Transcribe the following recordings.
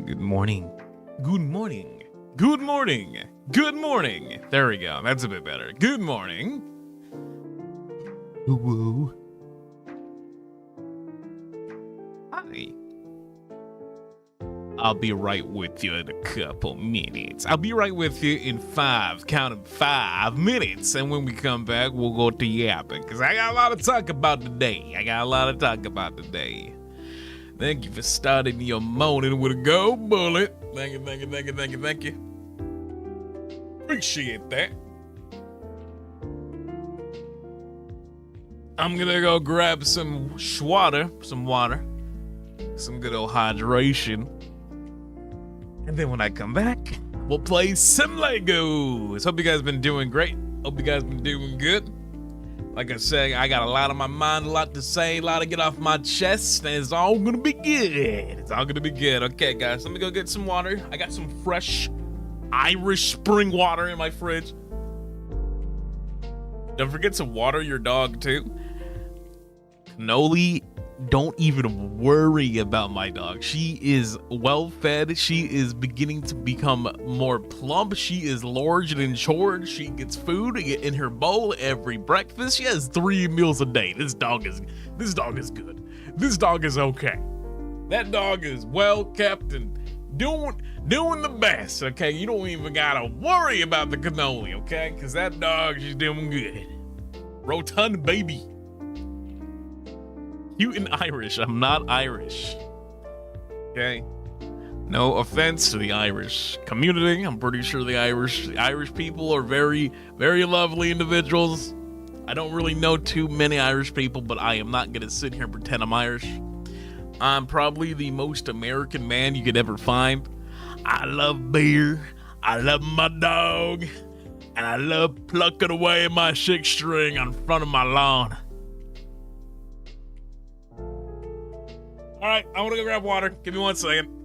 Good morning. Good morning. Good morning. Good morning. There we go. That's a bit better. Good morning. Woo. Hi. I'll be right with you in a couple minutes. I'll be right with you in 5 minutes. And when we come back, we'll go to yapping. Because I got a lot to talk about today. Thank you for starting your morning with a Goldbullet. Thank you. Appreciate that. I'm gonna go grab some water, some good old hydration. And then when I come back, we'll play some LEGOS. Hope you guys been doing great. Hope you guys been doing good. Like I said, I got a lot on my mind, a lot to say, a lot to get off my chest, and it's all gonna be good. Okay, guys, let me go get some water. I got some fresh Irish spring water in my fridge. Don't forget to water your dog, too. Cannoli, don't even worry about my dog. She is well fed. She is beginning to become more plump. She is large and in charge. She gets food in her bowl every breakfast. She has 3 meals a day. This dog is good. This dog is okay. That dog is well kept and doing the best. Okay, you don't even gotta worry about the cannoli. Okay, because that dog, she's doing good. Rotund baby. Cute and Irish. I'm not Irish. Okay. No offense to the Irish community. I'm pretty sure the Irish people are very, very lovely individuals. I don't really know too many Irish people, but I am not gonna sit here and pretend I'm Irish. I'm probably the most American man you could ever find. I love beer. I love my dog. And I love plucking away my 6-string on front of my lawn. All right, I want to go grab water. Give me 1 second.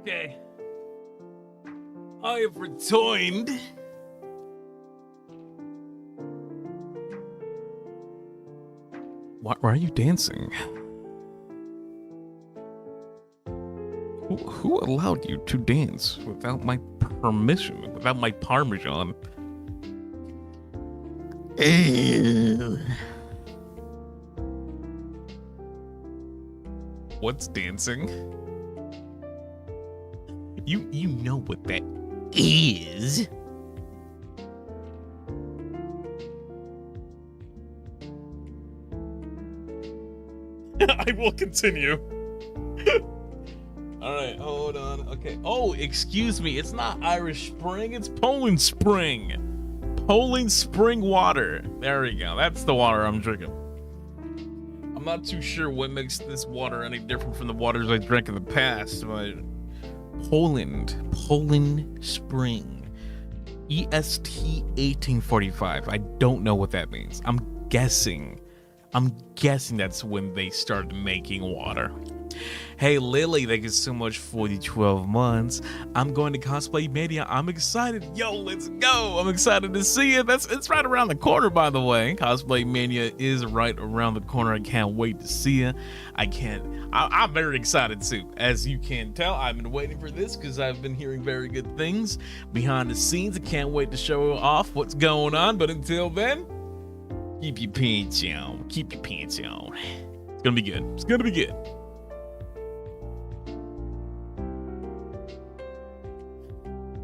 Okay. I have returned. Why are you dancing? Who allowed you to dance without my permission, without my parmesan? What's dancing? You know what that is. I will continue. All right, hold on. Okay. Oh, excuse me. It's not Irish Spring. It's Poland Spring. Poland Spring water. There we go. That's the water I'm drinking. I'm not too sure what makes this water any different from the waters I drank in the past, but Poland Spring, EST 1845. I don't know what that means. I'm guessing that's when they started making water. Hey Lily, thank you so much for the 12 months. I'm going to Cosplay Mania. I'm excited. Yo, let's go. I'm excited to see it. It's right around the corner, by the way. Cosplay Mania is right around the corner. I can't wait to see it. I'm very excited too. As you can tell, I've been waiting for this because I've been hearing very good things behind the scenes. I can't wait to show off what's going on. But until then, keep your pants on. Keep your pants on. It's gonna be good. It's gonna be good.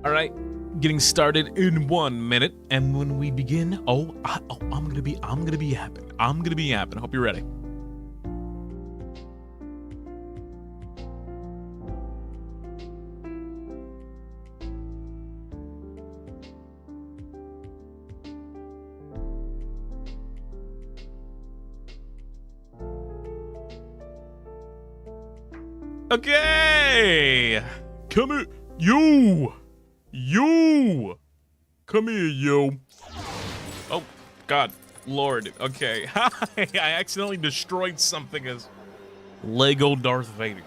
All right, getting started in 1 minute, and when we begin, I'm gonna be yapping. Hope you're ready. Okay. Come here. You. Come here, yo. Oh, God. Lord. Okay. Hi. I accidentally destroyed something as Lego Darth Vader.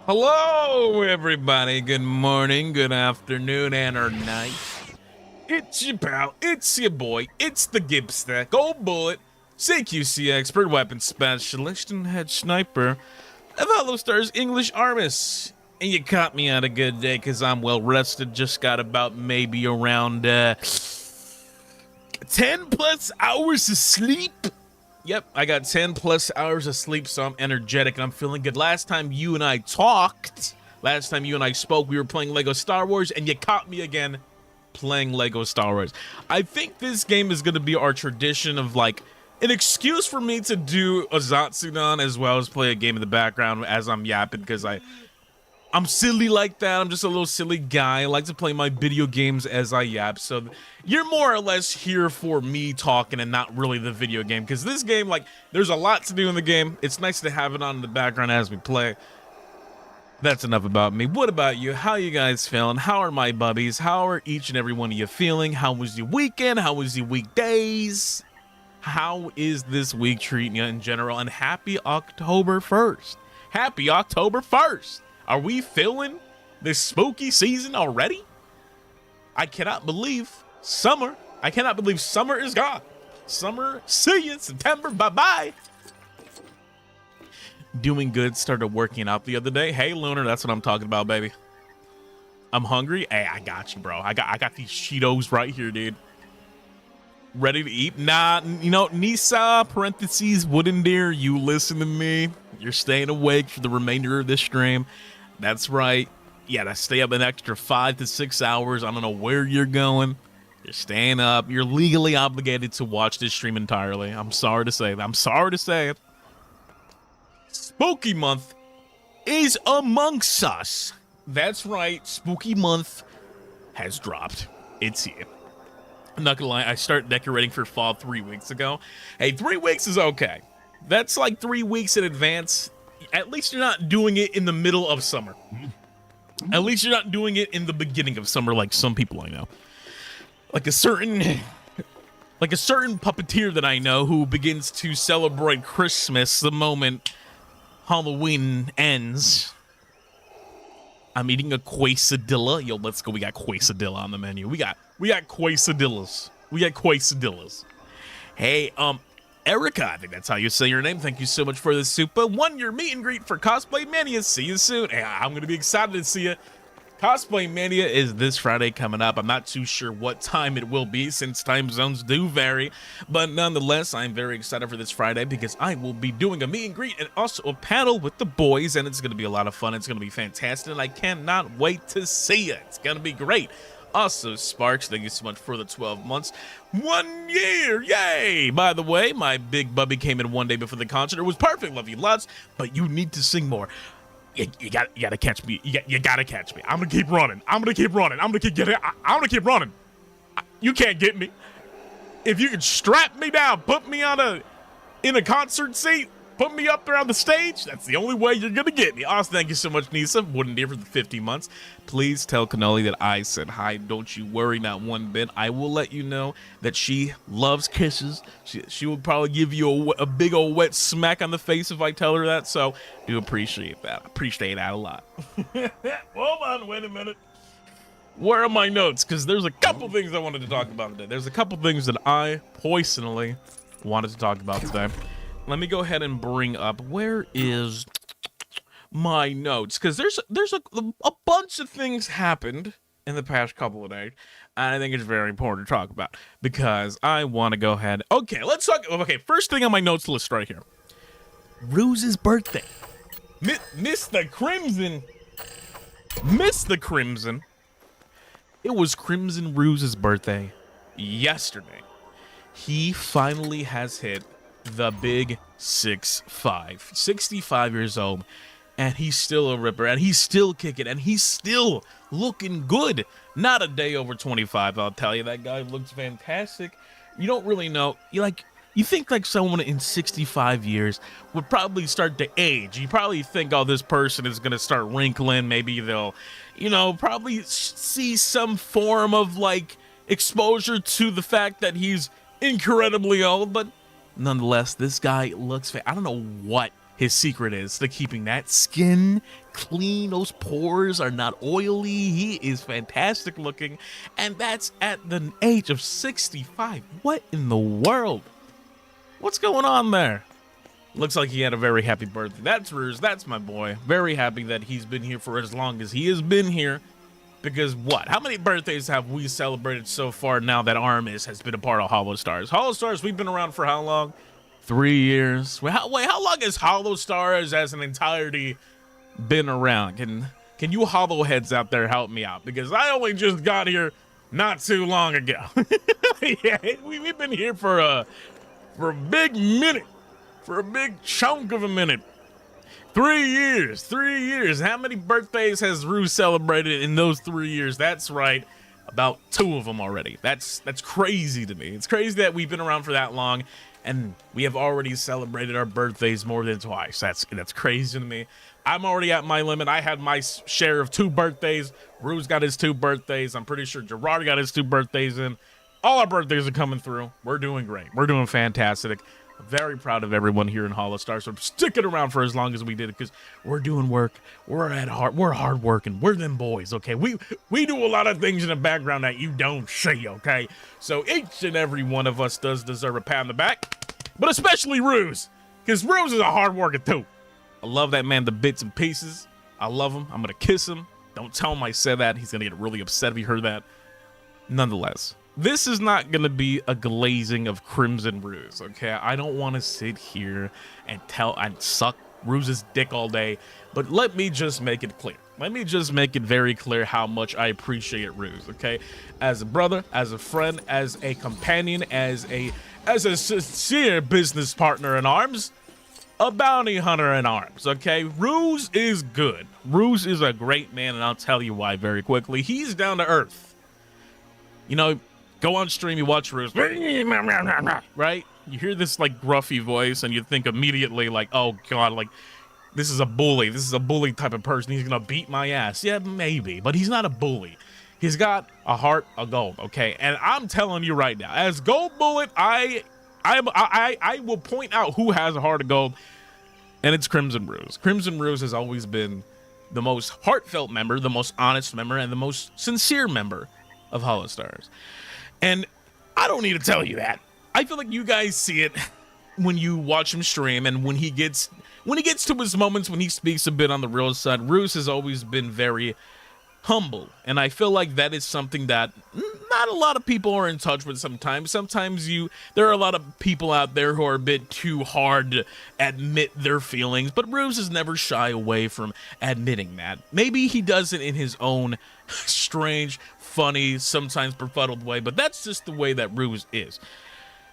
Hello, everybody. Good morning, good afternoon, and or night. It's your pal. It's your boy. It's the Gibstack, Goldbullet, CQC expert, weapon specialist, and head sniper of HOLOSTARS English ARMIS. And you caught me on a good day because I'm well rested. Just got about maybe around 10 plus hours of sleep. Yep, I got 10 plus hours of sleep, so I'm energetic and I'm feeling good. Last time you and I talked, last time you and I spoke, we were playing Lego Star Wars, and you caught me again playing Lego Star Wars. I think this game is going to be our tradition of, like, an excuse for me to do a Zatsudan as well as play a game in the background as I'm yapping, because I'm silly like that. I'm just a little silly guy. I like to play my video games as I yap. So you're more or less here for me talking and not really the video game. Because this game, like, there's a lot to do in the game. It's nice to have it on in the background as we play. That's enough about me. What about you? How you guys feeling? How are my bubbies? How are each and every one of you feeling? How was your weekend? How was your weekdays? How is this week treating you in general? And happy October 1st. Happy October 1st. Are we feeling this spooky season already? I cannot believe summer. I cannot believe summer is gone. Summer, see you, September, bye-bye. Doing good, started working out the other day. Hey, Lunar, that's what I'm talking about, baby. I'm hungry. Hey, I got you, bro. I got these Cheetos right here, dude. Ready to eat? Nah, you know, Nisa, parentheses, wooden deer, you listen to me. You're staying awake for the remainder of this stream. That's right. You gotta stay up an extra 5 to 6 hours. I don't know where you're going. You're staying up. You're legally obligated to watch this stream entirely. I'm sorry to say that. I'm sorry to say it. Spooky month is amongst us. That's right. Spooky month has dropped. It's here. I'm not gonna lie. I started decorating for fall 3 weeks ago. Hey, 3 weeks is okay. That's like 3 weeks in advance. At least you're not doing it in the middle of summer. At least you're not doing it in the beginning of summer like some people I know. Like a certain puppeteer that I know who begins to celebrate Christmas the moment Halloween ends. I'm eating a quesadilla. Yo, let's go. We got quesadilla on the menu. We got quesadillas. We got quesadillas. Hey, Erica, I think that's how you say your name. Thank you so much for the super. 1 year meet and greet for Cosplay Mania. See you soon. Hey, I'm going to be excited to see you. Cosplay Mania is this Friday coming up. I'm not too sure what time it will be since time zones do vary. But nonetheless, I'm very excited for this Friday because I will be doing a meet and greet and also a panel with the boys. And it's going to be a lot of fun. It's going to be fantastic. And I cannot wait to see it. It's going to be great. Also, Sparks, thank you so much for the 12 months. 1 year, yay! By the way, my big bubby came in 1 day before the concert. It was perfect, love you lots, but you need to sing more. You gotta catch me. You gotta catch me. I'm gonna keep running. I'm gonna keep running. I'm gonna keep running. You can't get me. If you can strap me down, put me in a concert seat, put me up there on the stage, that's the only way you're gonna get me. Also, thank you so much, Nisa. Wouldn't dear for the 50 months. Please tell Cannoli that I said hi. Don't you worry, not one bit. I will let you know that she loves kisses. She will probably give you a big old wet smack on the face if I tell her that. So, do appreciate that. Appreciate that a lot. Hold on, wait a minute. Where are my notes? Because there's a couple things I wanted to talk about today. There's a couple things that I personally wanted to talk about today. Let me go ahead and bring up, where is my notes? Because there's a bunch of things happened in the past couple of days, and I think it's very important to talk about because I want to go ahead. Okay, let's talk. Okay, first thing on my notes list right here. Ruse's birthday. Miss the Crimzon. It was Crimzon Ruze's birthday yesterday. He finally has hit the big 6'5", 65 years old, and he's still a ripper, and he's still kicking, and he's still looking good. Not a day over 25, I'll tell you. That guy looks fantastic. You don't really know. You think like someone in 65 years would probably start to age. You probably think, oh, this person is going to start wrinkling. Maybe they'll, you know, probably see some form of like exposure to the fact that he's incredibly old. But nonetheless, this guy looks, I don't know what his secret is to keeping that skin clean. Those pores are not oily. He is fantastic looking. And that's at the age of 65. What in the world? What's going on there? Looks like he had a very happy birthday. That's Ruse. That's my boy. Very happy that he's been here for as long as he has been here. Because what? How many birthdays have we celebrated so far now that ARMIS has been a part of HOLOSTARS? HOLOSTARS, we've been around for how long? 3 years. Wait, how long has HOLOSTARS as an entirety been around? Can you hollow heads out there help me out? Because I only just got here not too long ago. Yeah, we've been here for a big minute, for a big chunk of a minute. 3 years, 3 years. How many birthdays has Ruse celebrated in those 3 years? That's right, about 2 of them already. That's crazy to me. It's crazy that we've been around for that long, and we have already celebrated our birthdays more than twice. That's crazy to me. I'm already at my limit. I had my share of 2 birthdays. Ruse got his 2 birthdays. I'm pretty sure Jurard got his 2 birthdays in. All our birthdays are coming through. We're doing great. We're doing fantastic. I'm very proud of everyone here in HOLOSTARS for sticking around for as long as we did, because we're doing work. We're hard working. We're them boys, okay? We do a lot of things in the background that you don't see, okay? So each and every one of us does deserve a pat on the back, but especially Ruse, because Ruse is a hard worker too. I love that man to bits and pieces. I love him. I'm gonna kiss him. Don't tell him I said that. He's gonna get really upset if he heard that. Nonetheless, this is not going to be a glazing of Crimzon Ruze, okay? I don't want to sit here and suck Ruze's dick all day, but let me just make it clear. Let me just make it very clear how much I appreciate Ruse, okay? As a brother, as a friend, as a companion, as a sincere business partner in arms, a bounty hunter in arms, okay? Ruse is good. Ruse is a great man, and I'll tell you why very quickly. He's down to earth. You know, go on stream, you watch Ruse, right? You hear this like gruffy voice and you think immediately like, oh God, like this is a bully. This is a bully type of person. He's gonna beat my ass. Yeah, maybe, but he's not a bully. He's got a heart of gold, okay? And I'm telling you right now, as Goldbullet, I will point out who has a heart of gold, and it's Crimzon Ruze. Crimzon Ruze has always been the most heartfelt member, the most honest member, and the most sincere member of HOLOSTARS. And I don't need to tell you that. I feel like you guys see it when you watch him stream, and when he gets to his moments when he speaks a bit on the real side. Ruse has always been very humble, and I feel like that is something that not a lot of people are in touch with sometimes. Sometimes there are a lot of people out there who are a bit too hard to admit their feelings, but Ruse is never shy away from admitting that. Maybe he does it in his own strange, funny, sometimes befuddled way, but that's just the way that Ruse is.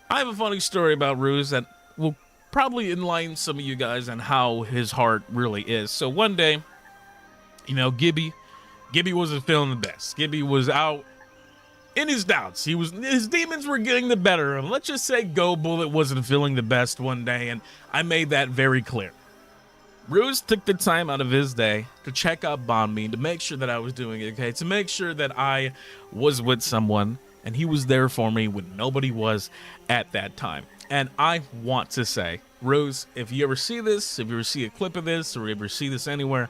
I have a funny story about Ruse that will probably enlighten some of you guys on how his heart really is. So one day, you know, Gibby wasn't feeling the best. Gibby was out in his doubts. His demons were getting the better of him. Let's just say Goldbullet wasn't feeling the best one day, and I made that very clear. Ruse took the time out of his day to check up on me, to make sure that I was doing it okay, to make sure that I was with someone, and he was there for me when nobody was at that time. And I want to say, Ruse, if you ever see this, if you ever see a clip of this, or ever see this anywhere,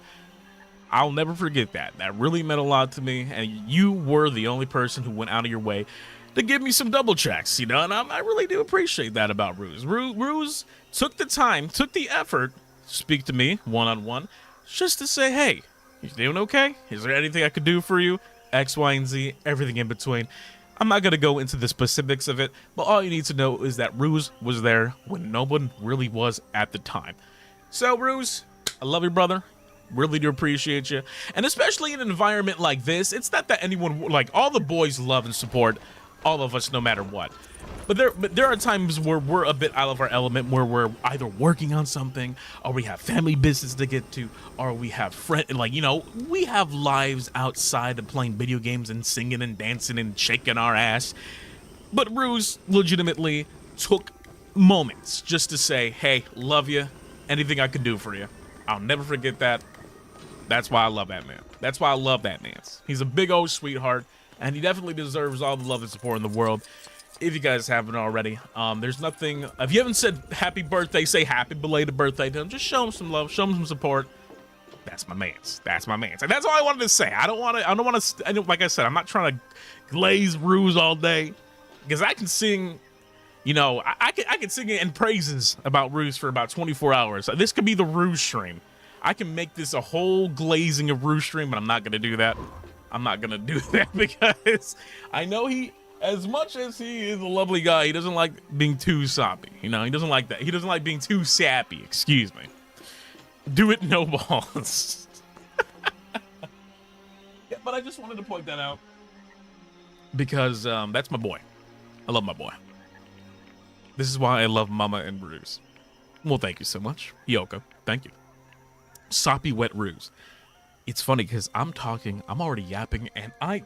I'll never forget that. That really meant a lot to me, and you were the only person who went out of your way to give me some double checks, you know, and I really do appreciate that about Ruse. Ruse took the time, took the effort to speak to me one-on-one, just to say, hey, you doing okay? Is there anything I could do for you? X, Y, and Z, everything in between. I'm not going to go into the specifics of it, but all you need to know is that Ruse was there when no one really was at the time. So, Ruse, I love you, brother. Really do appreciate you. And especially in an environment like this, it's not that anyone, like, all the boys love and support all of us no matter what. But there are times where we're a bit out of our element, where we're either working on something, or we have family business to get to, or we have like, you know, we have lives outside of playing video games and singing and dancing and shaking our ass. But Ruse legitimately took moments just to say, hey, love you, anything I can do for you. I'll never forget that. That's why I love that man. That's why I love that man. He's a big old sweetheart, and he definitely deserves all the love and support in the world. If you guys haven't already, there's nothing. If you haven't said happy birthday, say happy belated birthday to him. Just show him some love, show him some support. That's my man's. That's my man's. And that's all I wanted to say. I don't want to. Like I said, I'm not trying to glaze Ruse all day, because I can sing. You know, I can sing in praises about Ruse for about 24 hours. This could be the Ruse stream. I can make this a whole glazing of Ruse stream, but I'm not gonna do that. I'm not gonna do that because I know he, as much as he is a lovely guy, he doesn't like being too soppy. You know, he doesn't like that. He doesn't like being too sappy. Excuse me. Do it, no balls. Yeah, but I just wanted to point that out because that's my boy. I love my boy. This is why I love Mama and Ruse. Well, thank you so much, Yoko. Thank you. Soppy wet Ruse. It's funny because I'm already yapping, and I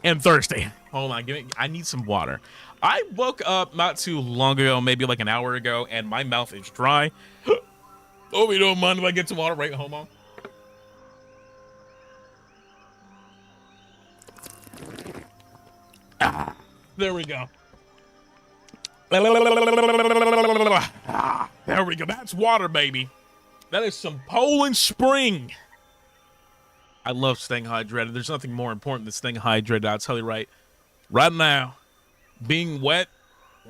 am thirsty. Hold on, I need some water. I woke up not too long ago, maybe like an hour ago, and my mouth is dry. Oh, you don't mind if I get some water? Right, hold on. Ah, there we go. There we go. That's water, baby. That is some Poland Spring. I love staying hydrated. There's nothing more important than staying hydrated. I'll tell you right now, being wet,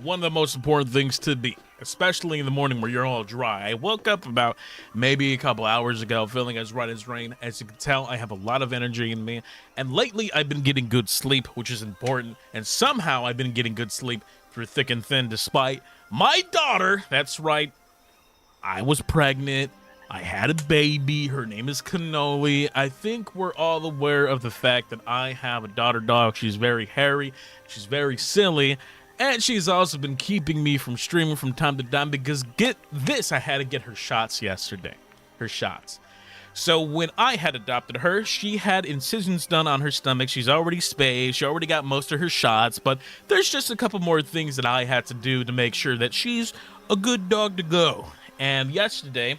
one of the most important things to be, especially in the morning where you're all dry. I woke up about maybe a couple hours ago feeling as red as rain. As you can tell, I have a lot of energy in me. And lately, I've been getting good sleep, which is important. And somehow, I've been getting good sleep through thick and thin, despite my daughter. That's right. I was pregnant. I had a baby. Her name is Cannoli. I think we're all aware of the fact that I have a daughter dog. She's very hairy. She's very silly. And she's also been keeping me from streaming from time to time because, get this, I had to get her shots yesterday. Her shots. So when I had adopted her, she had incisions done on her stomach. She's already spayed. She already got most of her shots. But there's just a couple more things that I had to do to make sure that she's a good dog to go. And yesterday,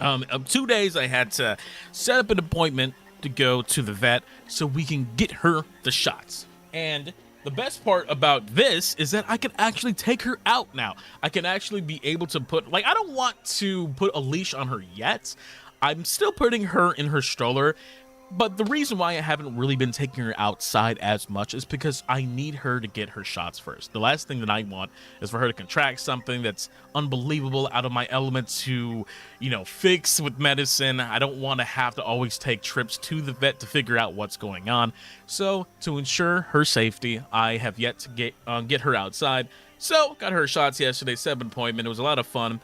2 days, I had to set up an appointment to go to the vet so we can get her the shots. And the best part about this is that I can actually take her out now. I can actually be able to put, like, I don't want to put a leash on her yet. I'm still putting her in her stroller, but the reason why I haven't really been taking her outside as much is because I need her to get her shots first. The last thing that I want is for her to contract something that's unbelievable, out of my element to, you know, fix with medicine. I don't want to have to always take trips to the vet to figure out what's going on. So to ensure her safety, I have yet to get her outside. So got her shots yesterday, 7 appointment. It was a lot of fun,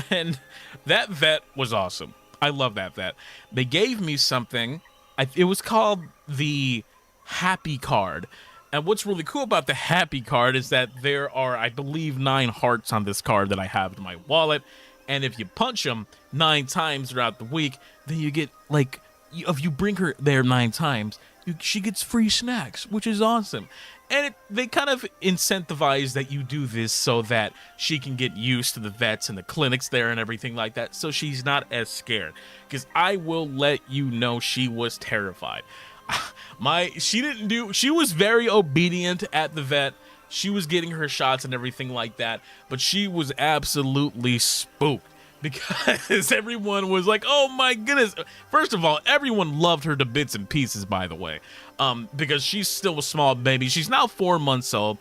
and that vet was awesome. I love that vet. They gave me something. It was called the Happy Card. And what's really cool about the Happy Card is that there are, I believe, 9 hearts on this card that I have in my wallet. And if you punch them 9 times throughout the week, then you get, like, if you bring her there 9 times, she gets free snacks, which is awesome. And they kind of incentivize that you do this so that she can get used to the vets and the clinics there and everything like that, so she's not as scared. Because I will let you know, she was terrified. She was very obedient at the vet. She was getting her shots and everything like that, but she was absolutely spooked. Because everyone was like, oh my goodness. First of all, everyone loved her to bits and pieces, by the way. Because she's still a small baby. She's now 4 months old.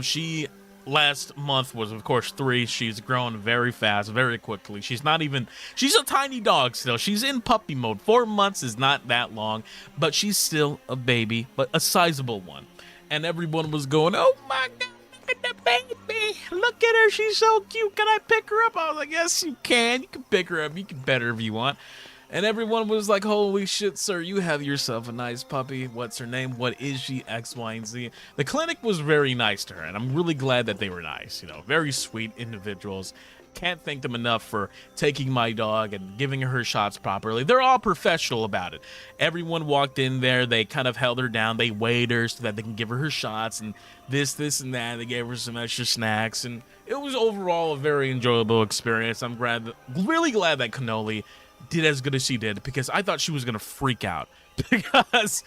She last month was, of course, 3. She's grown very fast, very quickly. She's a tiny dog still. She's in puppy mode. 4 months is not that long, but she's still a baby, but a sizable one. And everyone was going, oh my God. Look at the baby. Look at her. She's so cute. Can I pick her up? I was like, yes, you can. You can pick her up. You can pet her if you want. And everyone was like, holy shit, sir, you have yourself a nice puppy. What's her name? What is she? X, Y, and Z. The clinic was very nice to her, and I'm really glad that they were nice. You know, very sweet individuals. can't thank them enough for taking my dog and giving her shots properly. They're all professional about it. Everyone walked in there, they kind of held her down, they weighed her so that they can give her shots, and this and that. They gave her some extra snacks, and it was overall a very enjoyable experience. I'm really glad that Cannoli did as good as she did, because I thought she was gonna freak out, because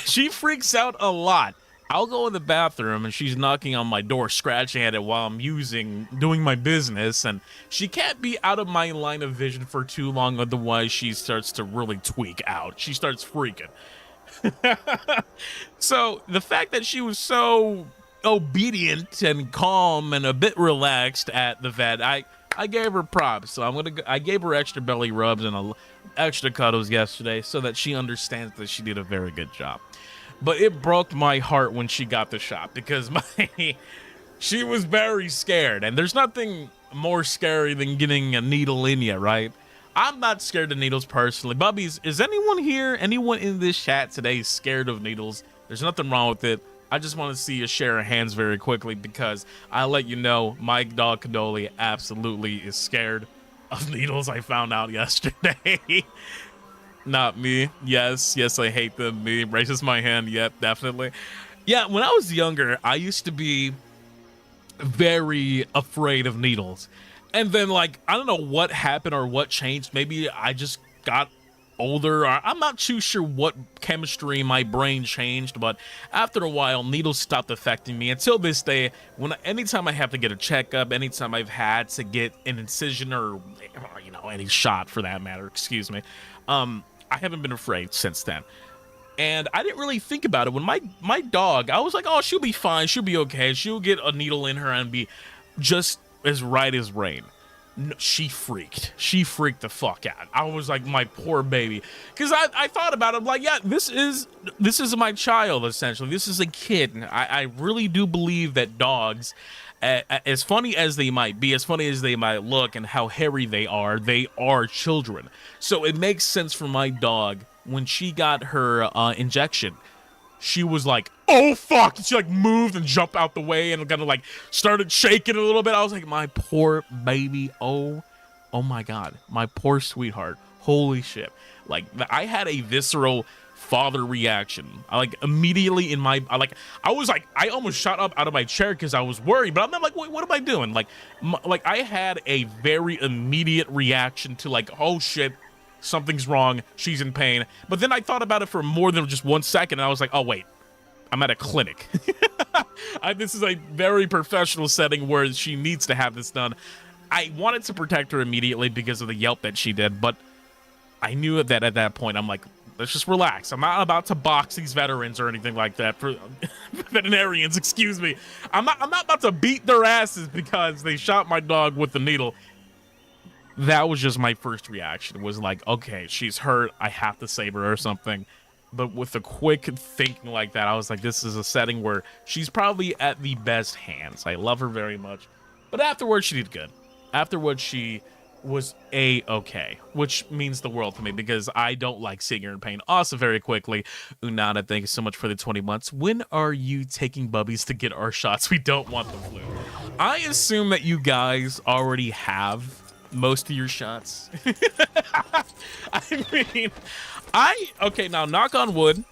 she freaks out a lot. I'll go in the bathroom and she's knocking on my door, scratching at it while I'm doing my business, and she can't be out of my line of vision for too long, otherwise she starts to really tweak out. She starts freaking. So the fact that she was so obedient and calm and a bit relaxed at the vet, I gave her props. So I gave her extra belly rubs and extra cuddles yesterday so that she understands that she did a very good job. But it broke my heart when she got the shot, because she was very scared. And there's nothing more scary than getting a needle in you, right? I'm not scared of needles personally. Bubbies, is anyone in this chat today scared of needles? There's nothing wrong with it. I just want to see a share of hands very quickly, because I'll let you know my dog Cannoli absolutely is scared of needles. I found out yesterday. Not me. Yes, I hate them. Me raises my hand. Yep, definitely. Yeah, when I was younger, I used to be very afraid of needles. And then, like, I don't know what happened or what changed. Maybe I just got older, or I'm not too sure what chemistry in my brain changed, but after a while, needles stopped affecting me. Until this day, anytime I have to get a checkup, anytime I've had to get an incision or, you know, any shot for that matter, excuse me, I haven't been afraid since then. And I didn't really think about it. When my dog, I was like, oh, she'll be fine. She'll be okay. She'll get a needle in her and be just as right as rain. No, she freaked. She freaked the fuck out. I was like, my poor baby. Because I thought about it. I'm like, yeah, this is my child, essentially. This is a kid. And I really do believe that dogs, as funny as they might be, as funny as they might look, and how hairy they are children. So it makes sense for my dog, when she got her injection, she was like, oh fuck, she like moved and jumped out the way and kind of like started shaking a little bit. I was like, my poor baby, oh my god, my poor sweetheart, holy shit. Like, I had a visceral father reaction. I like immediately I almost shot up out of my chair because I was worried, but I'm like, wait, what am I doing? Like I had a very immediate reaction to like, oh shit, something's wrong, she's in pain. But then I thought about it for more than just 1 second, and I was like, oh wait, I'm at a clinic. This is a very professional setting where she needs to have this done. I wanted to protect her immediately because of the yelp that she did, but I knew that at that point, I'm like, let's just relax. I'm not about to box these veterans or anything like that. For veterinarians, excuse me. I'm not about to beat their asses because they shot my dog with the needle. That was just my first reaction, was like, okay, she's hurt, I have to save her or something. But with a quick thinking like that, I was like, this is a setting where she's probably at the best hands. I love her very much. But afterwards, she did good. Afterwards, she was a-okay, which means the world to me because I don't like seeing her in pain. Also, very quickly, Unana, thank you so much for the 20 months. When are you taking Bubbies to get our shots? We don't want the flu. I assume that you guys already have most of your shots. I mean, okay, now knock on wood.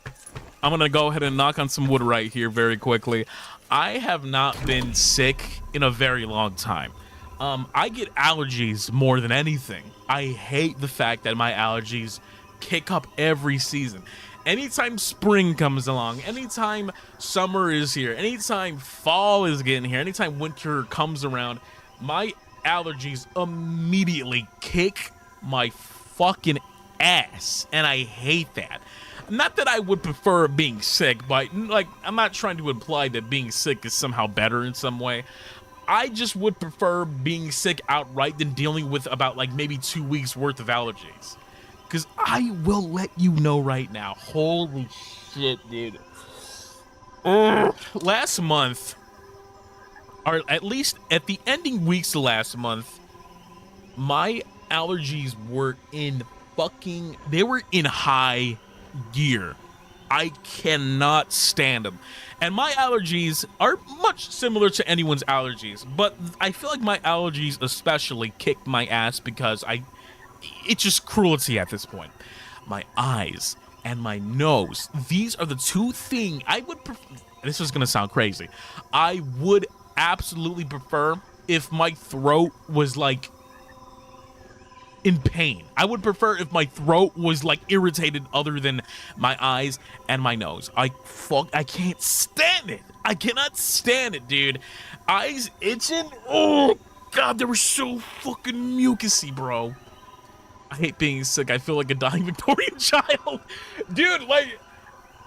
I'm gonna go ahead and knock on some wood right here very quickly. I have not been sick in a very long time. I get allergies more than anything. I hate the fact that my allergies kick up every season. Anytime spring comes along, anytime summer is here, anytime fall is getting here, anytime winter comes around, my allergies immediately kick my fucking ass, and I hate that. Not that I would prefer being sick, but like, I'm not trying to imply that being sick is somehow better in some way. I just would prefer being sick outright than dealing with about like maybe 2 weeks worth of allergies. Because I will let you know right now, holy shit, dude. Last month, or at least at the ending weeks of last month, my allergies were in high gear. I cannot stand them. And my allergies are much similar to anyone's allergies, but I feel like my allergies especially kick my ass because it's just cruelty at this point. My eyes and my nose, these are the two things I would prefer. This is gonna sound crazy. I would absolutely prefer if my throat was like in pain. I would prefer if my throat was like irritated other than my eyes and my nose. I can't stand it. I cannot stand it, dude. Eyes itching. Oh god, they were so fucking mucusy, bro. I hate being sick. I feel like a dying Victorian child. Dude, like,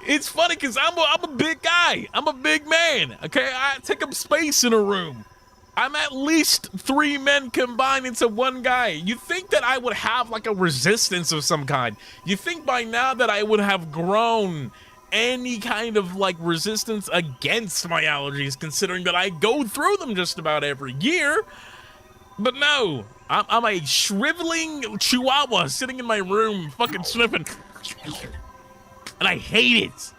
it's funny because I'm a big guy. I'm a big man. Okay, I take up space in a room. I'm at least 3 men combined into one guy. You think that I would have like a resistance of some kind. You think by now that I would have grown any kind of like resistance against my allergies, considering that I go through them just about every year. But no, I'm a shriveling chihuahua sitting in my room fucking sniffing. And I hate it.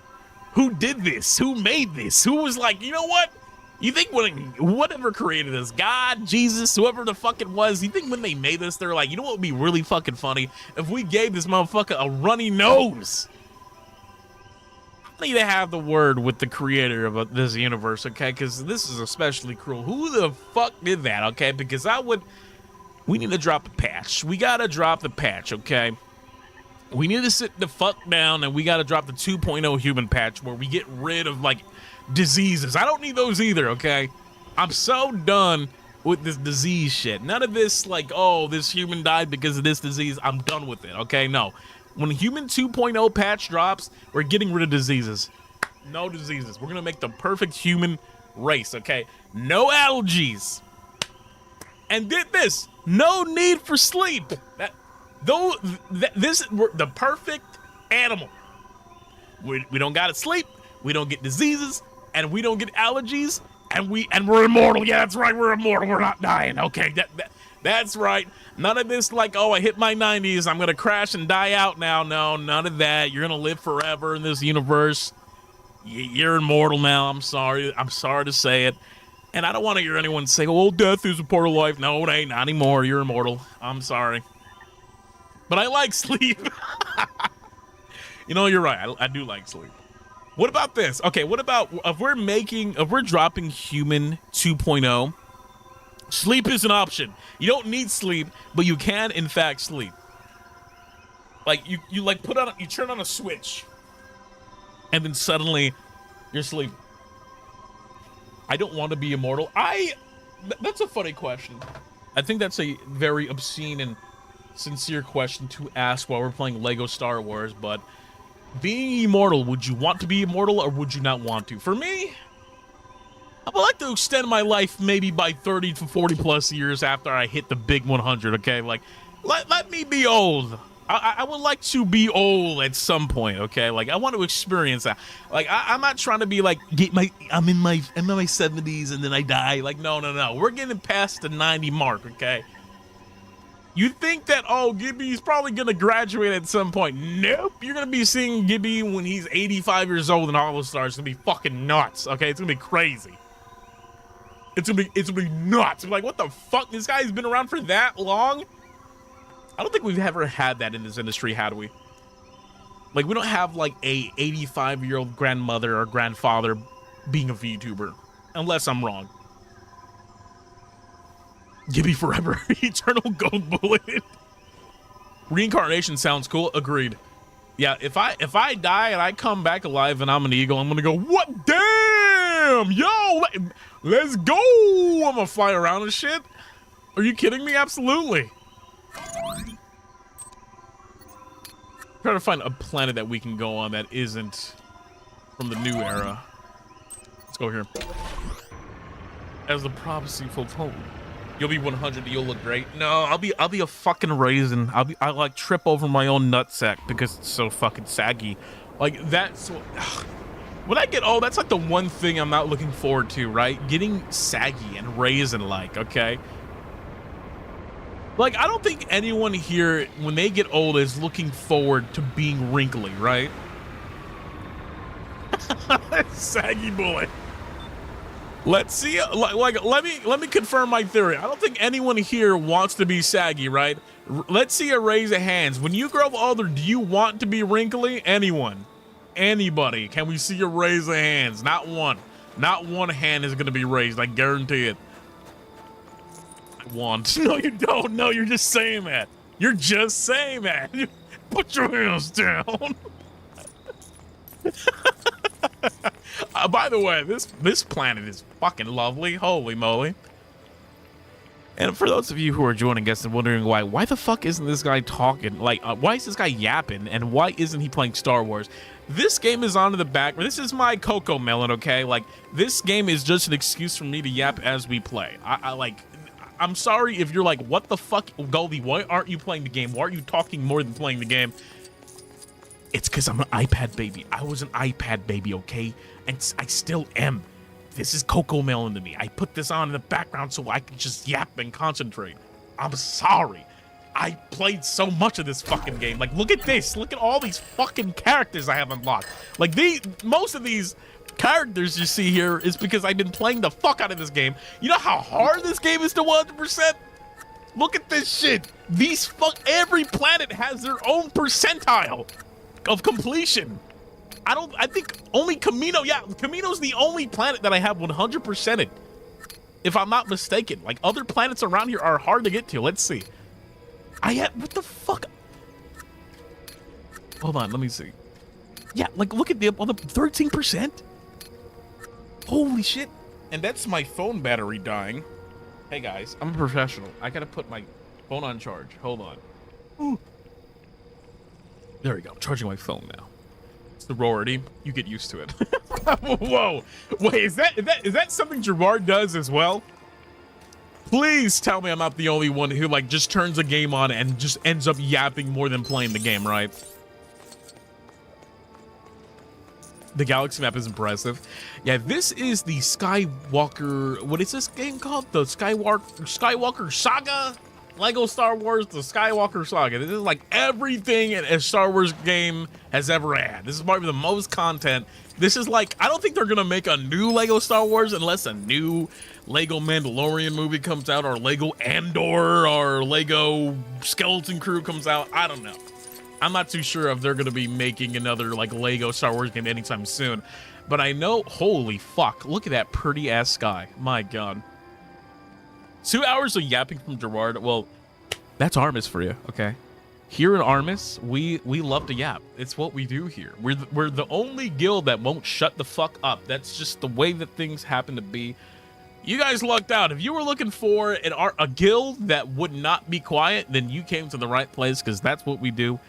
Who did this? Who made this? Who was like, you know what? You think whatever created this, God, Jesus, whoever the fuck it was, you think when they made this, they're like, you know what would be really fucking funny? If we gave this motherfucker a runny nose. I need to have the word with the creator of this universe, okay? Because this is especially cruel. Who the fuck did that, okay? Because we need to drop a patch. We gotta drop the patch, okay? We need to sit the fuck down and we gotta drop the 2.0 human patch where we get rid of, like, diseases. I don't need those either, okay? I'm so done with this disease shit. None of this, like, oh, this human died because of this disease. I'm done with it, okay? No. When human 2.0 patch drops, we're getting rid of diseases. No diseases. We're gonna make the perfect human race, okay? No allergies. And did this. No need for sleep. This is the perfect animal. We don't gotta sleep. We don't get diseases, and we don't get allergies, and we're immortal. Yeah, that's right. We're immortal. We're not dying. Okay, that's right. None of this like, oh, I hit my 90s. I'm gonna crash and die out now. No, none of that. You're gonna live forever in this universe. You're immortal now. I'm sorry. I'm sorry to say it. And I don't want to hear anyone say, oh, death is a part of life. No, it ain't. Not anymore. You're immortal. I'm sorry. But I like sleep. You know, you're right. I do like sleep. What about this? Okay, what about if we're dropping human 2.0? Sleep is an option. You don't need sleep, but you can in fact sleep. Like you like you turn on a switch, and then suddenly you're asleep. I don't want to be immortal. That's a funny question. I think that's a very obscene and sincere question to ask while we're playing Lego Star Wars, but being immortal, would you want to be immortal or would you not want to? For me, I would like to extend my life maybe by 30 to 40 plus years after I hit the big 100, okay? Like, let me be old. I would like to be old at some point, okay? Like, I want to experience that. Like, I'm not trying to be like, I'm in my 70s and then I die. Like, no. We're getting past the 90 mark, okay? You think that, oh, Gibby's probably going to graduate at some point. Nope. You're going to be seeing Gibby when he's 85 years old in HOLOSTARS. It's going to be fucking nuts, okay? It's going to be crazy. It's going to be nuts. I'm like, what the fuck? This guy's been around for that long? I don't think we've ever had that in this industry, had we? Like, we don't have, like, a 85-year-old grandmother or grandfather being a VTuber. Unless I'm wrong. Gibby forever. Eternal Goldbullet. Reincarnation sounds cool. Agreed. Yeah, if I die and I come back alive and I'm an eagle, I'm gonna go, what? Damn! Yo! Let's go! I'm gonna fly around and shit. Are you kidding me? Absolutely. Trying to find a planet that we can go on that isn't from the new era. Let's go here. As the prophecy foretold. You'll be 100. You'll look great. No, I'll be a fucking raisin. I like trip over my own nutsack because it's so fucking saggy. Like that's when I get old. That's like the one thing I'm not looking forward to. Right, getting saggy and raisin like. Okay. Like I don't think anyone here when they get old is looking forward to being wrinkly. Right. Saggy bullet. Let's see. Like, let me confirm my theory. I don't think anyone here wants to be saggy, right? Let's see a raise of hands. When you grow older, do you want to be wrinkly? Anyone? Anybody? Can we see a raise of hands? Not one. Not one hand is gonna be raised. I guarantee it. I want. No, you don't. No, you're just saying that. You're just saying that. Put your hands down. By the way, this planet is fucking lovely. Holy moly. And for those of you who are joining us and wondering why the fuck isn't this guy talking? Like, why is this guy yapping? And why isn't he playing Star Wars? This game is on in the back. This is my cocoa melon, okay? Like, this game is just an excuse for me to yap as we play. I'm sorry if you're like, what the fuck, Goldie, why aren't you playing the game? Why aren't you talking more than playing the game? It's because I'm an iPad baby. I was an iPad baby, okay? And I still am. This is cocoa melon to me. I put this on in the background so I can just yap and concentrate. I'm sorry. I played so much of this fucking game. Like, look at this. Look at all these fucking characters I have unlocked. Like, most of these characters you see here is because I've been playing the fuck out of this game. You know how hard this game is to 100%? Look at this shit. Every planet has their own percentile of completion. I think only Camino, yeah, Camino's the only planet that I have 100%ed, if I'm not mistaken. Like, other planets around here are hard to get to. Let's see. What the fuck? Hold on, let me see. Yeah, like, look at the 13%. Holy shit. And that's my phone battery dying. Hey guys, I'm a professional. I gotta put my phone on charge. Hold on. Ooh. There we go. I'm charging my phone now. Sorority, you get used to it. Whoa, wait, is that something Jurard does as well? Please tell me I'm not the only one who like just turns a game on and just ends up yapping more than playing the game, right? The galaxy map is impressive. Yeah, this is the Skywalker. What is this game called? The Skywalker Saga? Lego Star Wars, the Skywalker Saga. This is like everything a Star Wars game has ever had. This is probably the most content. This is like, I don't think they're gonna make a new Lego Star Wars unless a new Lego Mandalorian movie comes out, or Lego Andor, or Lego Skeleton Crew comes out. I don't know. I'm not too sure if they're gonna be making another like Lego Star Wars game anytime soon. But I know, holy fuck, look at that pretty ass sky. My God. 2 hours of yapping from Jurard. Well, that's ARMIS for you, okay? Here in ARMIS, we love to yap. It's what we do here. We're the only guild that won't shut the fuck up. That's just the way that things happen to be. You guys lucked out. If you were looking for a guild that would not be quiet, then you came to the right place, because that's what we do.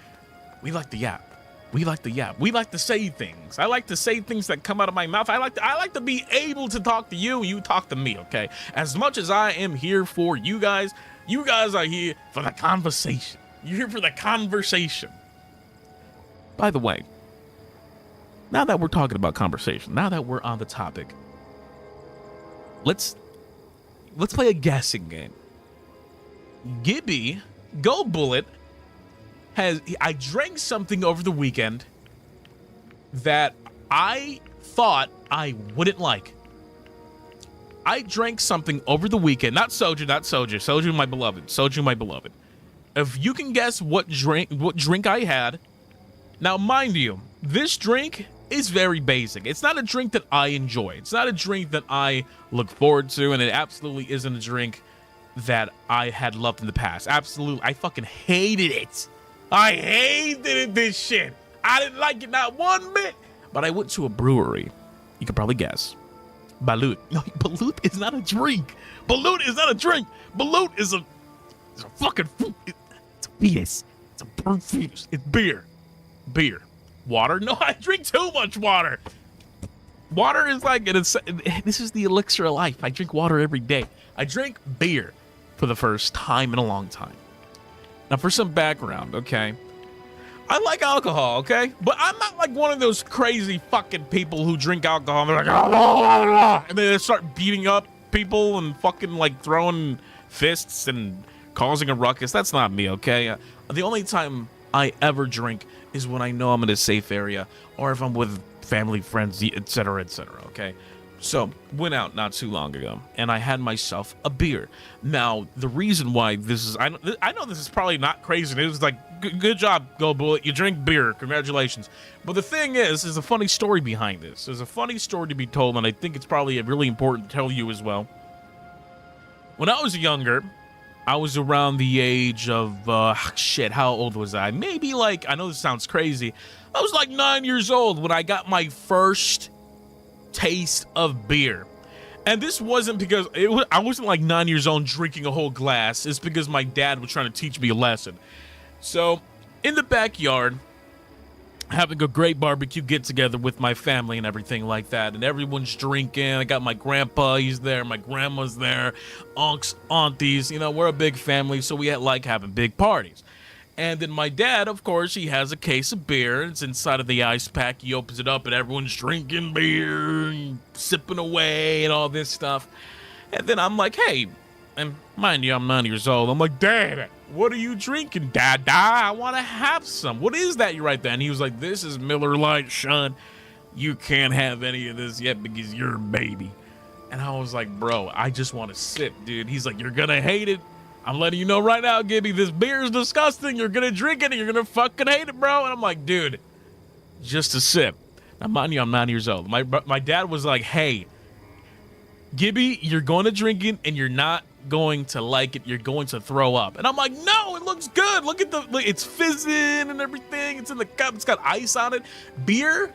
We like to yap. We like to yap. We like to say things. I like to say things that come out of my mouth. I like to be able to talk to you, and you talk to me, okay? As much as I am here for you guys are here for the conversation. You're here for the conversation. By the way, now that we're talking about conversation, now that we're on the topic, let's play a guessing game. Gibby, Goldbullet, I drank something over the weekend that I thought I wouldn't like. I drank something over the weekend, not soju, soju my beloved. If you can guess what drink I had. Now, mind you, this drink is very basic. It's not a drink that I enjoy. It's not a drink that I look forward to, and it absolutely isn't a drink that I had loved in the past. Absolutely, I fucking hated it. I hated this shit. I didn't like it not one bit. But I went to a brewery. You could probably guess. Balut. No, Balut is not a drink. Balut is not a drink. Balut is a fucking food. It's a fetus. It's a burnt fetus. It's beer. Beer. Water? No, I drink too much water. Water is like, this is the elixir of life. I drink water every day. I drink beer for the first time in a long time. Now, for some background, okay? I like alcohol, okay? But I'm not like one of those crazy fucking people who drink alcohol and they're like, ah, and then they start beating up people and fucking like throwing fists and causing a ruckus. That's not me, okay? The only time I ever drink is when I know I'm in a safe area, or if I'm with family, friends, etc., etc. Okay, so went out not too long ago, and I had myself a beer. Now, the reason why this is, I know this is probably not crazy. It was like, good job, Goldbullet. You drink beer. Congratulations. But the thing is, there's a funny story behind this. There's a funny story to be told, and I think it's probably really important to tell you as well. When I was younger, I was around the age of, shit, how old was I? Maybe like, I know this sounds crazy, I was like 9 years old when I got my first taste of beer. And this wasn't because, I wasn't like 9 years old drinking a whole glass. It's because my dad was trying to teach me a lesson. So, in the backyard, having a great barbecue get-together with my family and everything like that, and everyone's drinking. I got my grandpa, he's there, my grandma's there, unks, aunties, you know, we're a big family, so we like having big parties. And then my dad, of course, he has a case of beer. It's inside of the ice pack. He opens it up, and everyone's drinking beer and sipping away and all this stuff. And then I'm like, hey, and mind you, I'm 9 years old. I'm like, Dad, what are you drinking, Dada? I want to have some. What is that you right there? And he was like, this is Miller Lite, son. You can't have any of this yet because you're a baby. And I was like, bro, I just want to sip, dude. He's like, you're going to hate it. I'm letting you know right now, Gibby, this beer is disgusting. You're going to drink it and you're going to fucking hate it, bro. And I'm like, dude, just a sip. Now, mind you, I'm 9 years old. My dad was like, hey, Gibby, you're going to drink it and you're not going to like it. You're going to throw up. And I'm like, no, it looks good. Look at it's fizzing and everything. It's in the cup. It's got ice on it. Beer,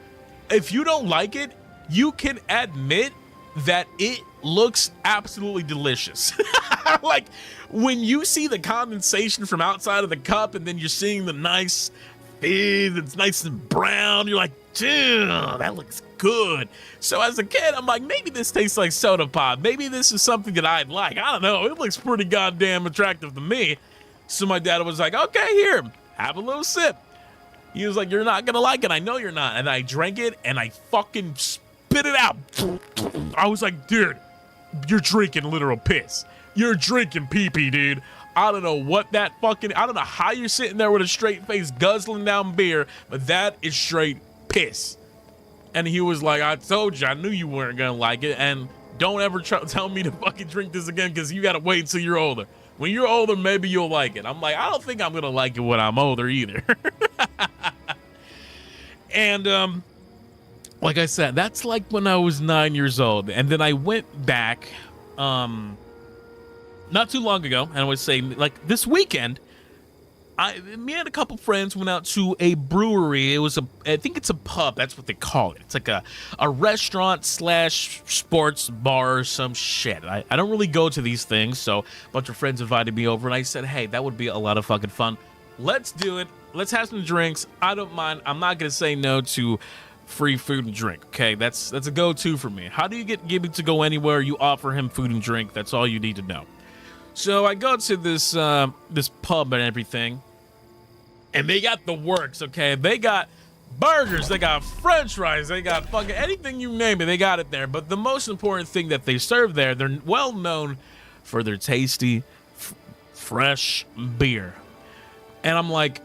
if you don't like it, you can admit that it looks absolutely delicious. Like, when you see the condensation from outside of the cup and then you're seeing the nice fizz, it's nice and brown, you're like, dude, that looks good. So as a kid, I'm like, maybe this tastes like soda pop. Maybe this is something that I'd like. I don't know. It looks pretty goddamn attractive to me. So my dad was like, okay, here, have a little sip. He was like, you're not going to like it. I know you're not. And I drank it and I fucking spit it out. I was like, dude, you're drinking literal piss. You're drinking pee-pee, dude. I don't know what that fucking, I don't know how you're sitting there with a straight face guzzling down beer, but that is straight piss. And he was like, I told you, I knew you weren't gonna like it, and don't ever tell me to fucking drink this again, because you gotta wait until you're older. When you're older, maybe you'll like it. I'm like, I don't think I'm gonna like it when I'm older either. And like I said, that's like when I was 9 years old. And then I went back not too long ago, and I would say like this weekend, me and a couple friends went out to a brewery. It was I think it's a pub. That's what they call it. It's like a restaurant / sports bar or some shit. I don't really go to these things, so a bunch of friends invited me over, and I said, hey, that would be a lot of fucking fun. Let's do it. Let's have some drinks. I don't mind. I'm not going to say no to free food and drink, okay? That's a go-to for me. How do you get Gibby to go anywhere? You offer him food and drink. That's all you need to know. So I go to this this pub and everything, and they got the works, okay? They got burgers, they got french fries, they got fucking anything you name it, they got it there. But the most important thing that they serve there, they're well known for their tasty, fresh beer. And I'm like,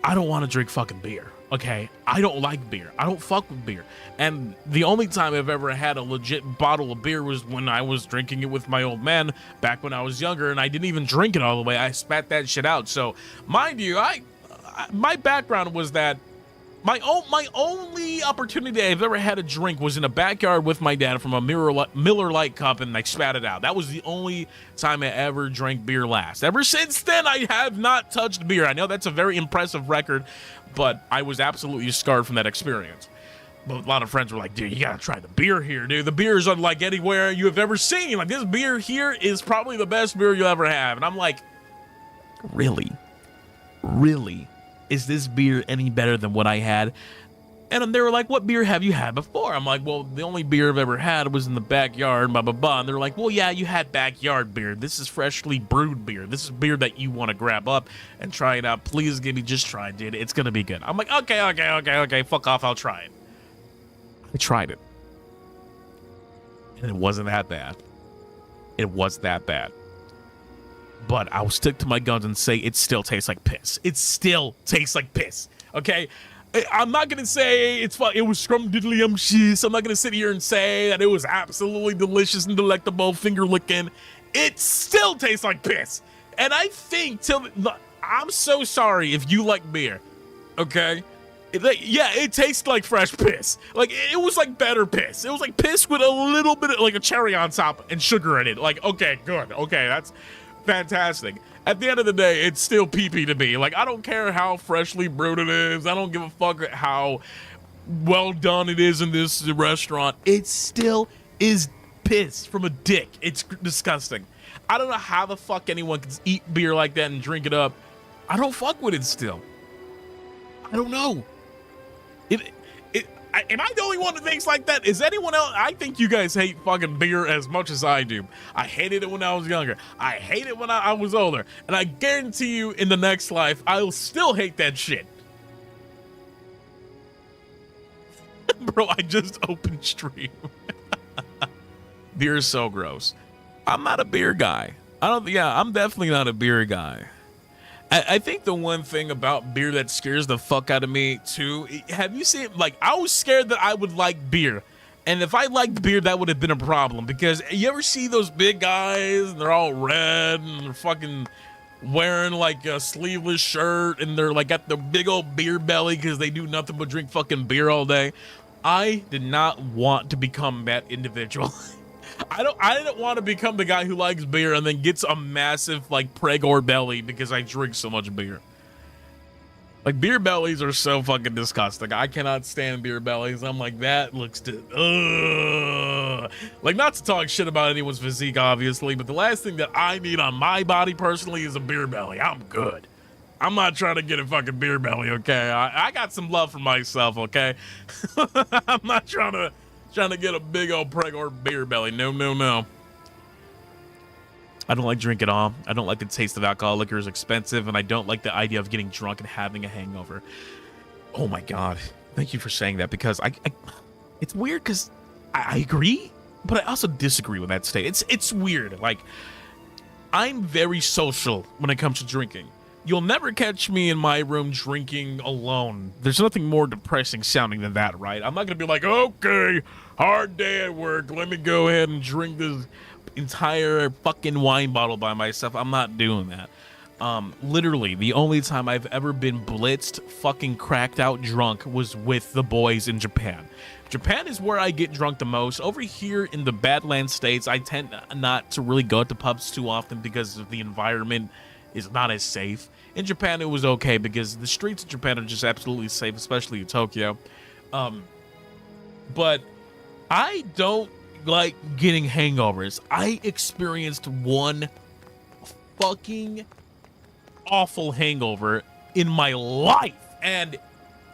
I don't want to drink fucking beer, okay? I don't like beer. I don't fuck with beer. And the only time I've ever had a legit bottle of beer was when I was drinking it with my old man back when I was younger, and I didn't even drink it all the way. I spat that shit out. So, mind you, my background was that my only opportunity I've ever had a drink was in a backyard with my dad from a Miller Lite cup, and I spat it out. That was the only time I ever drank beer last. Ever since then, I have not touched beer. I know that's a very impressive record, but I was absolutely scarred from that experience. But a lot of friends were like, dude, you gotta try the beer here, dude. The beer is unlike anywhere you have ever seen. Like, this beer here is probably the best beer you'll ever have. And I'm like, really? Really? Is this beer any better than what I had? And they were like, what beer have you had before? I'm like, well, the only beer I've ever had was in the backyard, blah, blah, blah. And they're like, well, yeah, you had backyard beer. This is freshly brewed beer. This is beer that you want to grab up and try it out. Please give me, just try it, dude. It's going to be good. I'm like, okay. Fuck off. I'll try it. I tried it. And it wasn't that bad. It was that bad. But I'll stick to my guns and say it still tastes like piss. It still tastes like piss. Okay? I'm not gonna say it's fun. It was scrumdiddlyumptious. I'm not gonna sit here and say that it was absolutely delicious and delectable, finger licking. It still tastes like piss. And I think I'm so sorry if you like beer, okay? Yeah, it tastes like fresh piss. Like, it was like better piss. It was like piss with a little bit of like a cherry on top and sugar in it. Like, okay, good. Okay, that's fantastic. At the end of the day, it's still pee-pee to me. Like, I don't care how freshly brewed it is. I don't give a fuck how well done it is in this restaurant. It still is piss from a dick. It's disgusting. I don't know how the fuck anyone can eat beer like that and drink it up. I don't fuck with it still. I don't know. Am I the only one that thinks like that? Is anyone else? I think you guys hate fucking beer as much as I do. I hated it when I was younger. I hate it when I was older. And I guarantee you in the next life, I'll still hate that shit. Bro, I just opened stream. Beer is so gross. I'm not a beer guy. I'm definitely not a beer guy. I think the one thing about beer that scares the fuck out of me too, have you seen, like, I was scared that I would like beer. And if I liked beer, that would have been a problem. Because you ever see those big guys and they're all red and they're fucking wearing like a sleeveless shirt and they're like got the big old beer belly because they do nothing but drink fucking beer all day? I did not want to become that individual. I didn't want to become the guy who likes beer and then gets a massive like Pregor belly because I drink so much beer. Like, beer bellies are so fucking disgusting. I cannot stand beer bellies. I'm like, that looks like, not to talk shit about anyone's physique, obviously, but the last thing that I need on my body personally is a beer belly. I'm good. I'm not trying to get a fucking beer belly, okay? I got some love for myself, okay? I'm not trying to get a big old Pregor beer belly. No, no, no. I don't like drink at all. I don't like the taste of alcohol. Liquor is expensive, and I don't like the idea of getting drunk and having a hangover. Oh my God. Thank you for saying that, because it's weird because I agree, but I also disagree with that state. It's weird. Like, I'm very social when it comes to drinking. You'll never catch me in my room drinking alone. There's nothing more depressing sounding than that, right? I'm not going to be like, okay, hard day at work. Let me go ahead and drink this entire fucking wine bottle by myself. I'm not doing that. Literally, the only time I've ever been blitzed, fucking cracked out drunk was with the boys in Japan. Japan is where I get drunk the most. Over here in the Badlands states, I tend not to really go to pubs too often because of the environment is not as safe. In Japan, it was okay because the streets of Japan are just absolutely safe, especially in Tokyo. But I don't like getting hangovers. I experienced one fucking awful hangover in my life, and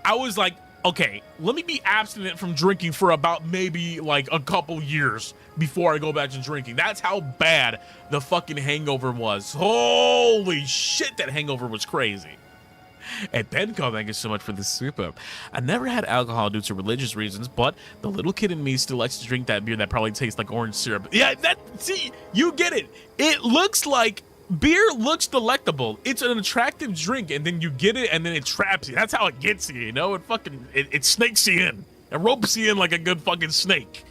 I was like, okay, let me be abstinent from drinking for about maybe like a couple years before I go back to drinking. That's how bad the fucking hangover was. Holy shit, that hangover was crazy. And Benko, thank you so much for the soup up. I never had alcohol due to religious reasons, but the little kid in me still likes to drink that beer that probably tastes like orange syrup. Yeah, see, you get it. It looks like beer looks delectable. It's an attractive drink, and then you get it, and then it traps you. That's how it gets you, you know? It snakes you in. It ropes you in like a good fucking snake.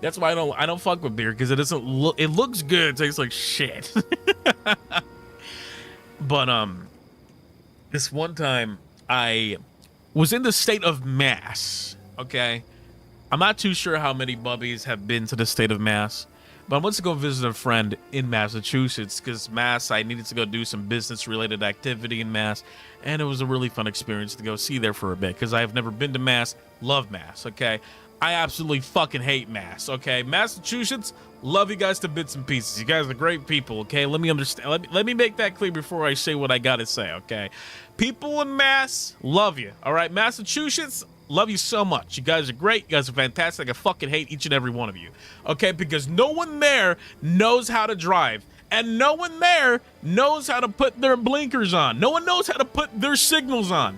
That's why I don't fuck with beer, because it doesn't look, it looks good, it tastes like shit. But this one time I was in the state of Mass, okay? I'm not too sure how many bubbies have been to the state of Mass, but I went to go visit a friend in Massachusetts because Mass, I needed to go do some business-related activity in Mass, and it was a really fun experience to go see there for a bit because I have never been to Mass. Love Mass, okay? I absolutely fucking hate Mass, okay? Massachusetts, love you guys to bits and pieces. You guys are great people, okay? Let me understand. Let me make that clear before I say what I gotta say, okay? People in Mass, love you, all right? Massachusetts, love you so much. You guys are great. You guys are fantastic. I fucking hate each and every one of you, okay? Because no one there knows how to drive, and no one there knows how to put their blinkers on. No one knows how to put their signals on.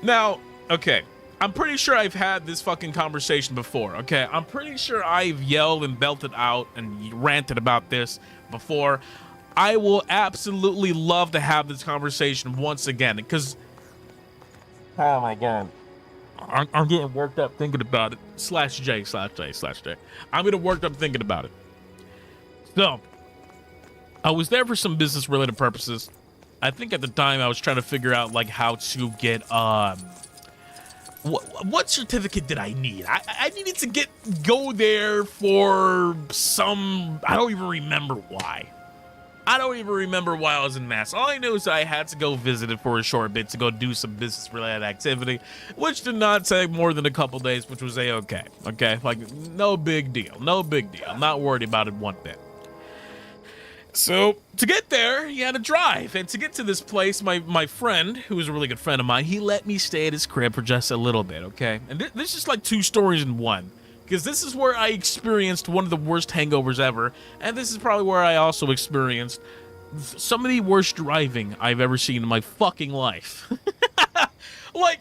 Now, okay, I'm pretty sure I've had this fucking conversation before, okay? I'm pretty sure I've yelled and belted out and ranted about this before. I will absolutely love to have this conversation once again, because, oh my God, I'm getting worked up thinking about it. /J. I'm getting worked up thinking about it. So, I was there for some business related purposes. I think at the time I was trying to figure out like how to get what certificate did I need? I needed to go there for some, I don't even remember why. I was in Mass. All I know is I had to go visit it for a short bit to go do some business related activity, which did not take more than a couple days, which was a-okay. Okay, like no big deal. I'm not worried about it one bit. So to get there, you had to drive, and to get to this place, my friend, who was a really good friend of mine, he let me stay at his crib for just a little bit, okay? And this is like two stories in one, because this is where I experienced one of the worst hangovers ever, and this is probably where I also experienced some of the worst driving I've ever seen in my fucking life. Like,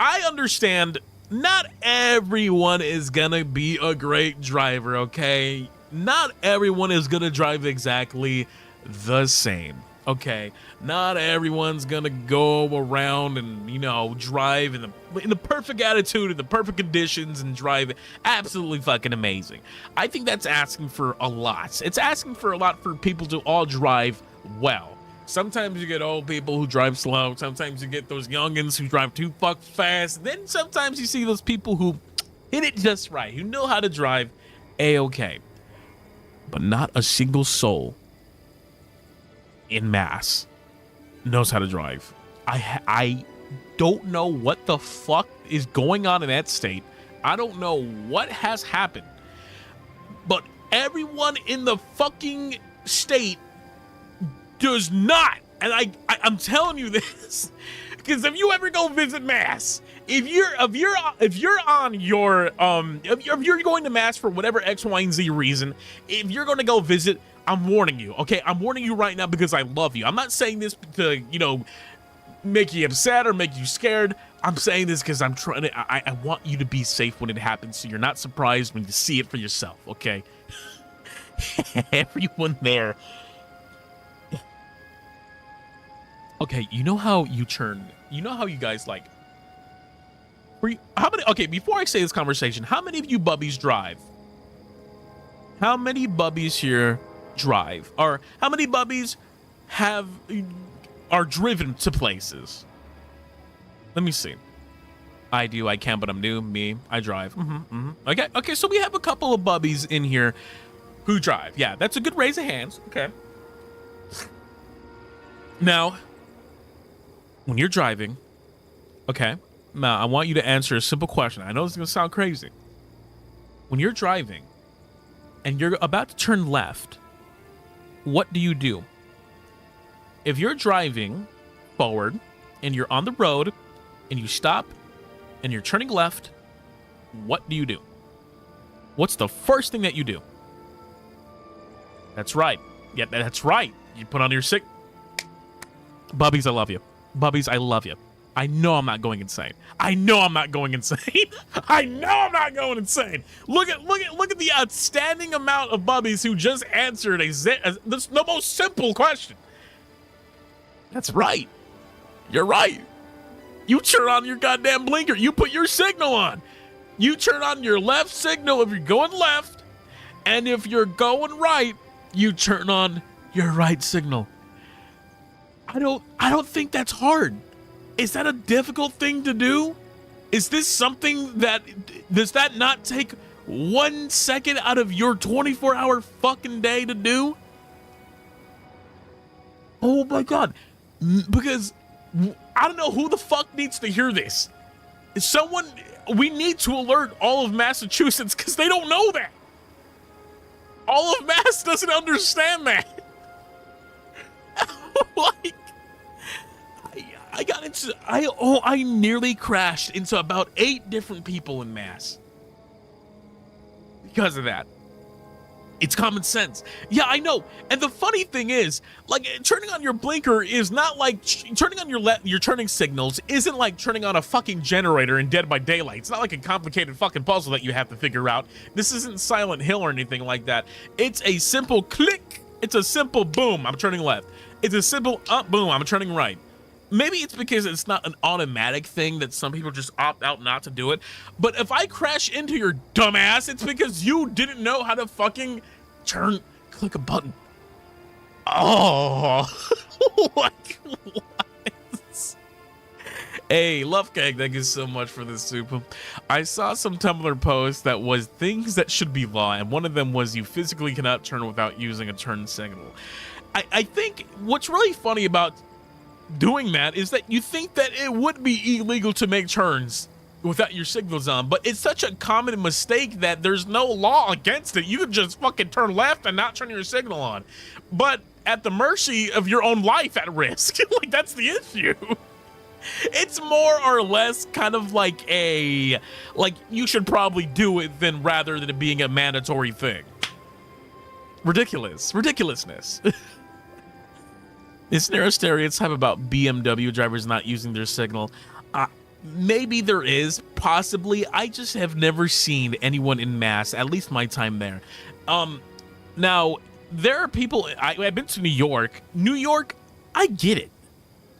I understand not everyone is gonna be a great driver, okay? Not everyone is gonna drive exactly the same, okay? Not everyone's gonna go around and, you know, drive in the perfect attitude, in the perfect conditions, and drive absolutely fucking amazing. I think that's asking for a lot. It's asking for a lot for people to all drive well. Sometimes you get old people who drive slow. Sometimes you get those youngins who drive too fuck fast. Then sometimes you see those people who hit it just right, who know how to drive a-okay. But not a single soul in Mass knows how to drive. I don't know what the fuck is going on in that state. I don't know what has happened. But everyone in the fucking state does not. And I'm telling you this, because if you ever go visit Mass, if you're going to Mass for whatever X, Y, and Z reason, if you're going to go visit, I'm warning you, okay? I'm warning you right now because I love you. I'm not saying this to, you know, make you upset or make you scared. I'm saying this because I'm trying to, I want you to be safe when it happens, so you're not surprised when you see it for yourself, okay? Everyone there. Okay, you know how you guys like, how many, okay, before I say this conversation, how many of you bubbies drive? How many bubbies here drive? Or how many bubbies are driven to places? Let me see. I do, I can, but I'm new. Me, I drive. Okay, so we have a couple of bubbies in here who drive. Yeah, that's a good raise of hands. Okay. Now, when you're driving, okay, now I want you to answer a simple question. I know this is going to sound crazy. When you're driving and you're about to turn left, what do you do? If you're driving forward and you're on the road and you stop and you're turning left, what do you do? What's the first thing that you do? That's right. Yeah, that's right. You put on your Bubbies, I love you. Bubbies, I love you. I know I'm not going insane. I know I'm not going insane. Look at the outstanding amount of bubbies who just answered the most simple question. That's right. You're right. You turn on your goddamn blinker. You put your signal on. You turn on your left signal if you're going left, and if you're going right, you turn on your right signal. I don't think that's hard. Is that a difficult thing to do? Is this something does that not take 1 second out of your 24-hour fucking day to do? Oh my God. Because I don't know who the fuck needs to hear this. We need to alert all of Massachusetts because they don't know that. All of Mass doesn't understand that. Like, I nearly crashed into about 8 different people in Mass because of that. It's common sense. Yeah, I know. And the funny thing is, like, turning on your blinker is not like turning on your turning signals isn't like turning on a fucking generator in Dead by Daylight. It's not like a complicated fucking puzzle that you have to figure out. This isn't Silent Hill or anything like that. It's a simple click. It's a simple boom, I'm turning left. It's a simple up, boom, I'm turning right. maybe it's because it's not an automatic thing that some people just opt out not to do it. But if I crash into your dumbass, it's because you didn't know how to fucking click a button. Oh, like what? Hey, Love Cake, thank you so much for this soup. I saw some Tumblr posts that was things that should be law, and one of them was you physically cannot turn without using a turn signal. I think what's really funny about doing that is that you think that it would be illegal to make turns without your signals on, but it's such a common mistake that there's no law against it. You can just fucking turn left and not turn your signal on, but at the mercy of your own life at risk. Like, that's the issue. It's more or less kind of like you should probably do it than rather than it being a mandatory thing. Ridiculousness. Is there a stereotype about BMW drivers not using their signal? Maybe there is, possibly. I just have never seen anyone in mass, at least my time there. Now, there are people, I've been to New York. New York, I get it.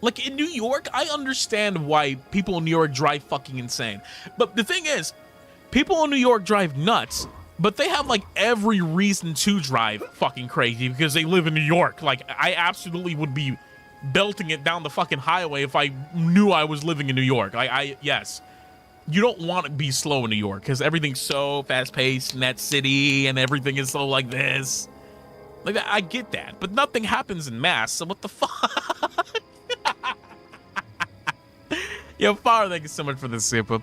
Like, in New York, I understand why people in New York drive fucking insane. But the thing is, people in New York drive nuts, but they have, like, every reason to drive fucking crazy because they live in New York. Like, I absolutely would be belting it down the fucking highway if I knew I was living in New York. Yes. You don't want to be slow in New York because everything's so fast-paced in that city and everything is so like this. Like, I get that, but nothing happens in mass, so what the fuck? Yo, Far, thank you so much for the super.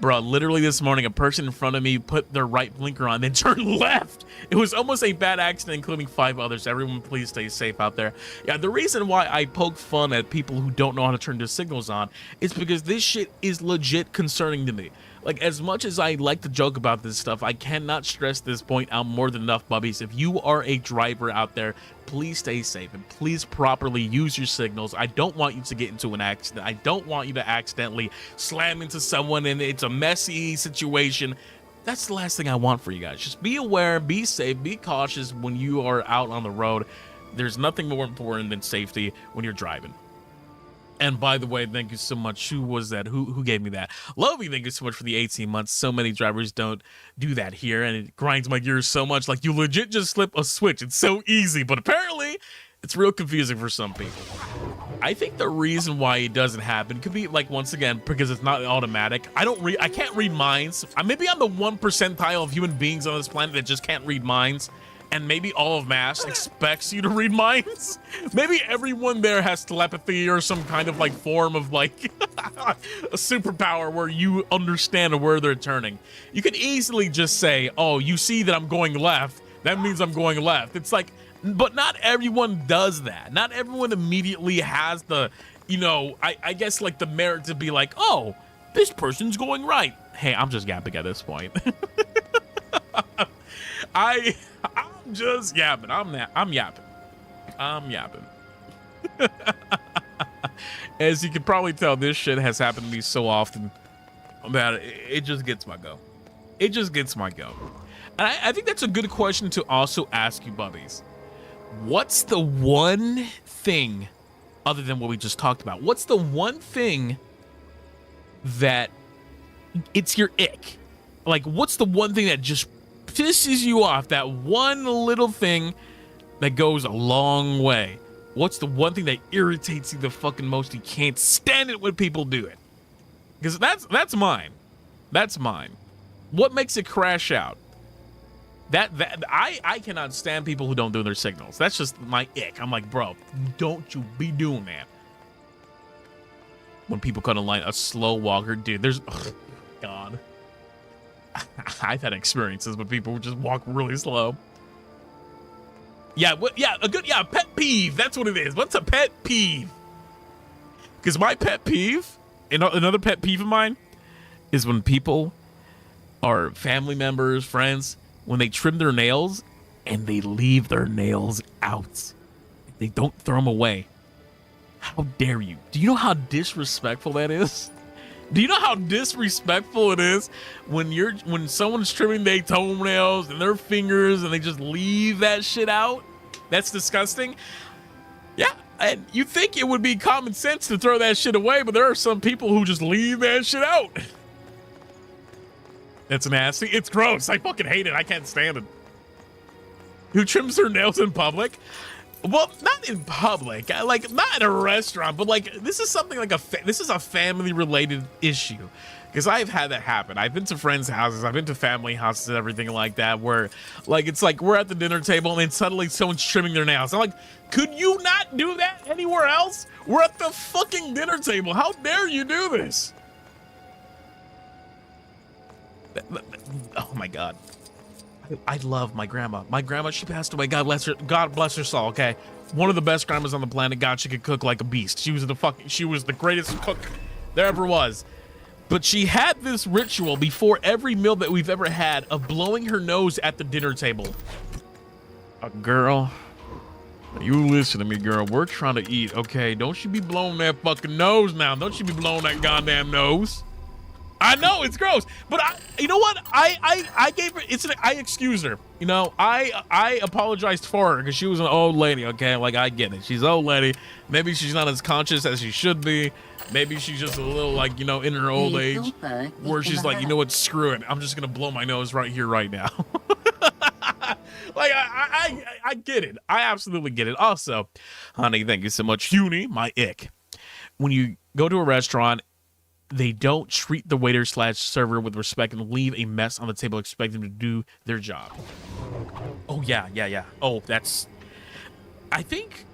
Bro, literally this morning, a person in front of me put their right blinker on, then turned left. It was almost a bad accident, including 5 others. Everyone, please stay safe out there. Yeah, the reason why I poke fun at people who don't know how to turn their signals on is because this shit is legit concerning to me. Like, as much as I like to joke about this stuff, I cannot stress this point out more than enough, bubbies. If you are a driver out there, please stay safe and please properly use your signals. I don't want you to get into an accident. I don't want you to accidentally slam into someone and it's a messy situation. That's the last thing I want for you guys. Just be aware, be safe, be cautious when you are out on the road. There's nothing more important than safety when you're driving. And by the way, thank you so much. Who was that? Who gave me that? Lovey, thank you so much for the 18 months. So many drivers don't do that here, and it grinds my gears so much. Like, you legit just flip a switch. It's so easy, but apparently it's real confusing for some people. I think the reason why it doesn't happen could be, like, once again, because it's not automatic. I can't read minds. Maybe I'm the 1 percentile of human beings on this planet that just can't read minds. And maybe all of mass expects you to read minds. Maybe everyone there has telepathy or some kind of like form of like a superpower where you understand where they're turning. You could easily just say, oh, you see that I'm going left. That means I'm going left. It's like, but not everyone does that. Not everyone immediately has the, you know, I guess like the merit to be like, oh, this person's going right. Hey, I'm just yapping at this point. I'm just yapping. I'm yapping. As you can probably tell, this shit has happened to me so often that it just gets my go. It just gets my go. And I think that's a good question to also ask you, bubbies. What's the one thing, other than what we just talked about, what's the one thing that it's your ick? Like, what's the one thing that just pisses you off? That one little thing that goes a long way. What's the one thing that irritates you the fucking most? You can't stand it when people do it. Because that's mine. That's mine. What makes it crash out? I cannot stand people who don't do their signals. That's just my ick. I'm like, bro, don't you be doing that. When people cut a line, a slow walker, dude, there's, oh, God. I've had experiences with people who just walk really slow. Yeah, a pet peeve. That's what it is. What's a pet peeve? Because my pet peeve, another pet peeve of mine, is when people are family members, friends, when they trim their nails and they leave their nails out. They don't throw them away. How dare you? Do you know how disrespectful that is? Do you know how disrespectful it is when someone's trimming their toenails and their fingers and they just leave that shit out? That's disgusting. Yeah, and you think it would be common sense to throw that shit away, but there are some people who just leave that shit out. That's nasty. It's gross. I fucking hate it. I can't stand it. Who trims their nails in public? Well, not in public. Like, not in a restaurant, but like, this is something like this is a family-related issue. Because I've had that happen. I've been to friends' houses, I've been to family houses and everything like that, where like it's like we're at the dinner table and then suddenly someone's trimming their nails. I'm like, could you not do that anywhere else? We're at the fucking dinner table. How dare you do this? Oh my God. I love my grandma. My grandma, she passed away. God bless her. God bless her soul. Okay, one of the best grandmas on the planet. God, she could cook like a beast. She was the greatest cook there ever was. But she had this ritual before every meal that we've ever had of blowing her nose at the dinner table. Girl, you listen to me, girl. We're trying to eat, okay? Don't you be blowing that fucking nose now. Don't you be blowing that goddamn nose. I know it's gross, but you know what? I gave her. I excused her. You know, I apologized for her because she was an old lady. Okay, like I get it. She's an old lady. Maybe she's not as conscious as she should be. Maybe she's just a little like, you know, in her old age where she's like, you know what? Screw it. I'm just gonna blow my nose right here, right now. Like I get it. I absolutely get it. Also, honey, thank you so much. Huni, my ick. When you go to a restaurant, they don't treat the waiter / server with respect and leave a mess on the table, expect them to do their job. Oh, yeah. Oh, I think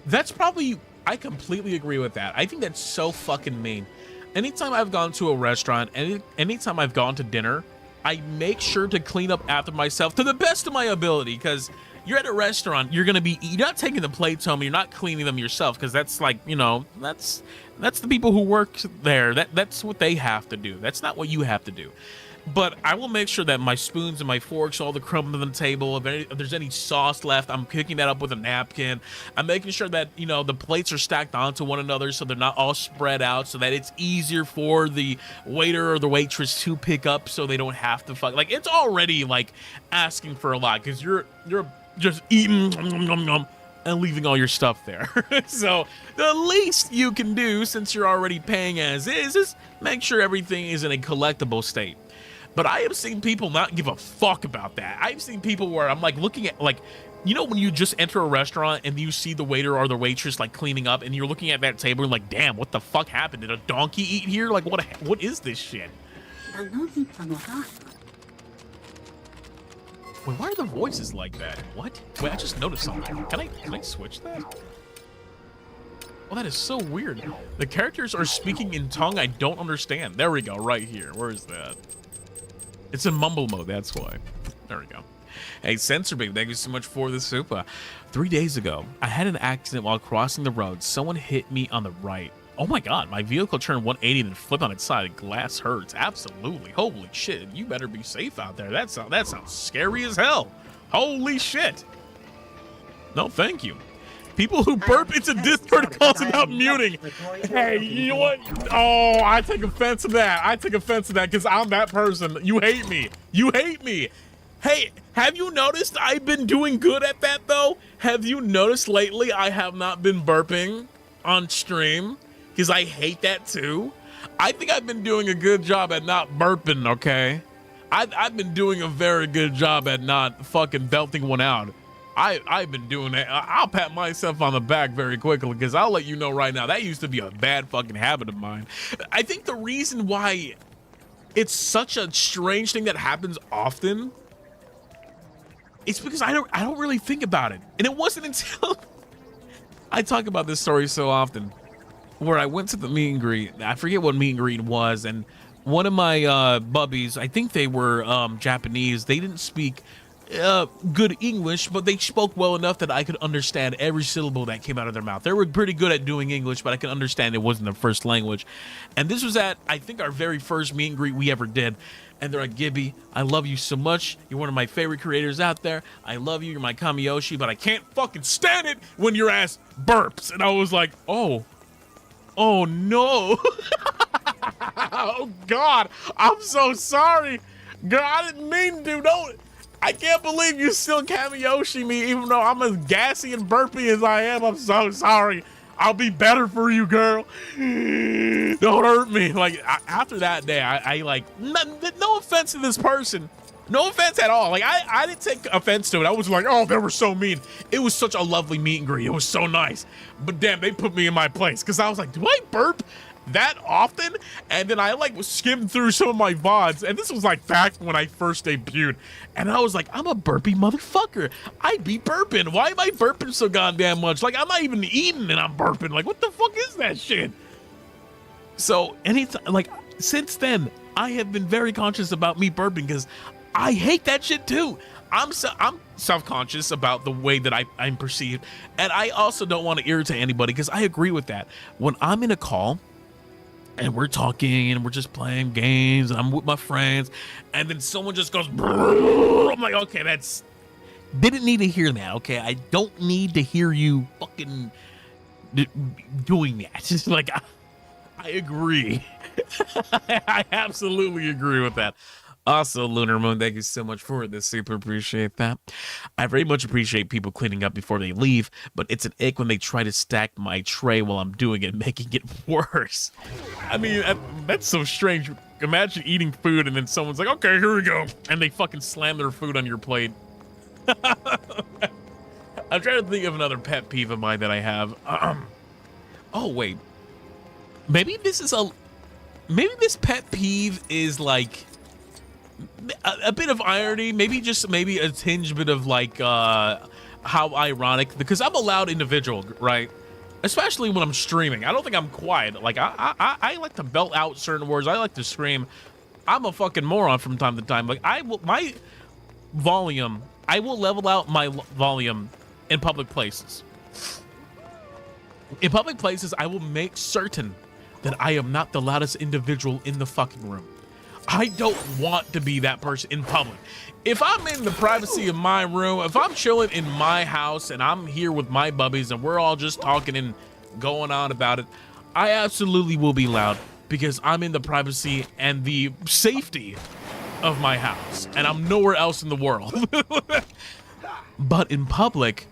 that's probably, I completely agree with that. I think that's so fucking mean. Anytime I've gone to a restaurant, anytime I've gone to dinner, I make sure to clean up after myself to the best of my ability, because you're at a restaurant, you're not taking the plates home, you're not cleaning them yourself, because that's like, you know, that's the people who work there. That's what they have to do. That's not what you have to do. But I will make sure that my spoons and my forks, all the crumbs on the table, if there's any sauce left, I'm picking that up with a napkin. I'm making sure that, you know, the plates are stacked onto one another so they're not all spread out, so that it's easier for the waiter or the waitress to pick up so they don't have to like, it's already like asking for a lot, because you're just eating and leaving all your stuff there. So the least you can do, since you're already paying as is make sure everything is in a collectible state. But I have seen people not give a fuck about that. I've seen people where I'm like looking at, like, you know, when you just enter a restaurant and you see the waiter or the waitress like cleaning up and you're looking at that table and like, damn, what the fuck happened? Did a donkey eat here? Like, what is this shit? Wait, why are the voices like that? What? Wait, I just noticed something. Can I switch that? Oh, that is so weird. The characters are speaking in tongue I don't understand. There we go, right here. Where is that? It's in mumble mode, that's why. There we go. Hey, Censor Babe, thank you so much for the super. 3 days ago, I had an accident while crossing the road. Someone hit me on the right. Oh my God, my vehicle turned 180 and flipped on its side. Glass hurts. Absolutely. Holy shit. You better be safe out there. That sounds scary as hell. Holy shit. No, thank you. People who burp into Discord calls without muting. Hey, you know what? Oh, I take offense to that. I take offense to that because I'm that person. You hate me. You hate me. Hey, have you noticed I've been doing good at that, though? Have you noticed lately I have not been burping on stream? Because I hate that, too. I think I've been doing a good job at not burping, okay? I've been doing a very good job at not fucking belting one out. I've been doing that. I'll pat myself on the back very quickly, because I'll let you know right now, that used to be a bad fucking habit of mine. I think the reason why it's such a strange thing that happens often, it's because I don't really think about it. And it wasn't until I talk about this story so often, where I went to the meet and greet. I forget what meet and greet was, and one of my bubbies, I think they were Japanese, they didn't speak good English, but they spoke well enough that I could understand every syllable that came out of their mouth. They were pretty good at doing English, but I could understand it wasn't their first language. And this was at, I think, our very first meet and greet we ever did. And they're like, Gibby, I love you so much. You're one of my favorite creators out there. I love you. You're my Kamiyoshi, but I can't fucking stand it when your ass burps. And I was like, oh no. Oh God, I'm so sorry. Girl, I didn't mean to. I can't believe you still cameoshi me, even though I'm as gassy and burpy as I am. I'm so sorry. I'll be better for you, girl. Don't hurt me. Like, after that day, I like, no offense to this person. No offense at all. Like, I didn't take offense to it. I was like, oh, they were so mean. It was such a lovely meet and greet. It was so nice. But damn, they put me in my place because I was like, do I burp that often? And then I like skimmed through some of my VODs, and this was like back when I first debuted, and I was like, I'm a burpy motherfucker. I be burping. Why am I burping so goddamn much? Like, I'm not even eating and I'm burping. Like, what the fuck is that shit? So anytime, like, since then, I have been very conscious about me burping because I hate that shit too. I'm self-conscious about the way that I'm perceived, and I also don't want to irritate anybody because I agree with that. When I'm in a call and we're talking and we're just playing games and I'm with my friends and then someone just goes, I'm like, okay, didn't need to hear that. Okay, I don't need to hear you fucking doing that. Just like, I agree. I absolutely agree with that. Also, Lunar Moon, thank you so much for this. Super appreciate that. I very much appreciate people cleaning up before they leave, but it's an ick when they try to stack my tray while I'm doing it, making it worse. I mean, that's so strange. Imagine eating food and then someone's like, okay, here we go. And they fucking slam their food on your plate. I'm trying to think of another pet peeve of mine that I have. Oh, wait. Maybe this pet peeve is like a bit of irony, maybe a tinge bit of like how ironic, because I'm a loud individual, right? Especially when I'm streaming. I don't think I'm quiet. Like I like to belt out certain words. I like to scream. I'm a fucking moron from time to time. Like I will level out my volume in public places. In public places, I will make certain that I am not the loudest individual in the fucking room. I don't want to be that person in public. If I'm in the privacy of my room, if I'm chilling in my house and I'm here with my bubbies and we're all just talking and going on about it, I absolutely will be loud because I'm in the privacy and the safety of my house and I'm nowhere else in the world. But in public,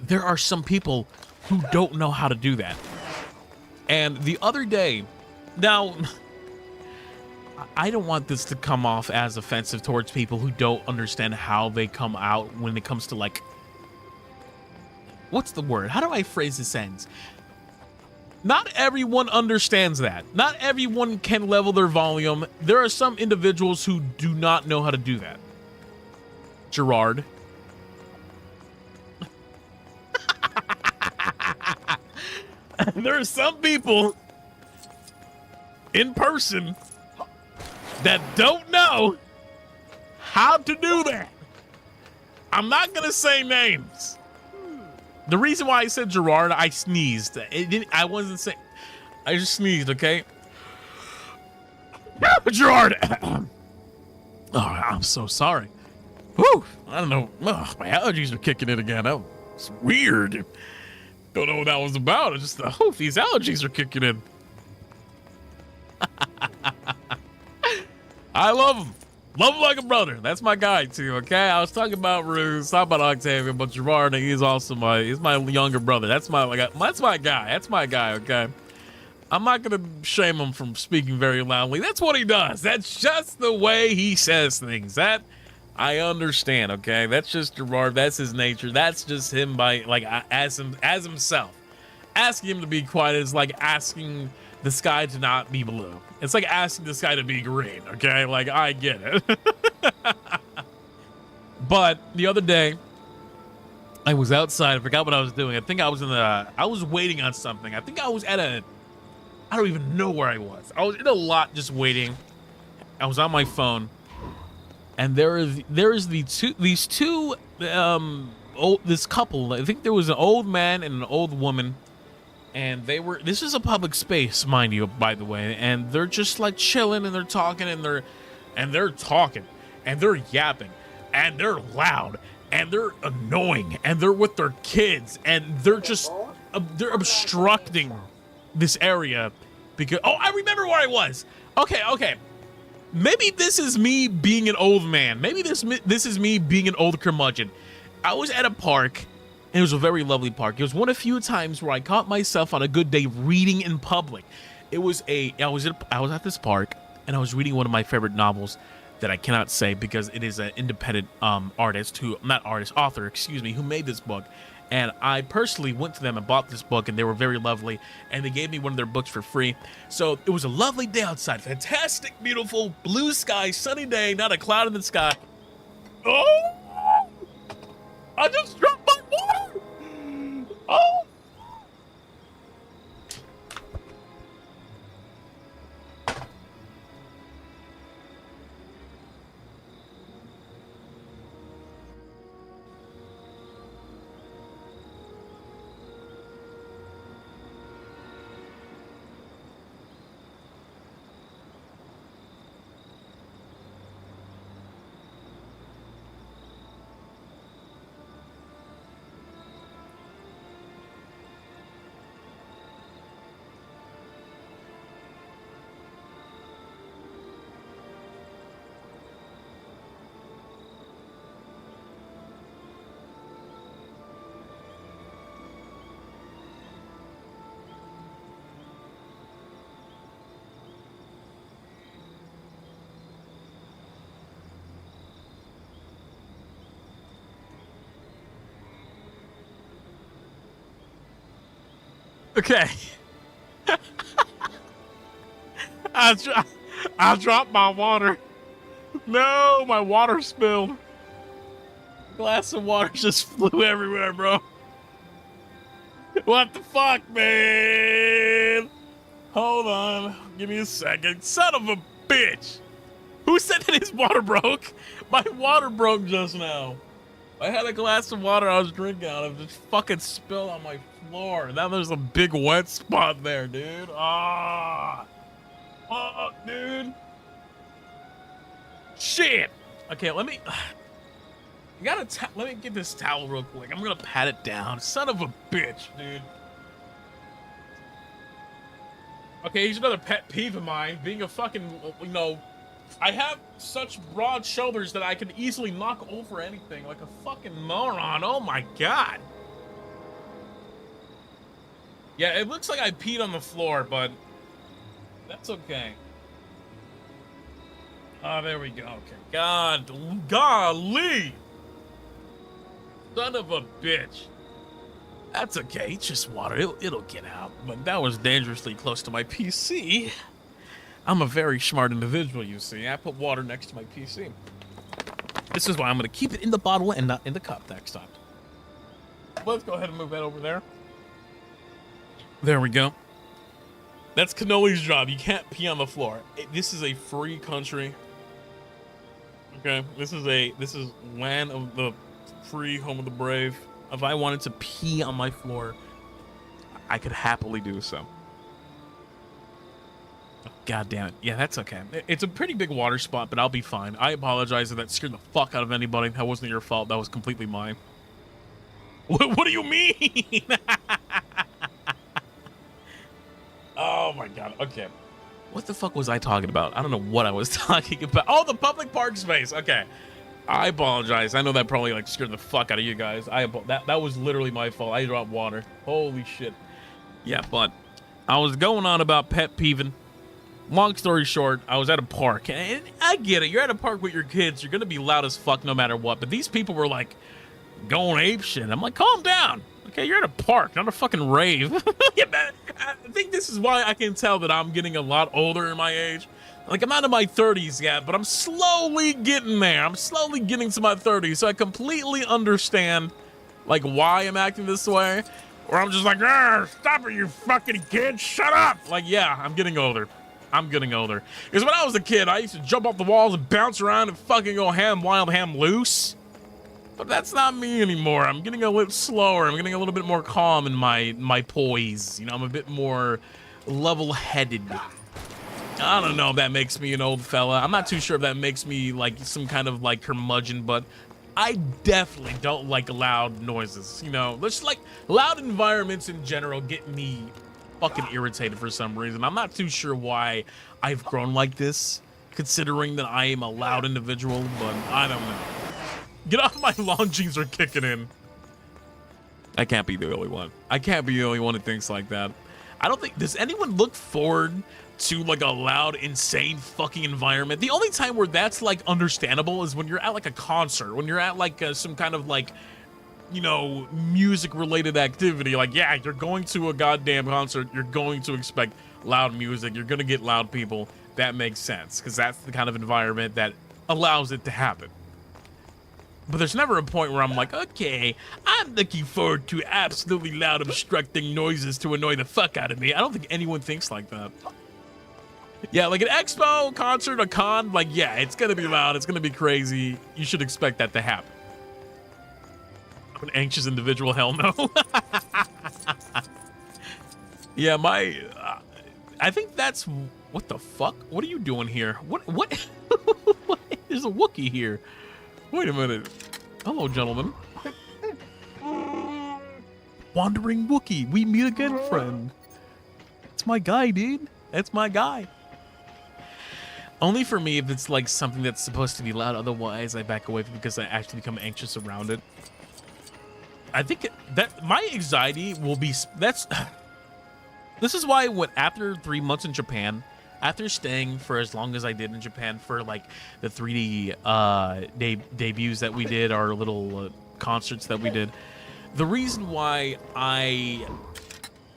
there are some people who don't know how to do that. And the other day, now, I don't want this to come off as offensive towards people who don't understand how they come out when it comes to, like, what's the word? How do I phrase this sentence? Not everyone understands that. Not everyone can level their volume. There are some individuals who do not know how to do that. Jurard. There are some people in person that don't know how to do that. I'm not gonna say names. The reason why I said Jurard, I sneezed. I wasn't saying. I just sneezed. Okay. Jurard. Oh, I'm so sorry. Whew. I don't know. Oh, my allergies are kicking in again. That was weird. Don't know what that was about. I just thought, these allergies are kicking in. I love him. Love him like a brother. That's my guy too, okay? I was talking about Ruse, talking about Octavio, but Jurard, he's also my younger brother. That's my guy. That's my guy, okay? I'm not gonna shame him from speaking very loudly. That's what he does. That's just the way he says things. That I understand, okay? That's just Jurard. That's his nature. That's just him as himself. Asking him to be quiet is like asking the sky to not be blue. It's like asking the sky to be green, okay? Like, I get it. But the other day, I was outside. I forgot what I was doing. I think I was waiting on something. I think I was I don't even know where I was. I was in a lot just waiting. I was on my phone. And this couple, I think there was an old man and an old woman, and this is a public space, mind you, by the way, and they're just like chilling and they're talking and they're talking and they're yapping and they're loud and they're annoying and they're with their kids and they're obstructing this area because, oh, I remember where I was. Okay. maybe this is me being an old man. Maybe this is me being an old curmudgeon. I was at a park, and it was a very lovely park. It was one of the few times where I caught myself on a good day reading in public. I was at this park, and I was reading one of my favorite novels that I cannot say because it is an independent author, excuse me, who made this book. And I personally went to them and bought this book, and they were very lovely, and they gave me one of their books for free. So it was a lovely day outside. Fantastic, beautiful, blue sky, sunny day, not a cloud in the sky. Oh! I just dropped my water! Oh! Okay. I dropped my water. No, my water spilled. A glass of water just flew everywhere, bro. What the fuck, man? Hold on. Give me a second. Son of a bitch. Who said that his water broke? My water broke just now. I had a glass of water I was drinking out of, just fucking spilled on my floor. Now there's a big wet spot there, dude. Ah, fuck, dude. Shit. Okay, let me get this towel real quick. I'm gonna pat it down. Son of a bitch, dude. Okay, here's another pet peeve of mine. Being a fucking, I have such broad shoulders that I can easily knock over anything like a fucking moron. Oh my god. Yeah, it looks like I peed on the floor, but that's okay. Oh, there we go. Okay. Golly. Son of a bitch. That's okay. It's just water. It'll get out. But that was dangerously close to my PC. I'm a very smart individual, you see. I put water next to my PC. This is why I'm going to keep it in the bottle and not in the cup next time. Let's go ahead and move that over there. There we go. That's Cannoli's job. You can't pee on the floor. This is a free country. Okay, this is land of the free, home of the brave. If I wanted to pee on my floor, I could happily do so. God damn it. Yeah, that's okay. It's a pretty big water spot, but I'll be fine. I apologize if that scared the fuck out of anybody. That wasn't your fault. That was completely mine. What do you mean? Oh my god. Okay. What the fuck was I talking about? I don't know what I was talking about. Oh, the public park space. Okay. I apologize. I know that probably like scared the fuck out of you guys. That was literally my fault. I dropped water. Holy shit. Yeah, but I was going on about pet peeving. Long story short, I was at a park, and I get it. You're at a park with your kids. You're going to be loud as fuck no matter what. But these people were like going ape shit. I'm like, calm down. Okay, you're at a park, not a fucking rave. Yeah, man, I think this is why I can tell that I'm getting a lot older in my age. Like, I'm not in my 30s yet, but I'm slowly getting there. I'm slowly getting to my 30s, so I completely understand, like, why I'm acting this way. Or I'm just like, stop it, you fucking kid. Shut up. Like, yeah, I'm getting older. I'm getting older. Because when I was a kid, I used to jump off the walls and bounce around and fucking go wild ham loose. But that's not me anymore. I'm getting a little slower. I'm getting a little bit more calm in my poise. You know, I'm a bit more level-headed. I don't know if that makes me an old fella. I'm not too sure if that makes me like some kind of like curmudgeon, but I definitely don't like loud noises. You know, just like loud environments in general get me fucking irritated for some reason. I'm not too sure why I've grown like this. considering that I am a loud individual, but I don't know. Get off my lawn, jeans are kicking in. I can't be the only one. I can't be the only one who thinks like that. I don't think, does anyone look forward to like a loud, insane fucking environment? The only time where that's like understandable is when you're at like a concert, when you're at like some kind of like, you know, music related activity. Like, yeah, you're going to a goddamn concert, you're going to expect loud music, you're gonna get loud people. That makes sense, because that's the kind of environment that allows it to happen. But there's never a point where I'm like, okay, I'm looking forward to absolutely loud obstructing noises to annoy the fuck out of me. I don't think anyone thinks like that. Yeah, like an expo, concert, a con, like, yeah, it's gonna be loud, it's gonna be crazy. You should expect that to happen. An anxious individual, hell no. Yeah, I think that's, what the fuck? What are you doing here? What? There's a Wookiee here. Wait a minute. Hello, gentlemen. Wandering Wookiee, we meet again, friend. It's my guy, dude. That's my guy. Only for me if it's like something that's supposed to be loud. Otherwise, I back away because I actually become anxious around it. I think that my anxiety will be, this is why after 3 months in Japan, after staying for as long as I did in Japan for like the 3D debuts that we did, our little concerts that we did, the reason why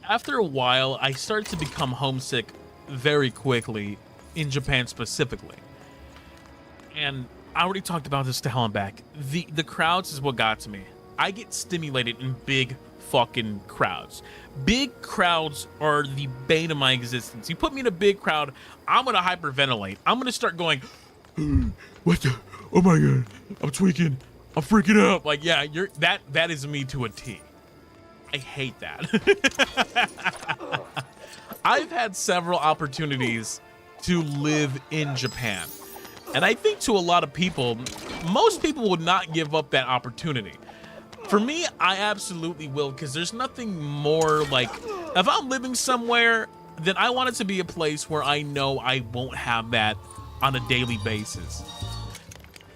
after a while, I started to become homesick very quickly in Japan specifically. And I already talked about this to hell and back. The crowds is what got to me. I get stimulated in big fucking crowds. Big crowds are the bane of my existence. You put me in a big crowd, I'm gonna hyperventilate. I'm gonna start going, what the, oh my god, I'm tweaking, I'm freaking out. Like, yeah, that is me to a T. I hate that. I've had several opportunities to live in Japan, and I think to a lot of people, most people would not give up that opportunity. For me, I absolutely will, because there's nothing more like, if I'm living somewhere, then I want it to be a place where I know I won't have that on a daily basis.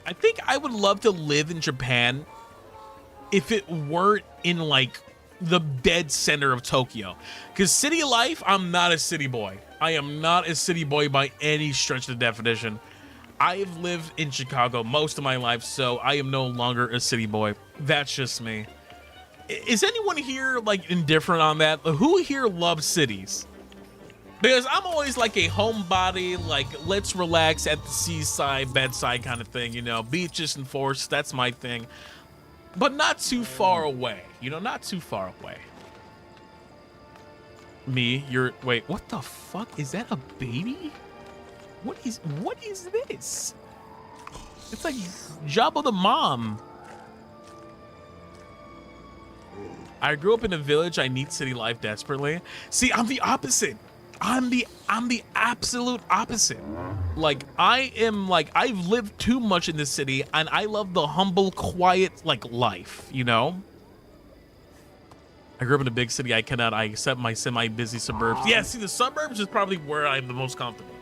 I think I would love to live in Japan if it weren't in like the dead center of Tokyo. Because city life, I'm not a city boy. I am not a city boy by any stretch of the definition. I have lived in Chicago most of my life, so I am no longer a city boy. That's just me. Is anyone here like indifferent on that? Who here loves cities? Because I'm always like a homebody, like let's relax at the seaside, bedside kind of thing, you know, beaches and forests, that's my thing. But not too far away, you know, not too far away. Me, wait, what the fuck? Is that a baby? What is this? It's like Jabba the Mom. I grew up in a village. I need city life desperately. See, I'm the opposite. I'm the absolute opposite. Like, I've lived too much in this city, and I love the humble, quiet, like, life, you know? I grew up in a big city. I accept my semi-busy suburbs. Yeah, see, the suburbs is probably where I'm the most comfortable.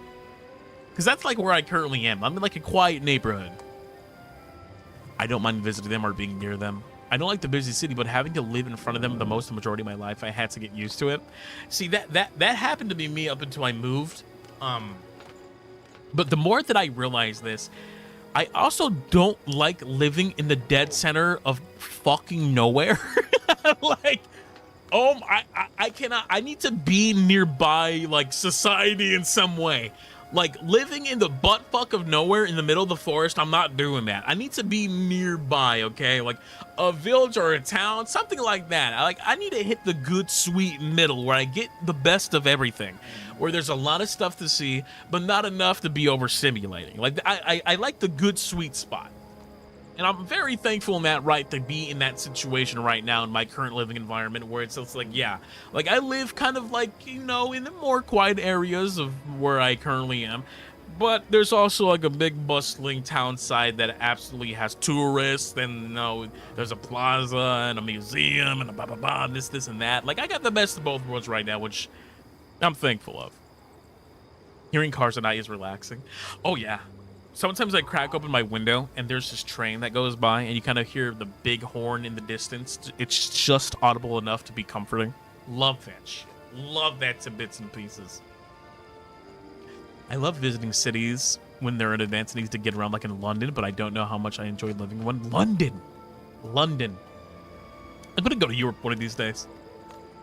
Because that's like where I currently am. I'm in like a quiet neighborhood. I don't mind visiting them or being near them. I don't like the busy city, but having to live in front of them the majority of my life, I had to get used to it. See, that happened to be me up until I moved. But the more that I realize this, I also don't like living in the dead center of fucking nowhere. Like, oh, I cannot. I need to be nearby, like, society in some way. Like, living in the buttfuck of nowhere in the middle of the forest, I'm not doing that. I need to be nearby, okay? Like, a village or a town, something like that. I need to hit the good, sweet middle where I get the best of everything. Where there's a lot of stuff to see, but not enough to be overstimulating. Like, I like the good, sweet spot. And I'm very thankful in that right to be in that situation right now in my current living environment where it's like, yeah, like I live kind of like, you know, in the more quiet areas of where I currently am. But there's also like a big bustling town side that absolutely has tourists, and you know, there's a plaza and a museum and a blah, blah, blah, this and that. Like, I got the best of both worlds right now, which I'm thankful of. Hearing cars at night is relaxing. Oh, yeah. Sometimes I crack open my window and there's this train that goes by and you kind of hear the big horn in the distance. It's just audible enough to be comforting. Love that shit. Love that to bits and pieces. I love visiting cities when they're in advance needs to get around, like in London, but I don't know how much I enjoy living in one. London. I'm going to go to Europe one of these days.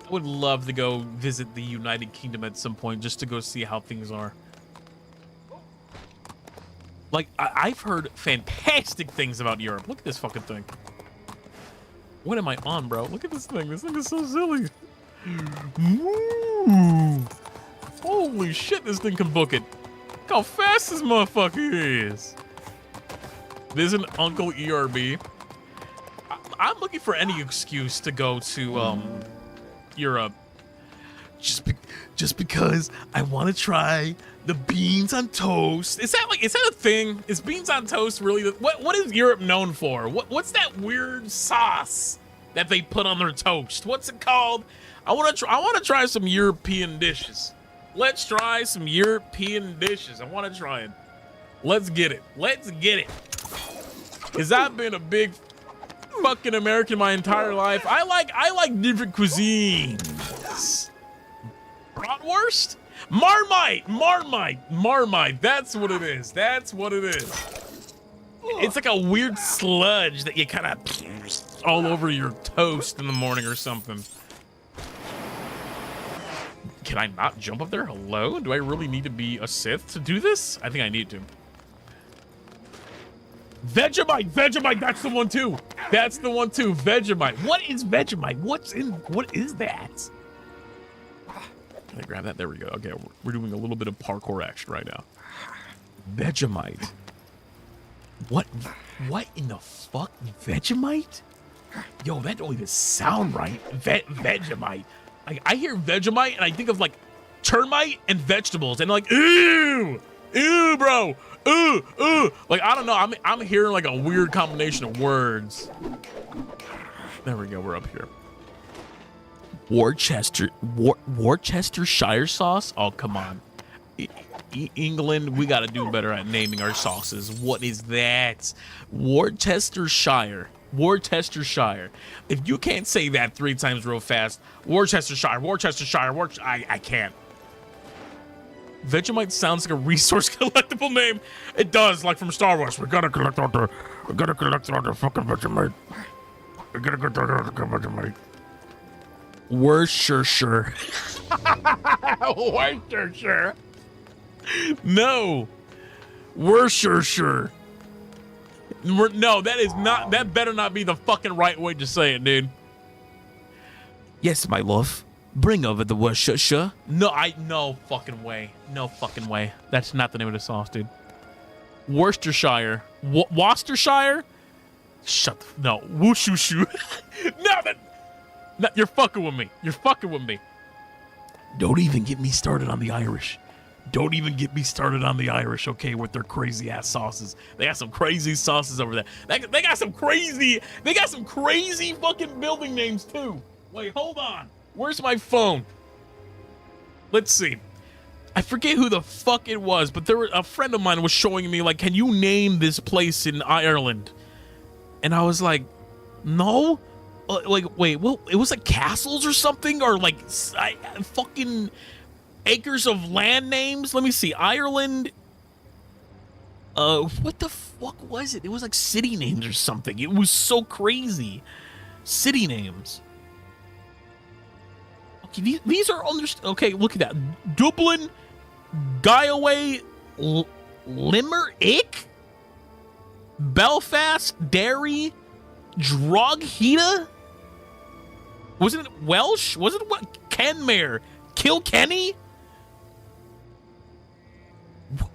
I would love to go visit the United Kingdom at some point just to go see how things are. Like, I've heard fantastic things about Europe. Look at this fucking thing. What am I on, bro? Look at this thing. This thing is so silly. Ooh. Holy shit, this thing can book it. Look how fast this motherfucker is. This is an Uncle ERB. I'm looking for any excuse to go to Europe. Just because I want to try the beans on toast. Is that a thing? Is beans on toast really what is Europe known for? What's that weird sauce that they put on their toast? What's it called? I want to try some European dishes. Let's try some European dishes. I want to try it. Let's get it. Let's get it. Cause I've been a big fucking American my entire life. I like different cuisines. Bratwurst? Marmite. That's what it is. That's what it is. It's like a weird sludge that you kind of all over your toast in the morning or something. Can I not jump up there? Hello? Do I really need to be a Sith to do this? I think I need to. Vegemite, that's the one too. That's the one too, Vegemite. What is Vegemite? What is that? Can I grab that? There we go. Okay, we're doing a little bit of parkour action right now. Vegemite. What in the fuck? Vegemite? Yo, that don't even sound right. Vegemite. I hear Vegemite and I think of like termite and vegetables and like, ew, bro. Ooh. Like, I don't know. I'm hearing like a weird combination of words. There we go. We're up here. Worcestershire sauce? Oh, come on. England, we got to do better at naming our sauces. What is that? Worcestershire. If you can't say that 3 times real fast, Worcestershire, I can't. Vegemite sounds like a resource collectible name. It does, like from Star Wars. We gotta collect all the fucking Vegemite. We gotta get all the Vegemite. Worcestershire. Worcestershire. No. Worcestershire. No, that is not. That better not be the fucking right way to say it, dude. Yes, my love. Bring over the Worcestershire. No fucking way. No fucking way. That's not the name of the sauce, dude. Worcestershire. Worcestershire? No. Wooshoo. No, you're fucking with me. Don't even get me started on the Irish. Okay, with their crazy ass sauces. They got some crazy sauces over there. They got some crazy fucking building names too. Wait, hold on. Where's my phone? Let's see. I forget who the fuck it was, but a friend of mine was showing me like, can you name this place in Ireland? And I was like, no. Wait, well, it was like castles or something, or like fucking acres of land names. Let me see. Ireland. What the fuck was it? It was like city names or something. It was so crazy. City names. Okay, these are okay, look at that. Dublin, Galway, Limerick, Belfast, Derry, Drogheda. Wasn't it Welsh? Wasn't it what? CMERE, Kilkenny.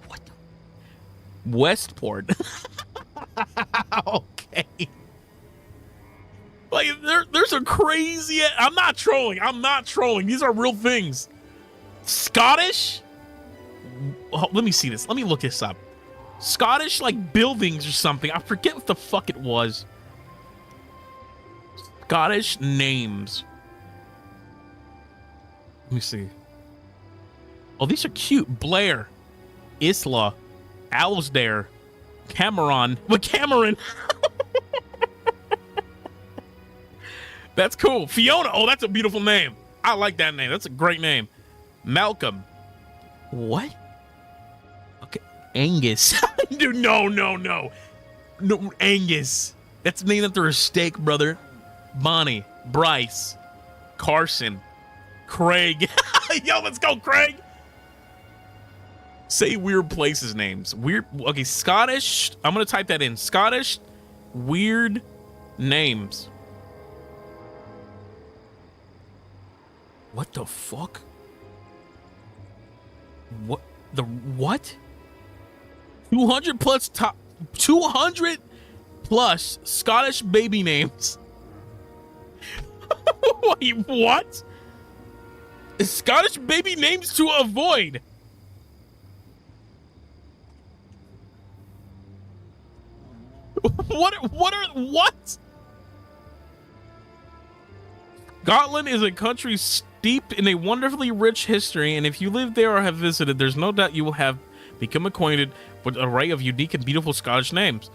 What? Westport. Okay. Like, there's a crazy... I'm not trolling. These are real things. Scottish? Oh, let me see this. Let me look this up. Scottish, like, buildings or something. I forget what the fuck it was. Scottish names. Let me see. Oh, these are cute. Blair. Isla, Alasdair, Cameron. What Cameron? That's cool. Fiona. Oh, that's a beautiful name. I like that name. That's a great name. Malcolm. What? Okay. Angus. Dude, no. No, Angus. That's named after a steak, brother. Bonnie. Bryce. Carson. Craig. Yo, let's go, Craig. Say weird places names. Weird. Okay, Scottish. I'm going to type that in. Scottish weird names. What the fuck? What? The what? 200 plus top. 200 plus Scottish baby names. Wait, what? Scottish baby names to avoid. What? Scotland is a country steeped in a wonderfully rich history, and if you live there or have visited, there's no doubt you will have become acquainted with an array of unique and beautiful Scottish names.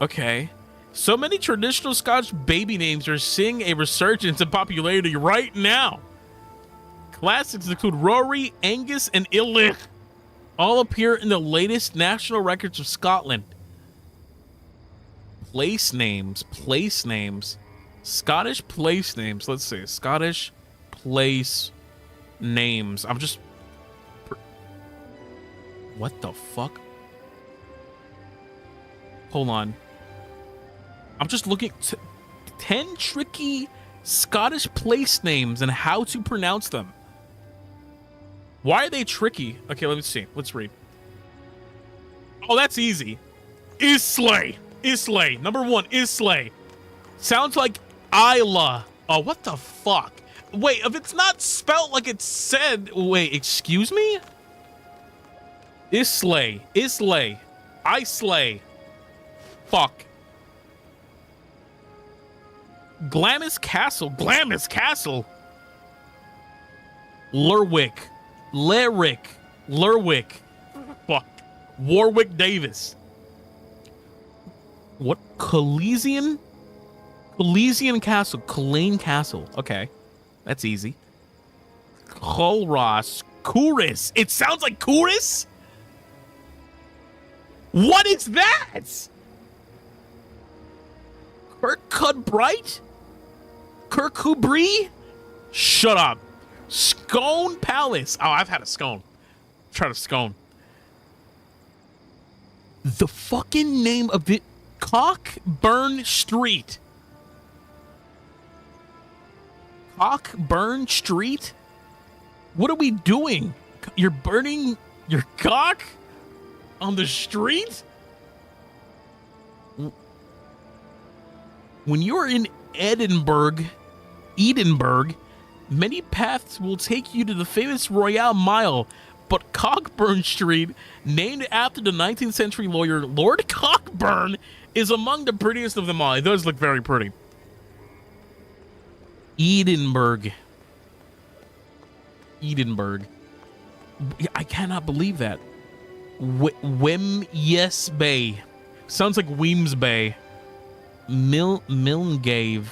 Okay. So many traditional Scottish baby names are seeing a resurgence in popularity right now. Classics include Rory, Angus, and Illich. All appear in the latest national records of Scotland. Place names. Scottish place names. Let's see. Scottish place names. I'm just... What the fuck? Hold on. I'm just looking... 10 tricky Scottish place names and how to pronounce them. Why are they tricky? Okay, let me see. Let's read. Oh, that's easy. Islay. Number 1, Islay. Sounds like Isla. Oh, what the fuck? Wait, if it's not spelled like it's said... Wait, excuse me? Islay. Fuck. Glamis Castle. Lerwick. Fuck. Warwick Davis. What? Callane Castle. Okay. That's easy. Colross. Couris. It sounds like Couris? What is that? Kirkcudbright? Shut up. Scone Palace. Oh, I've had a scone. Try a scone. The fucking name of it. Cockburn Street. Cockburn Street? What are we doing? You're burning your cock on the street? When you're in Edinburgh, many paths will take you to the famous Royal Mile, but Cockburn Street, named after the 19th century lawyer Lord Cockburn, is among the prettiest of them all. It does look very pretty. Edinburgh. I cannot believe that. Yes Bay. Sounds like Weems Bay. Milngave.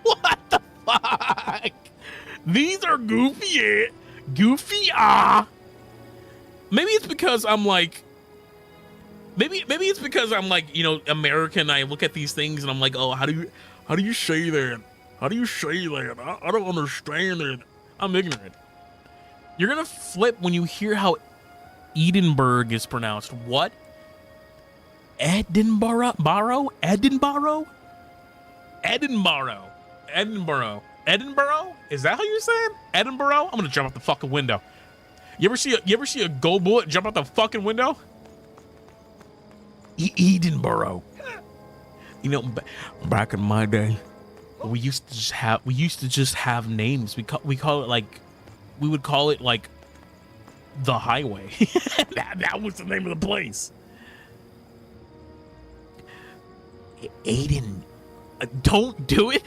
What the fuck? These are goofy. Maybe it's because I'm like... Maybe it's because I'm like, you know, American. I look at these things and I'm like, oh, how do you say that? I don't understand it. I'm ignorant. You're gonna flip when you hear how Edinburgh is pronounced. What? Edinburgh? Is that how you say it? Edinburgh? I'm gonna jump out the fucking window. You ever see a Goldbullet jump out the fucking window? Edinburgh. You know, back in my day, we used to just have names. We would call it like the highway. that was the name of the place. Aiden, don't do it.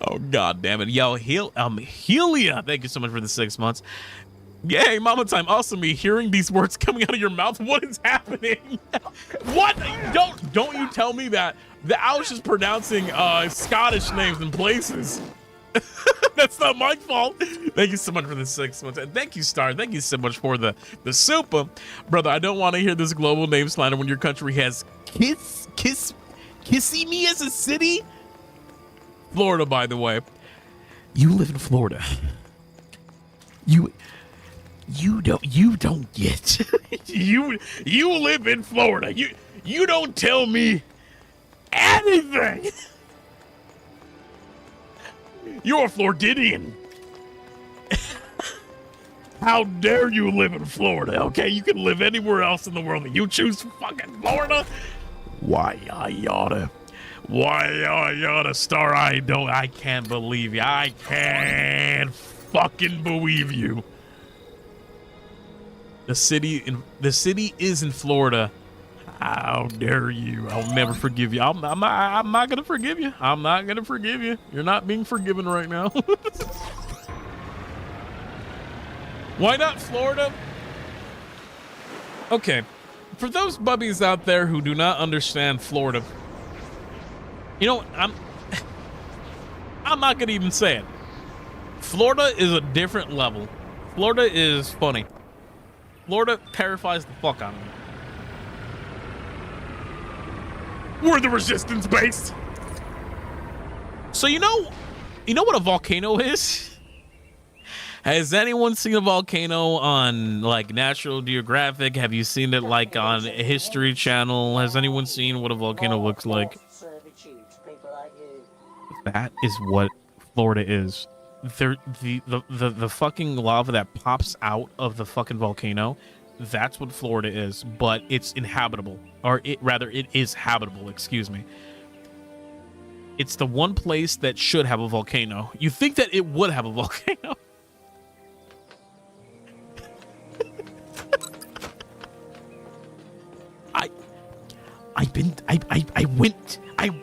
Oh, God damn it. Yo, Helia, thank you so much for the 6 months. Yay, mama time. Also, me hearing these words coming out of your mouth. What is happening? What? Don't you tell me that. I was just pronouncing Scottish names and places. That's not my fault. Thank you so much for the 6 months. And thank you, Star. Thank you so much for the super. Brother, I don't want to hear this global name slander when your country has Kissimmee as a city. Florida, by the way. You live in Florida. You don't get. you live in Florida. You don't tell me anything. You're a Floridian. How dare you live in Florida? Okay, you can live anywhere else in the world, and you choose fucking Florida. Why I oughta, Star? I can't believe you. I can't fucking believe you. The city is in Florida. How dare you? I'll never forgive you. I'm not gonna forgive you. I'm not gonna forgive you. You're not being forgiven right now. Why not Florida? Okay, for those bubbies out there who do not understand Florida, you know, I'm not gonna even say it. Florida is a different level. Florida is funny. Florida terrifies the fuck out of me. We're the resistance base. So you know what a volcano is? Has anyone seen a volcano on like National Geographic? Have you seen it like on History Channel? Has anyone seen what a volcano looks like? That is what Florida is. The fucking lava that pops out of the fucking volcano, that's what Florida is, but it's inhabitable, or it is habitable, excuse me. It's the one place that should have a volcano. You think that it would have a volcano. I've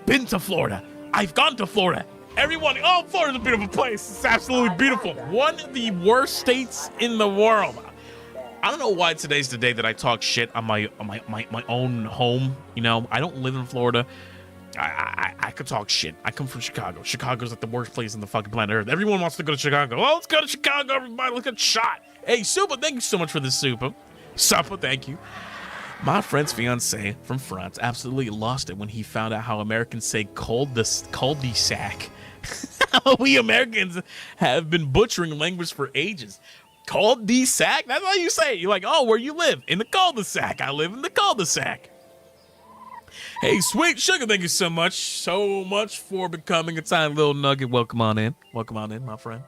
been to Florida. I've gone to Florida. Everyone, oh, Florida's a beautiful place. It's absolutely beautiful. One of the worst states in the world. I don't know why today's the day that I talk shit on my own home. You know, I don't live in Florida. I could talk shit. I come from Chicago. Chicago's like the worst place on the fucking planet Earth. Everyone wants to go to Chicago. Oh, let's go to Chicago, everybody. Let's get shot. Hey, Super, thank you so much for the super. Supper, thank you. My friend's fiance from France absolutely lost it when he found out how Americans say cul-de-sac. We Americans have been butchering language for ages. Cul-de-sac? That's how you say it. You're like, oh, where you live? In the cul-de-sac. I live in the cul-de-sac. Hey, Sweet Sugar, thank you so much for becoming a tiny little nugget. Welcome on in. Welcome on in, my friend.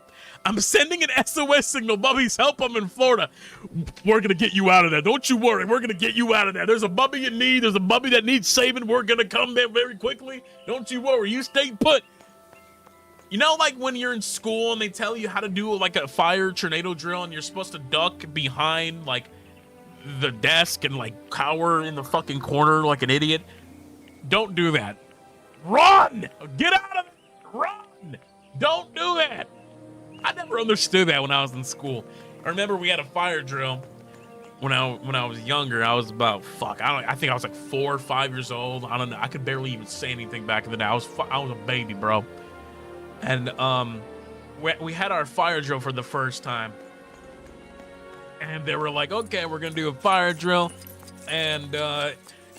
I'm sending an SOS signal. Bubbies, help, I'm in Florida. We're going to get you out of there. Don't you worry. We're going to get you out of there. There's a bubby in need. There's a bubby that needs saving. We're going to come there very quickly. Don't you worry. You stay put. You know, like when you're in school and they tell you how to do like a fire tornado drill and you're supposed to duck behind like the desk and like cower in the fucking corner like an idiot? Don't do that. Run! Get out of there! Run! Don't do that! I never understood that when I was in school. I remember we had a fire drill when I was younger. I was about I think I was like 4 or 5 years old. I don't know. I could barely even say anything back in the day. I was a baby, bro. And we had our fire drill for the first time. And they were like, okay, we're gonna do a fire drill, and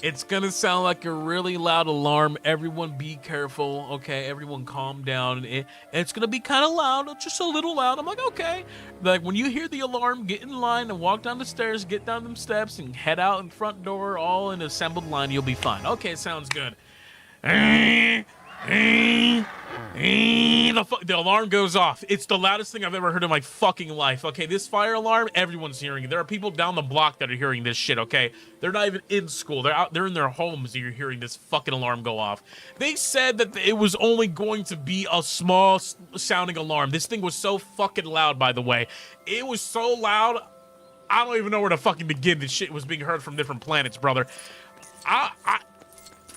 it's gonna sound like a really loud alarm. Everyone be careful, okay? Everyone calm down. It's gonna be kind of loud, just a little loud. I'm like, okay. Like, when you hear the alarm, get in line and walk down the stairs, get down them steps, and head out in front door, all in assembled line. You'll be fine. Okay, sounds good. The alarm goes off. It's the loudest thing I've ever heard in my fucking life. Okay, this fire alarm, everyone's hearing it. There are people down the block that are hearing this shit, okay? They're not even in school. They're in their homes and you're hearing this fucking alarm go off. They said that it was only going to be a small sounding alarm. This thing was so fucking loud, by the way. It was so loud, I don't even know where to fucking begin. This shit was being heard from different planets, brother.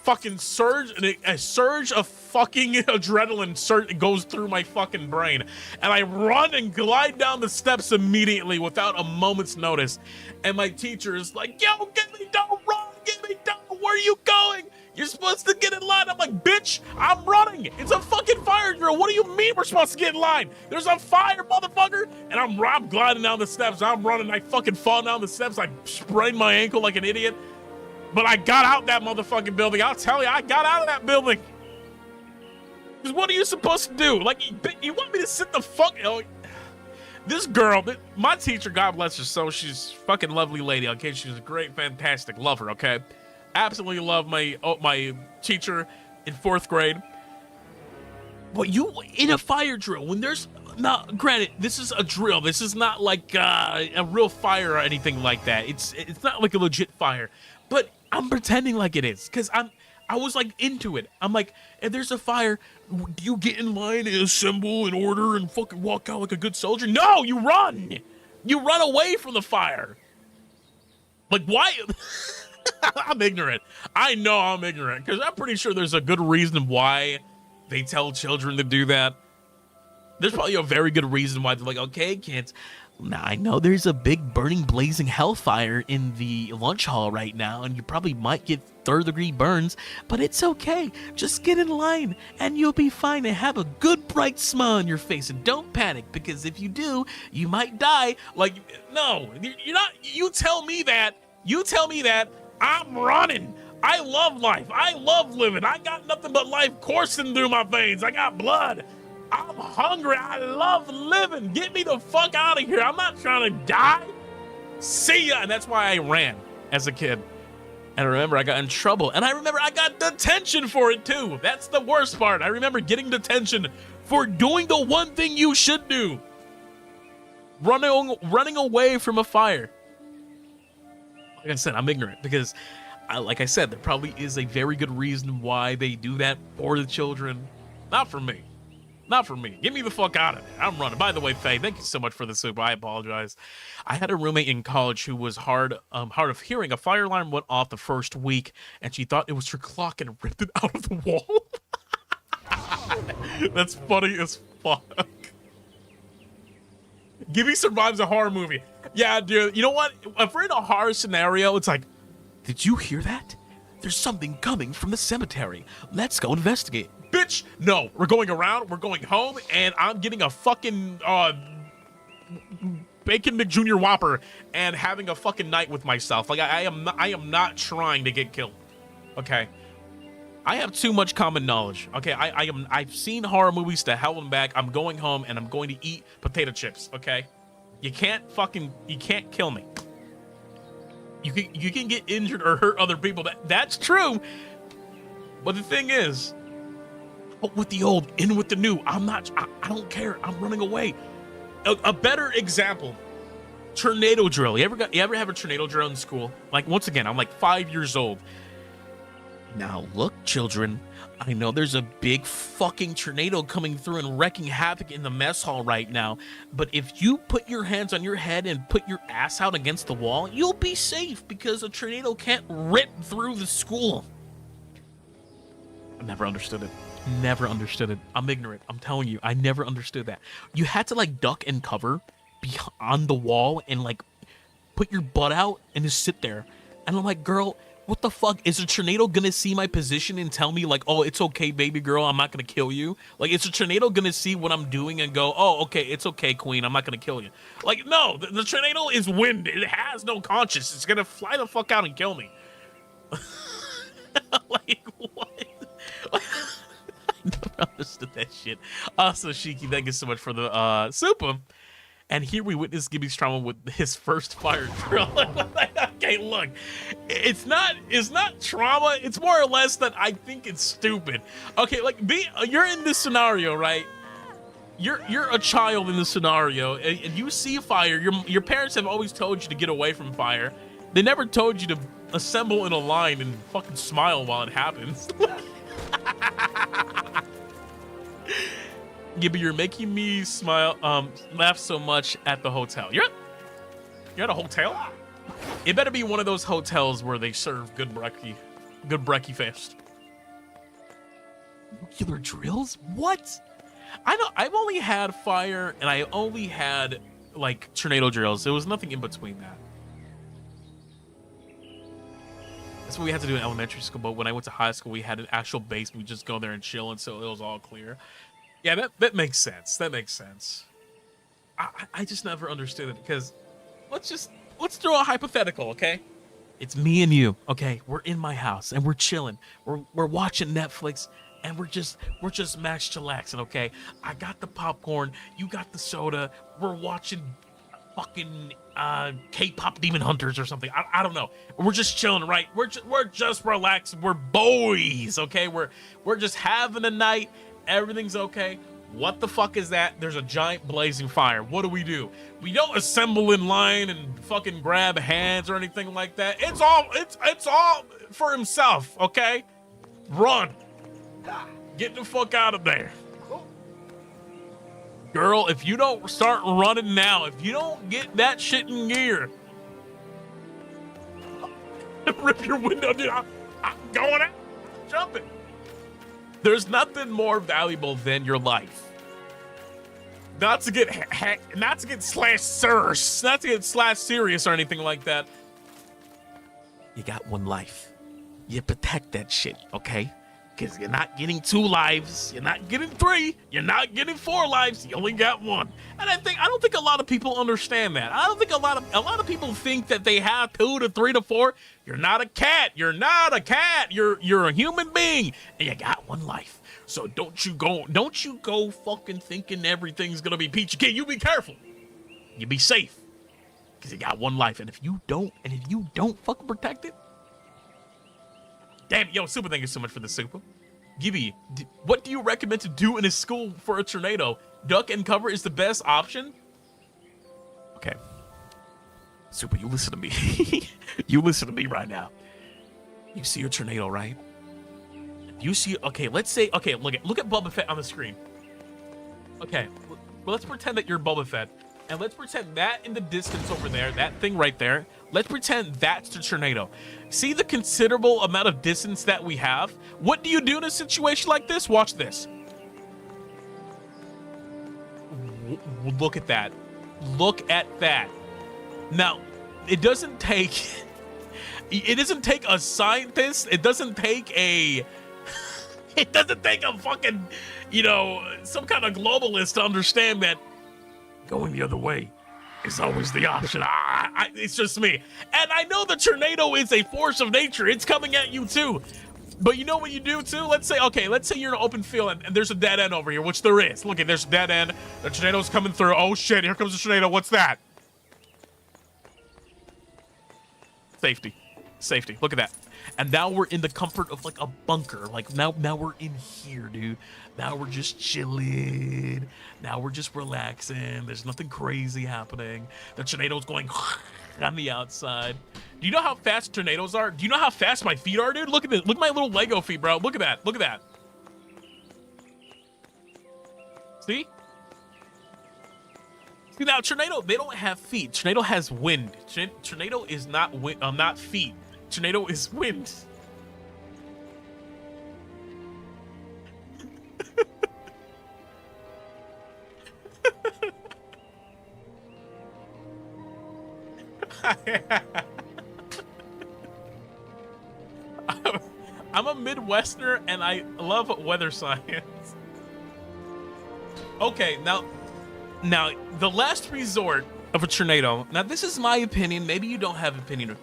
fucking surge, a surge of fucking adrenaline goes through my fucking brain, and I run and glide down the steps immediately without a moment's notice. And my teacher is like, "Yo, get me, don't run, get me, don't. Where are you going? You're supposed to get in line." I'm like, "Bitch, I'm running. It's a fucking fire drill. What do you mean we're supposed to get in line? There's a fire, motherfucker." And I'm gliding down the steps. I'm running. I fucking fall down the steps. I sprained my ankle like an idiot. But I got out that motherfucking building. I'll tell you, I got out of that building. Because what are you supposed to do? Like, you want me to sit the fuck... Oh, this girl, my teacher, God bless her soul, she's a fucking lovely lady, okay? She's a great, fantastic, love her, okay? Absolutely love my teacher in 4th grade. But you, in a fire drill, when there's... Now, granted, this is a drill. This is not like a real fire or anything like that. It's not like a legit fire. But I'm pretending like it is, because I was like into it. I'm like, if there's a fire, do you get in line and assemble in order and fucking walk out like a good soldier? No, you run. You run away from the fire. Like, why? I'm ignorant. I know I'm ignorant, because I'm pretty sure there's a good reason why they tell children to do that. There's probably a very good reason why they're like, "Okay, kids, now I know there's a big burning, blazing hellfire in the lunch hall right now, and you probably might get 3rd-degree burns, but it's okay. Just get in line, and you'll be fine, and have a good, bright smile on your face, and don't panic, because if you do, you might die." Like, no, you're not. You tell me that. You tell me that. I'm running. I love life. I love living. I got nothing but life coursing through my veins. I got blood. I'm hungry. I love living. Get me the fuck out of here. I'm not trying to die. See ya. And that's why I ran as a kid. And I remember I got in trouble. And I remember I got detention for it too. That's the worst part. I remember getting detention for doing the one thing you should do. Running away from a fire. Like I said, I'm ignorant because, like I said, there probably is a very good reason why they do that for the children. Not for me. Not for me. Get me the fuck out of there. I'm running. By the way, Faye, thank you so much for the soup. I apologize. I had a roommate in college who was hard of hearing. A fire alarm went off the first week, and she thought it was her clock and ripped it out of the wall. That's funny as fuck. Gibby survives a horror movie. Yeah, dude. You know what? If we're in a horror scenario, it's like, did you hear that? There's something coming from the cemetery. Let's go investigate. Bitch, no. We're going around, we're going home, and I'm getting a fucking Bacon McJunior Whopper and having a fucking night with myself. Like, I am not trying to get killed. Okay? I have too much common knowledge. Okay, I've seen horror movies to hell and back. I'm going home and I'm going to eat potato chips, okay? You can't kill me. You can get injured or hurt other people. That's true. But the thing is, out with the old, in with the new. I don't care. I'm running away. A better example, tornado drill. You ever have a tornado drill in school? Like, once again, I'm like 5 years old. Now, look, children, I know there's a big fucking tornado coming through and wrecking havoc in the mess hall right now, but if you put your hands on your head and put your ass out against the wall, you'll be safe because a tornado can't rip through the school. I never understood it. Never understood it. I'm ignorant. I'm telling you, I never understood that. You had to, like, duck and cover beyond the wall and, like, put your butt out and just sit there. And I'm like, girl, what the fuck? Is a tornado gonna see my position and tell me, like, oh, it's okay, baby girl, I'm not gonna kill you? Like, is a tornado gonna see what I'm doing and go, oh, okay, it's okay, queen, I'm not gonna kill you? Like, no, the tornado is wind. It has no conscience. It's gonna fly the fuck out and kill me. Like, what? I never understood that shit. Also, Shiki, thank you so much for the super. And here we witness Gibby's trauma with his first fire drill. Okay, look, it's not trauma. It's more or less that I think it's stupid. Okay, like, you're in this scenario, right? You're a child in this scenario, and you see fire. Your parents have always told you to get away from fire. They never told you to assemble in a line and fucking smile while it happens. Gibby, you're making me smile, laugh so much at the hotel. You're at a hotel? It better be one of those hotels where they serve good brekkie fest. Nuclear drills? What? I know I've only had fire and I only had like tornado drills. There was nothing in between that. That's what we had to do in elementary school, but when I went to high school, we had an actual base. We just go there and chill until it was all clear. Yeah, that makes sense. That makes sense. I just never understood it because let's throw a hypothetical, okay? It's me and you, okay? We're in my house and we're chilling. We're watching Netflix and we're just max chillaxing, okay? I got the popcorn, you got the soda. We're watching fucking K-pop Demon Hunters or something. I don't know. We're just chilling, right? We're just relaxing. We're boys, okay? We're just having a night. Everything's okay. What the fuck is that? There's a giant blazing fire. What do? We don't assemble in line and fucking grab hands or anything like that. It's all for himself, okay? Run. Get the fuck out of there. Girl, if you don't start running now, if you don't get that shit in gear, rip your window down. I'm going out, jumping. There's nothing more valuable than your life. Not to get slash serious or anything like that. You got one life. You protect that shit, okay? Because you're not getting 2 lives, you're not getting 3, you're not getting 4 lives, you only got 1. And I don't think a lot of people understand that. I don't think a lot of people think that they have 2 to 3 to 4. You're not a cat. You're not a cat. You're a human being, and you got 1 life. So don't you go fucking thinking everything's gonna be peachy keen. You be careful. You be safe, because you got 1 life, and if you don't fucking protect it. Damn, yo, Super, thank you so much for the super. Gibby, what do you recommend to do in a school for a tornado? Duck and cover is the best option? Okay. Super, you listen to me. You listen to me right now. You see a tornado, right? You see, okay, let's say, okay, look at Boba Fett on the screen. Okay, well, let's pretend that you're Boba Fett. And let's pretend that in the distance over there, that thing right there, let's pretend that's the tornado. See the considerable amount of distance that we have? What do you do in a situation like this? Watch this. Look at that. Look at that. Now, it doesn't take a scientist. It doesn't take a fucking, some kind of globalist to understand that going the other way is always the option. It's just me. And I know the tornado is a force of nature. It's coming at you too. But you know what you do too? Let's say you're in an open field and there's a dead end over here, which there is. Look, there's a dead end. The tornado's coming through. Oh shit, here comes the tornado. What's that? Safety. Look at that. And now we're in the comfort of like a bunker. Like now we're in here, dude. Now we're just chilling. Now we're just relaxing. There's nothing crazy happening. The tornado's going on the outside. Do you know how fast tornadoes are? Do you know how fast my feet are, dude? Look at this. Look at my little Lego feet, bro. Look at that. Look at that. See? See now, tornado, they don't have feet. Tornado has wind. Tornado is not feet. Tornado is wind. I'm a Midwesterner and I love weather science. Okay, now the last resort of a tornado. Now this is my opinion. Maybe you don't have an opinion.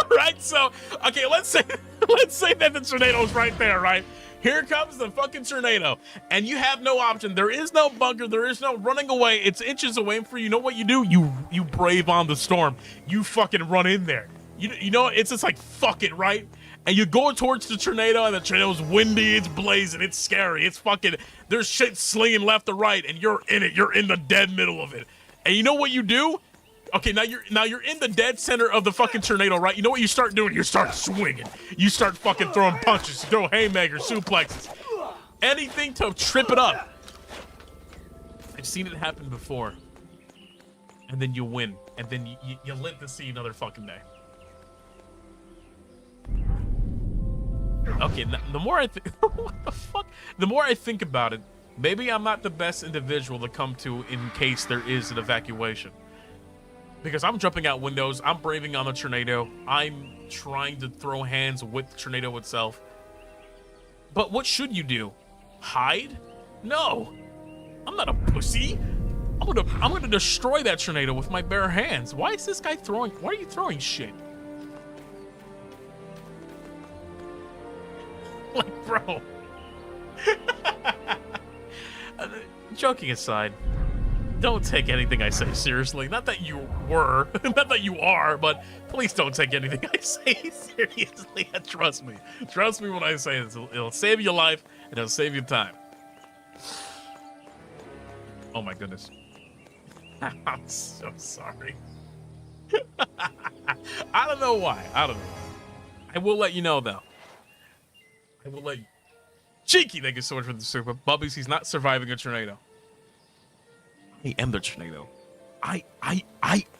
Right? So, okay, let's say that the tornado's right there, right? Here comes the fucking tornado, and you have no option. There is no bunker. There is no running away. It's inches away from you. You know what you do? You brave on the storm. You fucking run in there. You know, it's just like, fuck it, right? And you go towards the tornado, and the tornado's windy, it's blazing, it's scary, it's fucking, there's shit slinging left to right, and you're in it. You're in the dead middle of it. And you know what you do? Okay, now you're in the dead center of the fucking tornado, right? You know what you start doing? You start swinging. You start fucking throwing punches, throw haymakers, suplexes, anything to trip it up. I've seen it happen before. And then you win, and then you live to see another fucking day. Okay, the more I think, what the fuck? The more I think about it, maybe I'm not the best individual to come to in case there is an evacuation. Because I'm jumping out windows, I'm braving on the tornado, I'm trying to throw hands with the tornado itself. But what should you do? Hide? No, I'm not a pussy. I'm gonna destroy that tornado with my bare hands. Why is this guy throwing? Why are you throwing shit? Like, bro. Joking aside, don't take anything I say seriously. Not that you were, not that you are, but please don't take anything I say seriously. Trust me. Trust me when I say this. It'll save your life and it'll save you time. Oh my goodness. I'm so sorry. I don't know why. I don't know. I will let you know, though. I will let you. Cheeky, thank you so much for the super. Bubbies, he's not surviving a tornado. I am the tornado. I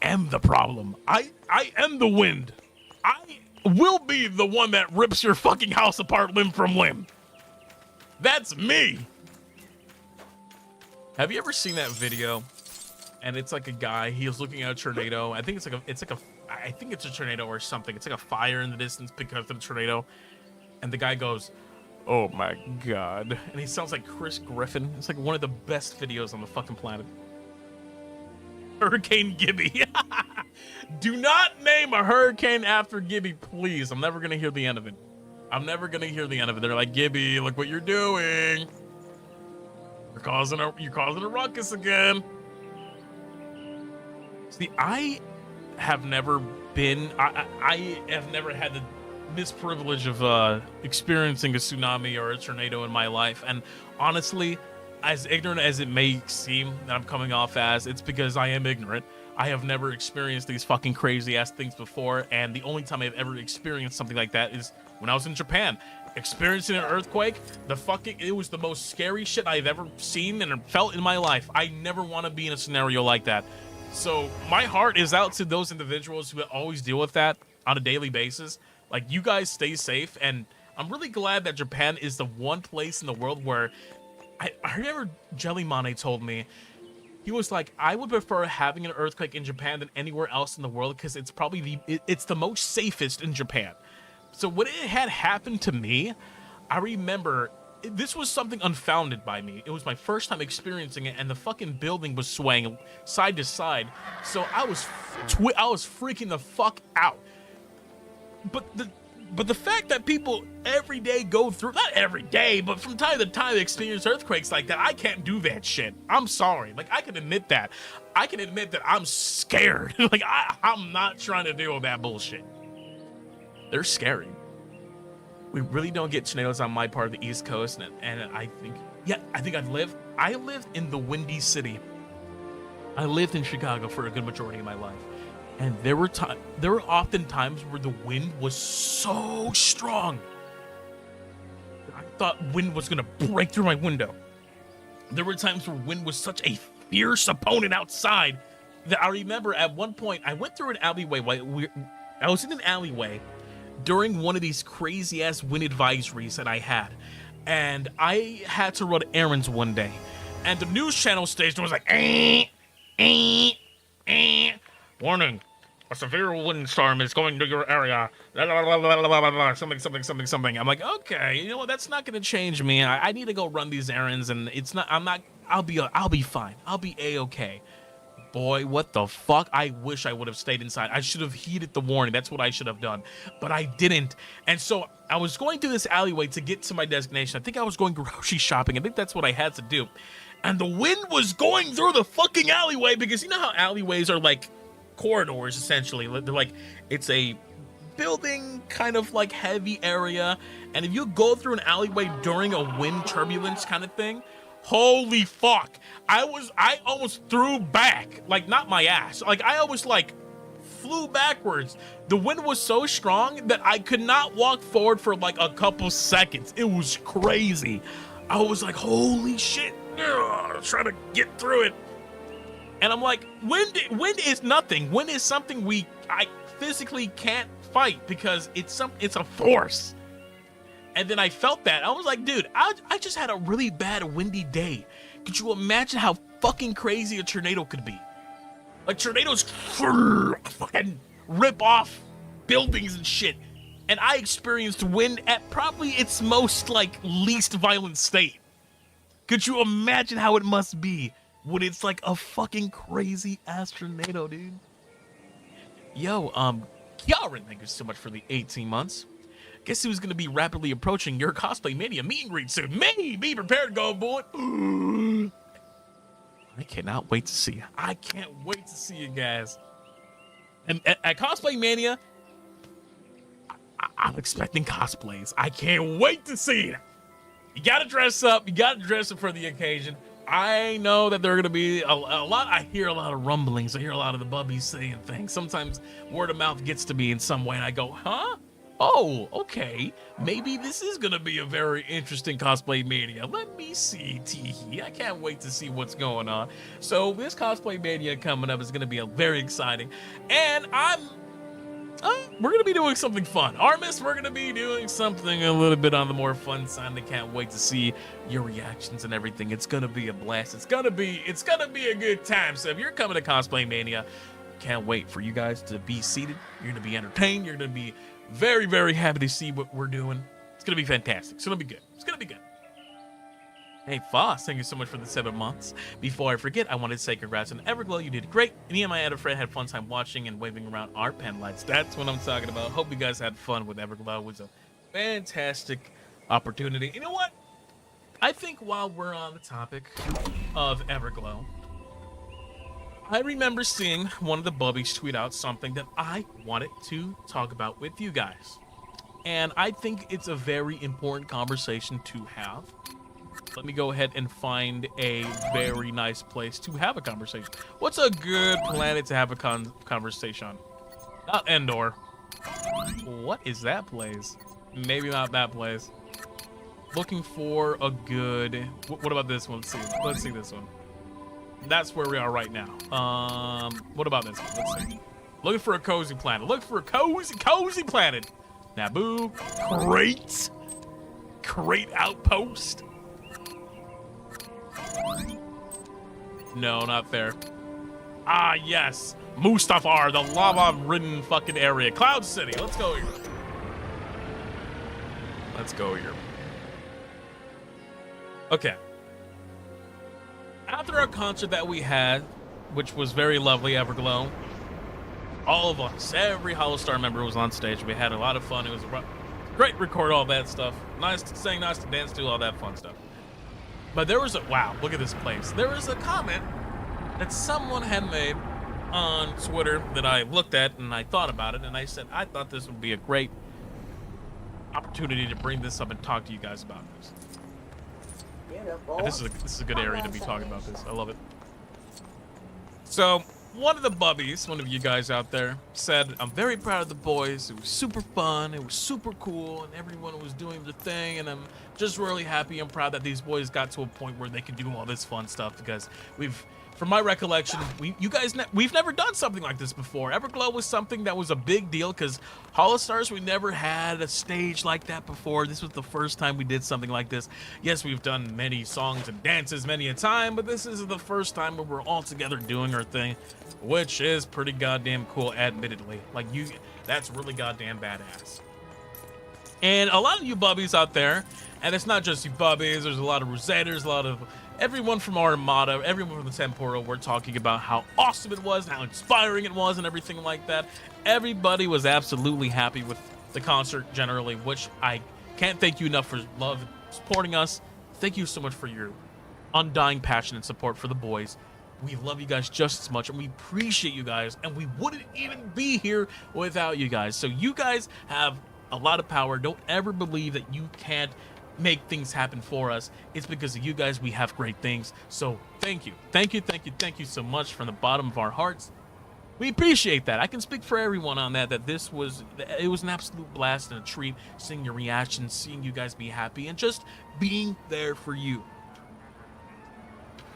am the problem. I am the wind. I will be the one that rips your fucking house apart limb from limb. That's me. Have you ever seen that video? And it's like a guy, he was looking at a tornado. I think I think it's a tornado or something. It's like a fire in the distance because of the tornado. And the guy goes, "Oh my God." And he sounds like Chris Griffin. It's like one of the best videos on the fucking planet. Hurricane Gibby. Do not name a hurricane after Gibby, please. I'm never gonna hear the end of it. I'm never gonna hear the end of it. They're like, "Gibby, look what you're doing. You're causing a ruckus again." See, I have never been. I have never had the misprivilege of experiencing a tsunami or a tornado in my life, and honestly, as ignorant as it may seem that I'm coming off as, it's because I am ignorant. I have never experienced these fucking crazy ass things before, and the only time I've ever experienced something like that is when I was in Japan. Experiencing an earthquake, it was the most scary shit I've ever seen and felt in my life. I never want to be in a scenario like that. So my heart is out to those individuals who always deal with that on a daily basis. Like, you guys stay safe, and I'm really glad that Japan is the one place in the world where I remember Jellymane told me, he was like, I would prefer having an earthquake in Japan than anywhere else in the world because it's probably it's the most safest in Japan. So when it had happened to me, I remember this was something unfounded by me. It was my first time experiencing it, and the fucking building was swaying side to side. So I was freaking the fuck out. But the fact that people every day go through, not every day, but from time to time experience earthquakes like that, I can't do that shit. I'm sorry. Like, I can admit that. I can admit that I'm scared. Like, I'm not trying to deal with that bullshit. They're scary. We really don't get tornadoes on my part of the East Coast, and I think I lived in the Windy City. I lived in Chicago for a good majority of my life. And there were often times where the wind was so strong that I thought wind was gonna break through my window. There were times where wind was such a fierce opponent outside that I remember at one point I went through an alleyway. I was in an alleyway during one of these crazy ass wind advisories that I had, and I had to run errands one day, and the news channel station was like, warning. A severe windstorm is going to your area. Something. I'm like, okay, you know what? That's not going to change me. I need to go run these errands, and it's not. I'll be fine. I'll be a-okay. Boy, what the fuck? I wish I would have stayed inside. I should have heeded the warning. That's what I should have done, but I didn't. And so I was going through this alleyway to get to my destination. I think I was going grocery shopping. I think that's what I had to do. And the wind was going through the fucking alleyway, because you know how alleyways are like corridors, essentially. They're like, it's a building kind of like heavy area, and if you go through an alleyway during a wind turbulence kind of thing, holy fuck, I almost threw back, like, not my ass, like I almost like flew backwards. The wind was so strong that I could not walk forward for like a couple seconds. It was crazy. I was like, holy shit. Trying to get through it. And I'm like, wind is nothing. Wind is something I physically can't fight, because it's a force. And then I felt that. I was like, dude, I just had a really bad windy day. Could you imagine how fucking crazy a tornado could be? Like, tornadoes fucking rip off buildings and shit. And I experienced wind at probably its most, like, least violent state. Could you imagine how it must be when it's like a fucking crazy ass tornado, dude? Yo, Kieran, thank you so much for the 18 months. Guess who's gonna be rapidly approaching your Cosplay Mania meet and greet soon? Me! Be prepared, Goldbullet! I cannot wait to see you. I can't wait to see you guys. And at Cosplay Mania, I'm expecting cosplays. I can't wait to see it. You gotta dress up. You gotta dress up for the occasion. I know that there are gonna be a lot. I hear a lot of rumblings. I hear a lot of the bubbies saying things. Sometimes word of mouth gets to me in some way, and I go, huh? Oh, okay. Maybe this is gonna be a very interesting Cosplay Mania. Let me see, teehee. I can't wait to see what's going on. So this Cosplay Mania coming up is gonna be very exciting, and we're gonna be doing something fun. ARMIS, we're gonna be doing something a little bit on the more fun side. I can't wait to see your reactions and everything. It's gonna be a blast. It's gonna be a good time. So if you're coming to Cosplay Mania, can't wait for you guys to be seated. You're gonna be entertained. You're gonna be very, very happy to see what we're doing. It's gonna be fantastic. It's gonna be good. It's gonna be good. Hey, Foss, thank you so much for the 7 months. Before I forget, I wanted to say congrats on Everglow. You did great. Me and my other friend had fun time watching and waving around our pen lights. That's what I'm talking about. Hope you guys had fun with Everglow. It was a fantastic opportunity. You know what? I think while we're on the topic of Everglow, I remember seeing one of the bubbies tweet out something that I wanted to talk about with you guys. And I think it's a very important conversation to have. Let me go ahead and find a very nice place to have a conversation. What's a good planet to have a conversation on? Not Endor. What is that place? Maybe not that place. Looking for a good... What about this one? Let's see. Let's see this one. That's where we are right now. What about this one? Let's see. Looking for a cozy planet. Look for a cozy planet. Naboo. Crate outpost. No, not there. Ah, yes. Mustafar, the lava-ridden fucking area. Cloud City. Let's go here. Let's go here. Okay. After our concert that we had, which was very lovely, Everglow, all of us, every HOLOSTAR member was on stage. We had a lot of fun. It was great to record all that stuff. Nice to sing, nice to dance, do all that fun stuff. But there was a, wow, look at this place. There was a comment that someone had made on Twitter that I looked at and I thought about it, and I said, I thought this would be a great opportunity to bring this up and talk to you guys about this. And this is a good area to be talking about this. I love it. So, one of the bubbies, one of you guys out there, said, I'm very proud of the boys. It was super fun. It was super cool. And everyone was doing their thing. And I'm just really happy and proud that these boys got to a point where they can do all this fun stuff. Because from my recollection, we've never done something like this before. Everglow was something that was a big deal because HOLOSTARS, we never had a stage like that before. This was the first time we did something like this. Yes, we've done many songs and dances many a time, but this is the first time where we're all together doing our thing, which is pretty goddamn cool, admittedly. Like, that's really goddamn badass. And a lot of you bubbies out there, and it's not just you bubbies, there's a lot of Roseters, a lot of everyone from Armada, everyone from the Temporal, we're talking about how awesome it was, how inspiring it was, and everything like that. Everybody was absolutely happy with the concert generally, which I can't thank you enough for supporting us. Thank you so much for your undying passion and support for the boys. We love you guys just as much, and we appreciate you guys, and we wouldn't even be here without you guys. So you guys have a lot of power. Don't ever believe that you can't make things happen for us. It's because of you guys we have great things. So thank you. Thank you so much from the bottom of our hearts. We appreciate that. I can speak for everyone on that it was an absolute blast and a treat seeing your reactions, seeing you guys be happy, and just being there for you.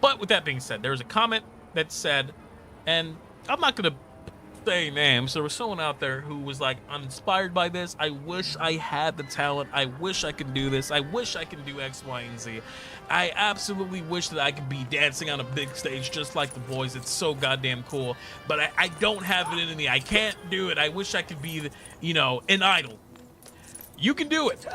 But with that being said, there was a comment that said, and I'm not gonna say names. There was someone out there who was like, I'm inspired by this. I wish I had the talent. I wish I could do this. I wish I could do X, Y, and Z. I absolutely wish that I could be dancing on a big stage just like the boys. It's so goddamn cool. But I don't have it in me. I can't do it. I wish I could be, you know, an idol. You can do it.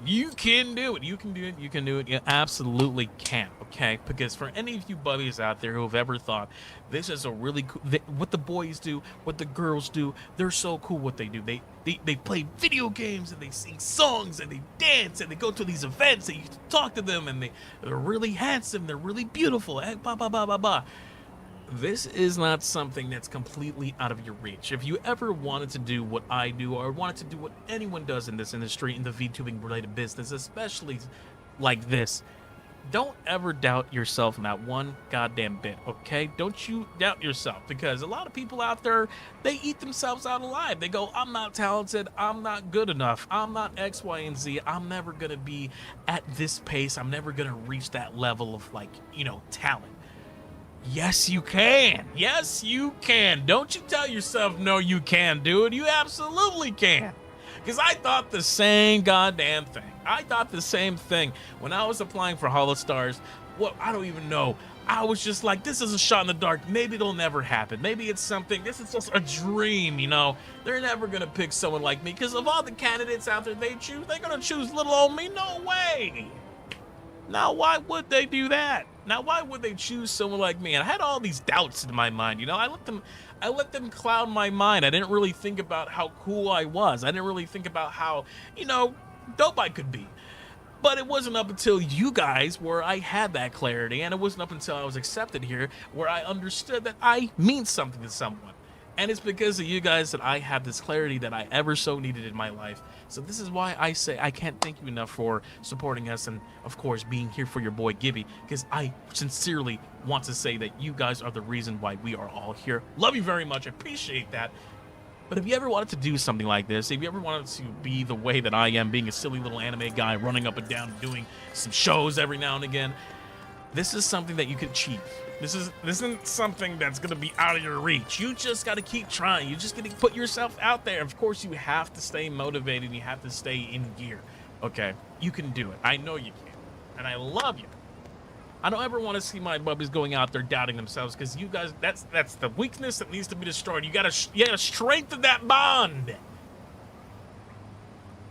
You can do it. You can do it. You can do it. You absolutely can. Okay? Because for any of you buddies out there who have ever thought this is a really cool, what the boys do, what the girls do, they're so cool what they do. They play video games and they sing songs and they dance and they go to these events and you talk to them and they're really handsome. They're really beautiful. And blah, blah, blah, blah, blah. This is not something that's completely out of your reach. If you ever wanted to do what I do or wanted to do what anyone does in this industry, in the VTubing related business, especially like this, don't ever doubt yourself not one goddamn bit, okay? Don't you doubt yourself, because a lot of people out there, they eat themselves out alive. They go, I'm not talented, I'm not good enough, I'm not X, Y, and Z, I'm never gonna be at this pace, I'm never gonna reach that level of, like, you know, talent. Yes, you can. Yes, you can. Don't you tell yourself, no, you can't do it. You absolutely can. Because I thought the same goddamn thing. I thought the same thing when I was applying for HOLOSTARS. Well, I don't even know. I was just like, this is a shot in the dark. Maybe it'll never happen. Maybe it's something. This is just a dream, you know. They're never going to pick someone like me. Because of all the candidates out there they choose, they're going to choose little old me. No way. Now, why would they do that? Now, why would they choose someone like me? And I had all these doubts in my mind, you know. I let them cloud my mind. I didn't really think about how cool I was. I didn't really think about how, you know, dope I could be. But it wasn't up until you guys where I had that clarity, and it wasn't up until I was accepted here where I understood that I mean something to someone. And it's because of you guys that I have this clarity that I ever so needed in my life. So this is why I say I can't thank you enough for supporting us and, of course, being here for your boy Gibby, because I sincerely want to say that you guys are the reason why we are all here. Love you very much. I appreciate that. But if you ever wanted to do something like this, if you ever wanted to be the way that I am, being a silly little anime guy running up and down and doing some shows every now and again, this is something that you can achieve. This isn't something that's going to be out of your reach. You just got to keep trying. You just got to put yourself out there. Of course, you have to stay motivated. You have to stay in gear. Okay? You can do it. I know you can. And I love you. I don't ever want to see my bubbies going out there doubting themselves, because you guys, that's the weakness that needs to be destroyed. You gotta strengthen that bond.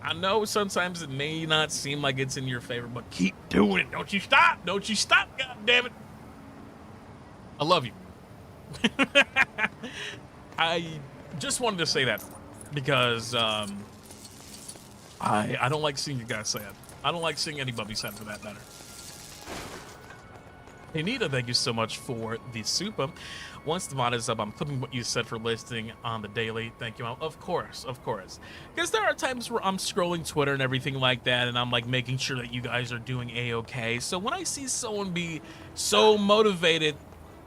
I know sometimes it may not seem like it's in your favor, but keep doing it. Don't you stop. Don't you stop, God damn it. I love you. I just wanted to say that because I don't like seeing you guys sad. I don't like seeing anybody sad, for that matter. Hey Nita, thank you so much for the super. Once the mod is up, I'm clipping what you said for listing on the daily. Thank you, Mom. Of course, of course. Because there are times where I'm scrolling Twitter and everything like that, and I'm like making sure that you guys are doing a-okay. So when I see someone be so motivated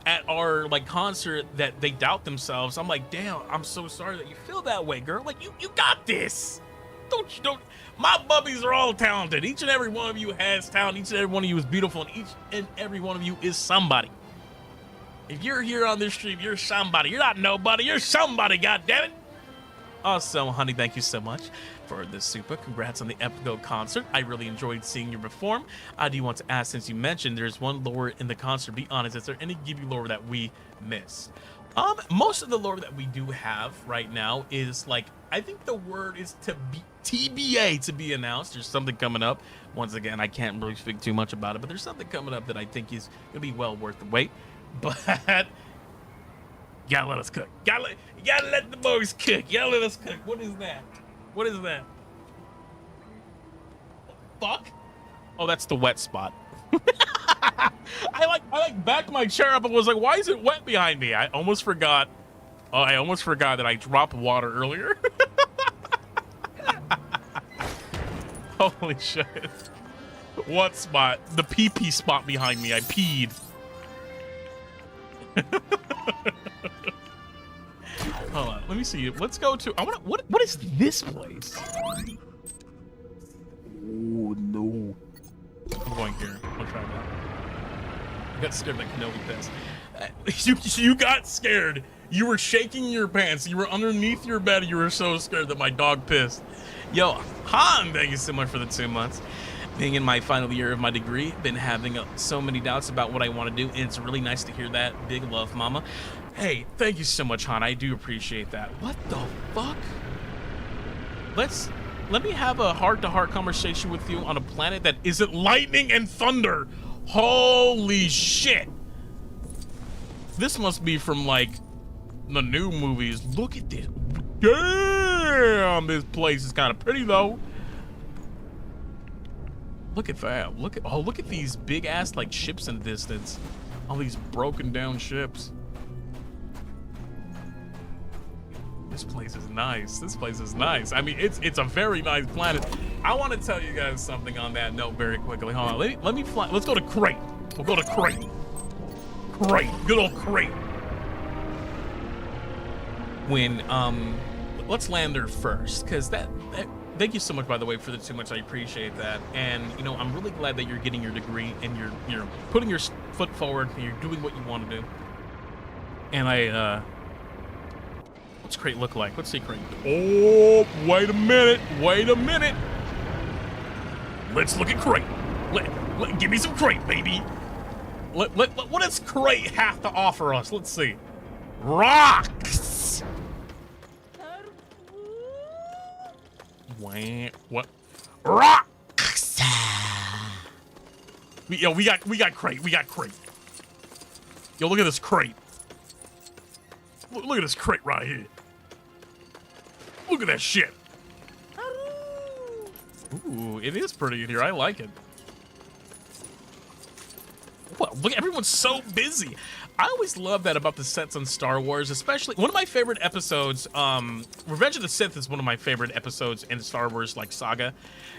at our like concert that they doubt themselves, I'm like, damn, I'm so sorry that you feel that way, girl. Like you got this. Don't. My bubbies are all talented. Each and every one of you has talent. Each and every one of you is beautiful, and each and every one of you is somebody. If you're here on this stream, you're somebody. You're not nobody. You're somebody, goddammit. Awesome, honey. Thank you so much for this super. Congrats on the Epico concert. I really enjoyed seeing you perform. I do want to ask, since you mentioned there's one lore in the concert, be honest, is there any Ghibli lore that we missed? Most of the lore that we do have right now is like, I think the word is to be TBA, to be announced. There's something coming up. Once again, I can't really speak too much about it, but there's something coming up that I think is gonna be well worth the wait. But you gotta let us cook. You gotta let the boys cook. You gotta let us cook. What is that? What is that? Fuck? Oh, that's the wet spot. I like backed my chair up and was like, why is it wet behind me? I almost forgot. Oh, I almost forgot that I dropped water earlier. Holy shit. What spot? The pee-pee spot behind me. I peed. Hold on. Let me see. Let's go to... What is this place? Oh, no. I'm going here. I'll try that. I got scared like Kenobi Fest. You got scared. You were shaking your pants. You were underneath your bed. You were so scared that my dog pissed. Yo, Han, thank you so much for the 2 months. Being in my final year of my degree, been having so many doubts about what I want to do, and it's really nice to hear that. Big love, mama. Hey, thank you so much, Han. I do appreciate that. What the fuck? Let me have a heart-to-heart conversation with you on a planet that isn't lightning and thunder. Holy shit. This must be from, like, the new movies. Look at this. Damn, this place is kind of pretty, though. Look at that. Look at these big-ass, like, ships in the distance. All these broken-down ships. This place is nice. This place is nice. I mean, it's a very nice planet. I want to tell you guys something on that note very quickly. Hold on. Let me fly. Let's go to Crate. We'll go to Crate. Crate. Good old Crate. When, let's land there first, because thank you so much, by the way, for the 2 months. I appreciate that. And, you know, I'm really glad that you're getting your degree and you're putting your foot forward and you're doing what you want to do. And what's Crate look like? Let's see Crate. Oh, wait a minute. Wait a minute. Let's look at Crate. Give me some Crate, baby. What does Crate have to offer us? Let's see. Rocks. What? Rocks. Yo, we got Crate. We got Crate. Yo, look at this Crate. Look at this Crate right here. Look at that shit. Ooh, it is pretty in here. I like it. Well, look, everyone's so busy. I always love that about the sets on Star Wars, especially one of my favorite episodes. Revenge of the Sith is one of my favorite episodes in the Star Wars like saga,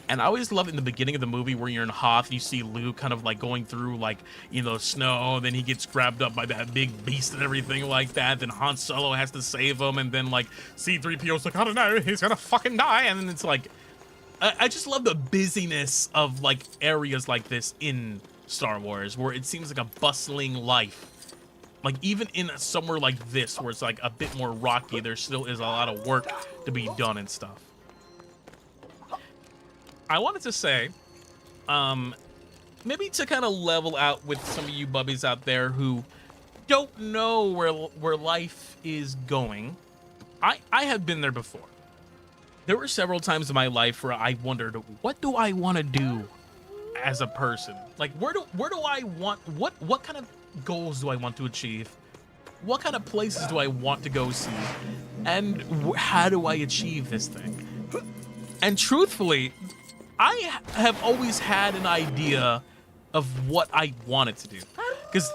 and I always love in the beginning of the movie where you're in Hoth, you see Luke kind of like going through like, you know, snow, then he gets grabbed up by that big beast and everything like that. Then Han Solo has to save him, and then like C-3PO's like, I don't know, he's gonna fucking die, and then it's like, I just love the busyness of like areas like this in Star Wars, where it seems like a bustling life. Like even in somewhere like this, where it's like a bit more rocky, there still is a lot of work to be done and stuff. I wanted to say, maybe to kind of level out with some of you bubbies out there who don't know where life is going. I have been there before. There were several times in my life where I wondered, what do I want to do as a person? Like, where do I want, what kind of goals do I want to achieve? What kind of places do I want to go see? And how do I achieve this thing? And truthfully, I have always had an idea of what I wanted to do. Because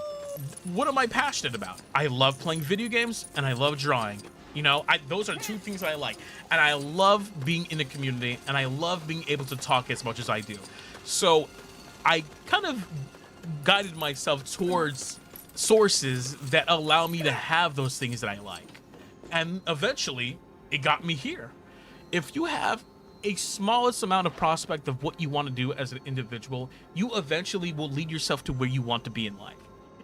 what am I passionate about? I love playing video games and I love drawing. You know, those are two things I like. And I love being in a community, and I love being able to talk as much as I do. So I kind of guided myself towards sources that allow me to have those things that I like. And eventually, it got me here. If you have a smallest amount of prospect of what you want to do as an individual, you eventually will lead yourself to where you want to be in life.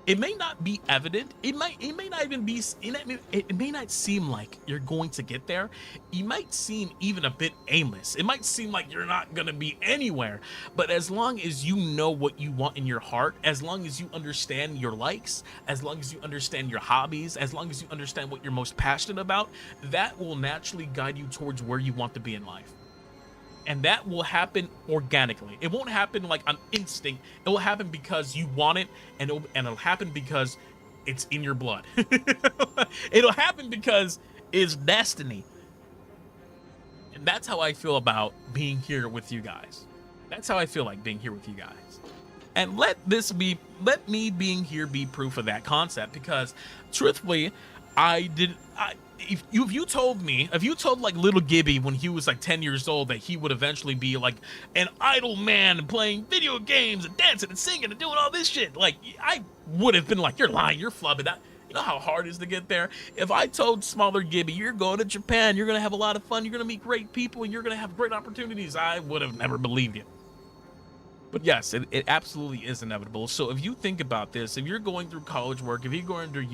It may not be evident. It may not even be. It may not seem like you're going to get there. You might seem even a bit aimless. It might seem like you're not going to be anywhere. But as long as you know what you want in your heart, as long as you understand your likes, as long as you understand your hobbies, as long as you understand what you're most passionate about, that will naturally guide you towards where you want to be in life. And that will happen organically. It won't happen like on instinct. It will happen because you want it, and it'll happen because it's in your blood. It'll happen because it's destiny. And that's how I feel about being here with you guys. That's how I feel like being here with you guys. And let me being here be proof of that concept, because truthfully, if you told like little Gibby when he was like 10 years old that he would eventually be like an idle man playing video games and dancing and singing and doing all this shit, like, I would have been like, you're lying, you're flubbing. You know how hard it is to get there? If I told smaller Gibby, you're going to Japan, you're going to have a lot of fun, you're going to meet great people, and you're going to have great opportunities, I would have never believed you. But yes, it absolutely is inevitable. So if you think about this, if you're going through college work, if you're going through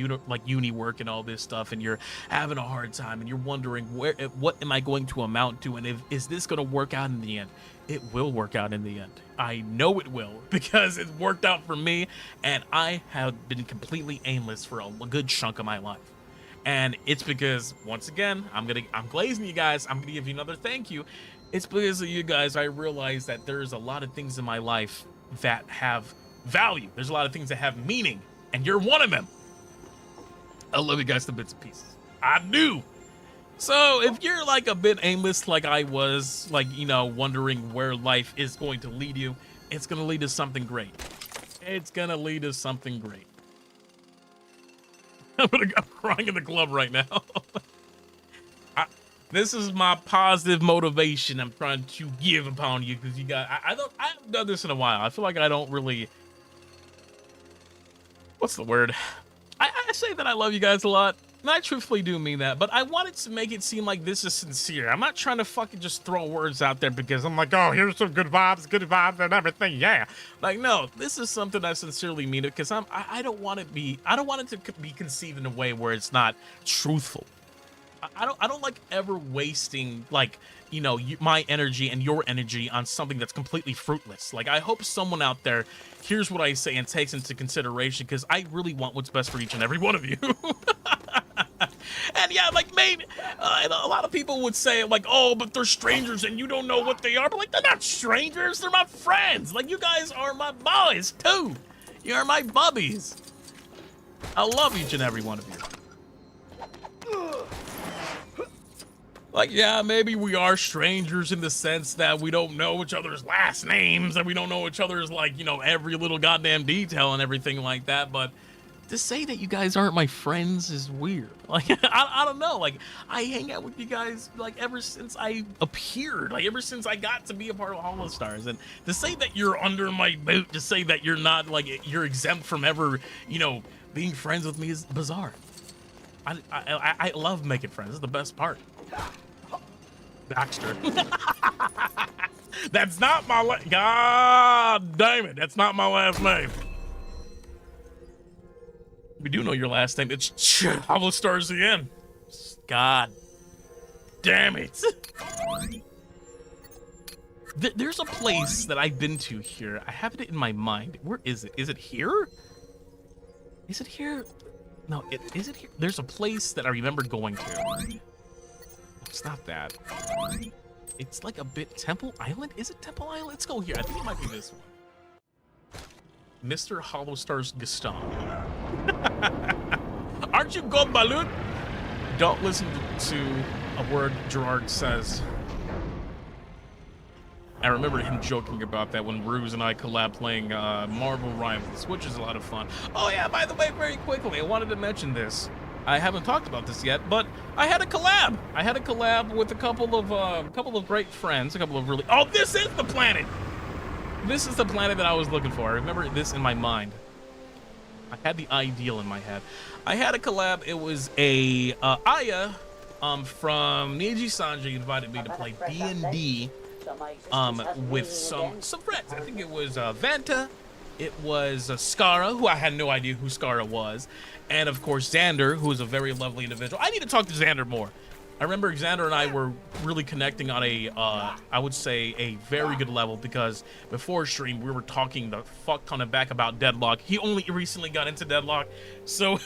uni work and all this stuff, and you're having a hard time and you're wondering what am I going to amount to, and is this going to work out in the end? It will work out in the end. I know it will, because it worked out for me, and I have been completely aimless for a good chunk of my life. And it's because, once again, I'm glazing you guys. I'm gonna give you another thank you. It's because of you guys I realized that there's a lot of things in my life that have value. There's a lot of things that have meaning, and you're one of them. I love you guys to bits and pieces. I do. So if you're like a bit aimless like I was, like, you know, wondering where life is going to lead you, it's going to lead to something great. It's going to lead to something great. I'm crying in the club right now. This is my positive motivation I'm trying to give upon you, because you guys, I haven't done this in a while. I feel like I don't really, what's the word? I say that I love you guys a lot, and I truthfully do mean that, but I wanted to make it seem like this is sincere. I'm not trying to fucking just throw words out there because I'm like, oh, here's some good vibes and everything, yeah. Like, no, this is something I sincerely mean it, because I don't want it to be conceived in a way where it's not truthful. I don't like ever wasting, like, you know, my energy and your energy on something that's completely fruitless. Like, I hope someone out there hears what I say and takes into consideration, because I really want what's best for each and every one of you. And yeah, like, maybe a lot of people would say, like, oh, but they're strangers and you don't know what they are. But, like, they're not strangers, they're my friends. Like, you guys are my boys too. You're my bubbies. I love each and every one of you. Like, yeah, maybe we are strangers in the sense that we don't know each other's last names, and we don't know each other's, like, you know, every little goddamn detail and everything like that. But to say that you guys aren't my friends is weird. Like, I don't know. Like, I hang out with you guys, like, ever since I appeared. Like, ever since I got to be a part of HOLOSTARS. And to say that you're under my boot, to say that you're not, like, you're exempt from ever, you know, being friends with me is bizarre. I love making friends. It's the best part. Baxter. That's not my God damn it. That's not my last name. We do know your last name. It's HOLOSTARS-EN. God damn it. There's a place that I've been to here. I have it in my mind. Where is it? Is it here? Is it here? No, is it here? There's a place that I remember going to. It's not that. It's like a bit Temple Island. Is it Temple Island? Let's go here. I think it might be this one. Mr. HOLOSTARS Gaston. Aren't you Goldbullet? Don't listen to a word Jurard says. I remember him joking about that when Ruse and I collab playing Marvel Rivals, which is a lot of fun. Oh yeah, by the way, very quickly, I wanted to mention this. I haven't talked about this yet, but I had a collab. I had a collab with a couple of great friends, a couple of really. Oh, this is the planet. This is the planet that I was looking for. I remember this in my mind. I had the ideal in my head. I had a collab. It was a Aya from Niji Sanji invited me to play D&D with some friends. I think it was Vanta. It was Skara, who I had no idea who Skara was. And of course, Xander, who is a very lovely individual. I need to talk to Xander more. I remember Xander and I were really connecting on a, I would say, a very good level, because before stream, we were talking the fuck ton of back about Deadlock. He only recently got into Deadlock. So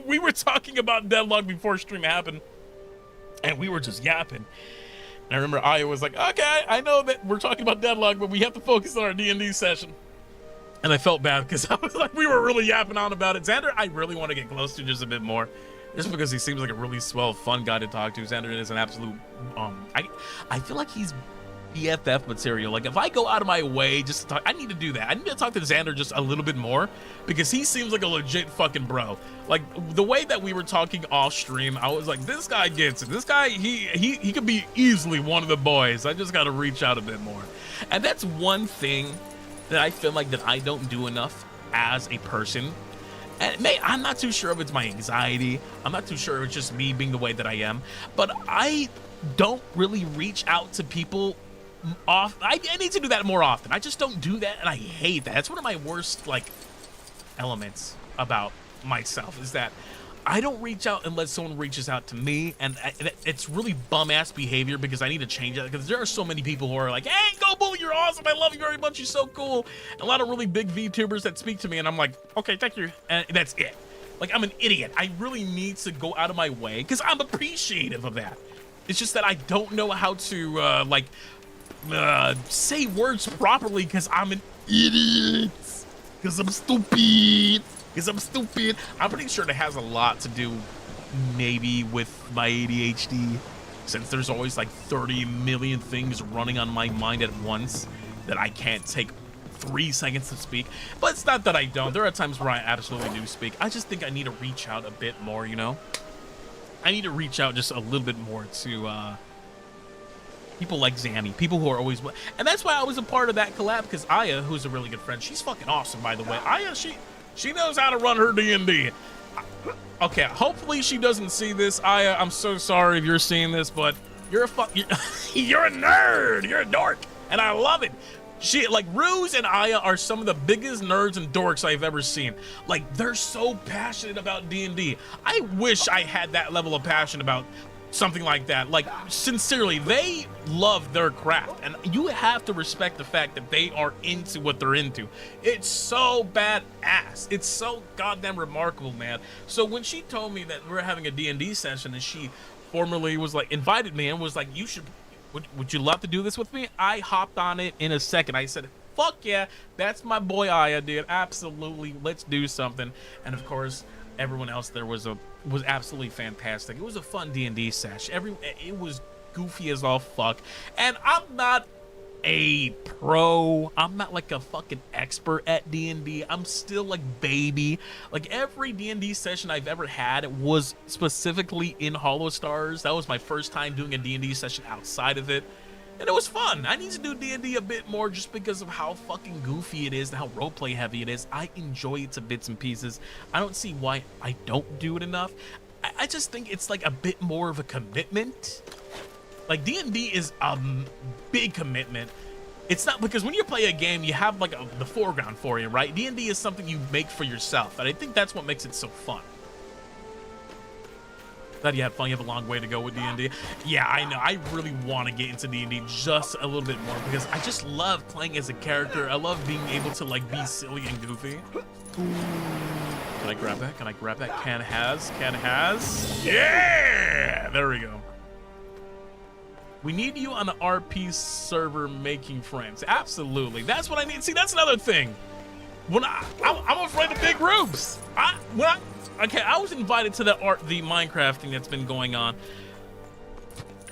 we were talking about Deadlock before stream happened. And we were just yapping. And I remember Aya was like, okay, I know that we're talking about Deadlock, but we have to focus on our D&D session. And I felt bad because I was like, we were really yapping on about it. Xander, I really want to get close to just a bit more. Just because he seems like a really swell, fun guy to talk to. Xander is an absolute, I feel like he's BFF material. Like, if I go out of my way just to talk, I need to do that. I need to talk to Xander just a little bit more, because he seems like a legit fucking bro. Like, the way that we were talking off stream, I was like, this guy gets it. This guy, he could be easily one of the boys. I just got to reach out a bit more. And that's one thing that I feel like that I don't do enough as a person. And I'm not too sure if it's my anxiety. I'm not too sure if it's just me being the way that I am. But I don't really reach out to people I need to do that more often. I just don't do that, and I hate that. That's one of my worst, like, elements about myself, is that I don't reach out unless someone reaches out to me, and it's really bum-ass behavior because I need to change that, because there are so many people who are like, hey, Goldbullet, you're awesome, I love you very much, you're so cool. And a lot of really big VTubers that speak to me, and I'm like, okay, thank you, and that's it. Like, I'm an idiot. I really need to go out of my way, because I'm appreciative of that. It's just that I don't know how to, say words properly, because I'm an idiot. Because I'm stupid. I'm pretty sure that has a lot to do maybe with my ADHD, since there's always like 30 million things running on my mind at once that I can't take 3 seconds to speak. But it's not that I don't. There are times where I absolutely do speak. I just think I need to reach out a bit more, you know? I need to reach out just a little bit more to people like Zanny, people who are always, and that's why I was a part of that collab, because Aya, who's a really good friend, she's fucking awesome, by the way. Aya, she knows how to run her D&D. Okay, hopefully she doesn't see this. Aya, I'm so sorry if you're seeing this, but you're a you're a nerd, you're a dork, and I love it. Like, Ruse and Aya are some of the biggest nerds and dorks I've ever seen. Like, they're so passionate about D&D. I wish I had that level of passion about something like that. Like, sincerely, they love their craft, and you have to respect the fact that they are into what they're into. It's so badass. It's so goddamn remarkable, man. So when she told me that we're having a D&D session, and she formally was like, invited me and was like, you should, would you love to do this with me? I hopped on it in a second. I said, fuck yeah, that's my boy Aya, dude. Absolutely, let's do something. And of course, everyone else there was absolutely fantastic. It was a fun D&D sesh. It was goofy as all fuck. And I'm not a pro. I'm not like a fucking expert at D&D. I'm still like baby. Like, every D&D session I've ever had was specifically in HOLOSTARS. That was my first time doing a D&D session outside of it. And it was fun. I need to do D&D a bit more just because of how fucking goofy it is and how roleplay heavy it is. I enjoy it to bits and pieces. I don't see why I don't do it enough. I just think it's like a bit more of a commitment. Like, D&D is a big commitment. It's not, because when you play a game, you have like the foreground for you, right? D&D is something you make for yourself. And I think that's what makes it so fun. Glad you had fun. You have a long way to go with D&D. Yeah, I know. I really want to get into D&D just a little bit more, because I just love playing as a character. I love being able to like be silly and goofy. Can I grab that? Can I grab that? Can has. Yeah! There we go. We need you on the RP server making friends. Absolutely. That's what I need. See, that's another thing. When I'm afraid of big groups. Okay, I was invited to the Minecraft thing that's been going on.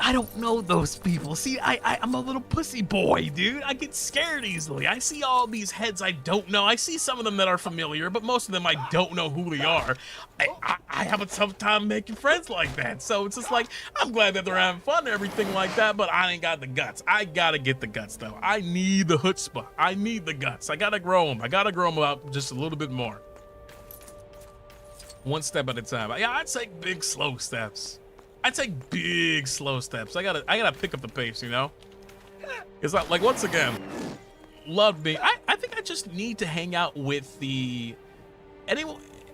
I don't know those people. See, I'm a little pussy boy, dude. I get scared easily. I see all these heads I don't know. I see some of them that are familiar, but most of them I don't know who they are. I have a tough time making friends like that. So it's just like, I'm glad that they're having fun and everything like that, but I ain't got the guts. I gotta get the guts, though. I need the chutzpah. I need the guts. I gotta grow them. I gotta grow them out just a little bit more. One step at a time. Yeah, I'd take big, slow steps. I take big, slow steps. I gotta pick up the pace, you know? It's not like, once again, love me. I think I just need to hang out with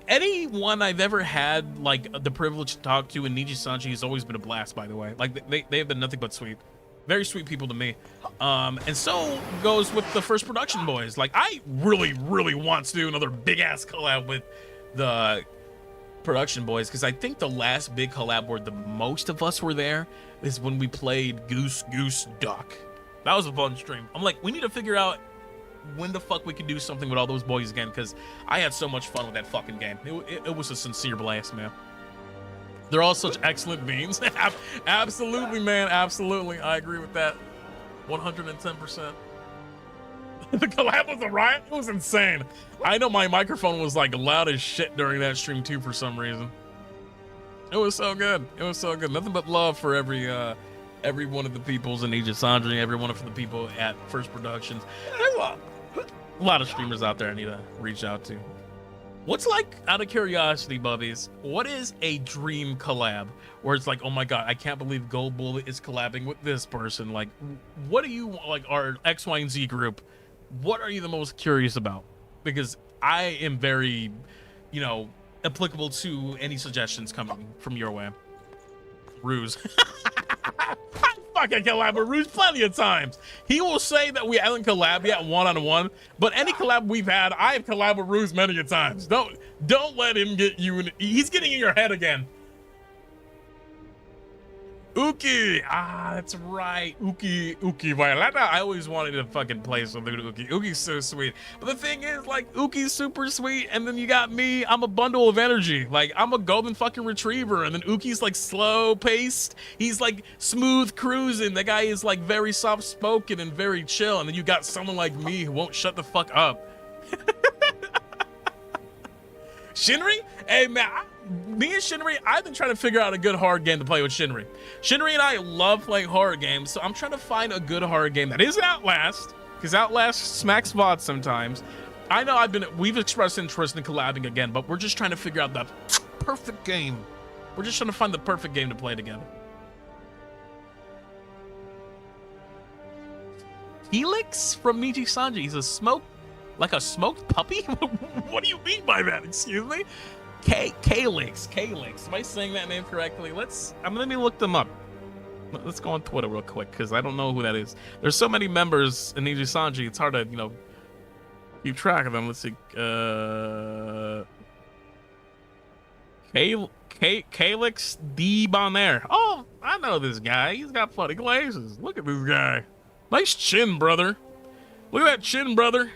anyone I've ever had like the privilege to talk to, and Niji Sanji has always been a blast, by the way. Like, they have been nothing but sweet. Very sweet people to me. And so goes with the First Production boys. Like, I really, really want to do another big ass collab with the Production boys, because I think the last big collab where the most of us were there is when we played Goose Goose Duck. That was a fun stream. I'm like, we need to figure out when the fuck we can do something with all those boys again, because I had so much fun with that fucking game. It was a sincere blast, man. They're all such excellent beings. Absolutely, man. Absolutely. I agree with that. 110%. The collab was a riot. It was insane. I know my microphone was like loud as shit during that stream too for some reason. It was so good. It was so good. Nothing but love for every one of the peoples in Egypt, Sandri, every one of the people at First Productions. There's a lot of streamers out there I need to reach out to. What's like, out of curiosity, Bubbies, what is a dream collab where it's like, oh my god, I can't believe Goldbullet is collabing with this person? Like, what do you, like, our X, Y, and Z group, what are you the most curious about? Because I am very, you know, applicable to any suggestions coming from your way. Ruse. I fucking collab with Ruse plenty of times. He will say that we haven't collabed yet one-on-one, but any collab we've had, I have collabed with Ruse many a times. Don't let him get you in. He's getting in your head again. Uki, that's right. Uki Violeta. I always wanted to fucking play something with Uki. Uki's so sweet. But the thing is, like, Uki's super sweet, and then you got me. I'm a bundle of energy. Like, I'm a golden fucking retriever, and then Uki's like slow paced. He's like smooth cruising. The guy is like very soft spoken and very chill, and then you got someone like me who won't shut the fuck up. Shinri? Hey man, me and Shinri, I've been trying to figure out a good horror game to play with Shinri. Shinri and I love playing horror games, so I'm trying to find a good horror game that isn't Outlast, because Outlast smacks VOD sometimes. I know we've expressed interest in collabing again, but we're just trying to figure out the perfect game. We're just trying to find the perfect game to play together. Helix from Niji Sanji. He's a like a smoked puppy? What do you mean by that? Excuse me? Kalix. Am I saying that name correctly? Let me look them up. Let's go on Twitter real quick, because I don't know who that is. There's so many members in Niji Sanji, it's hard to, you know, keep track of them. Let's see. Kalix D Bonaire. Oh, I know this guy. He's got funny glasses. Look at this guy. Nice chin, brother. Look at that chin, brother.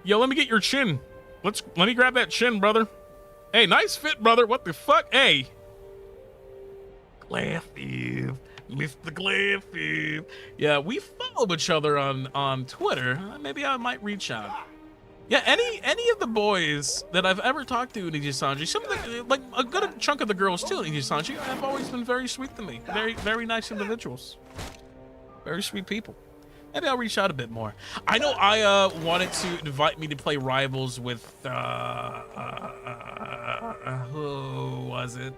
Yo, let me get your chin. Let me grab that chin, brother. Hey, nice fit, brother. What the fuck? Hey. Glaive, Mr. Glaive. Yeah, we follow each other on Twitter. Maybe I might reach out. Yeah, any of the boys that I've ever talked to in Niji Sanji, some of the, like a good chunk of the girls too in Niji Sanji, have always been very sweet to me. Very nice individuals. Very sweet people. Maybe I'll reach out a bit more. I know I wanted to invite me to play Rivals with who was it?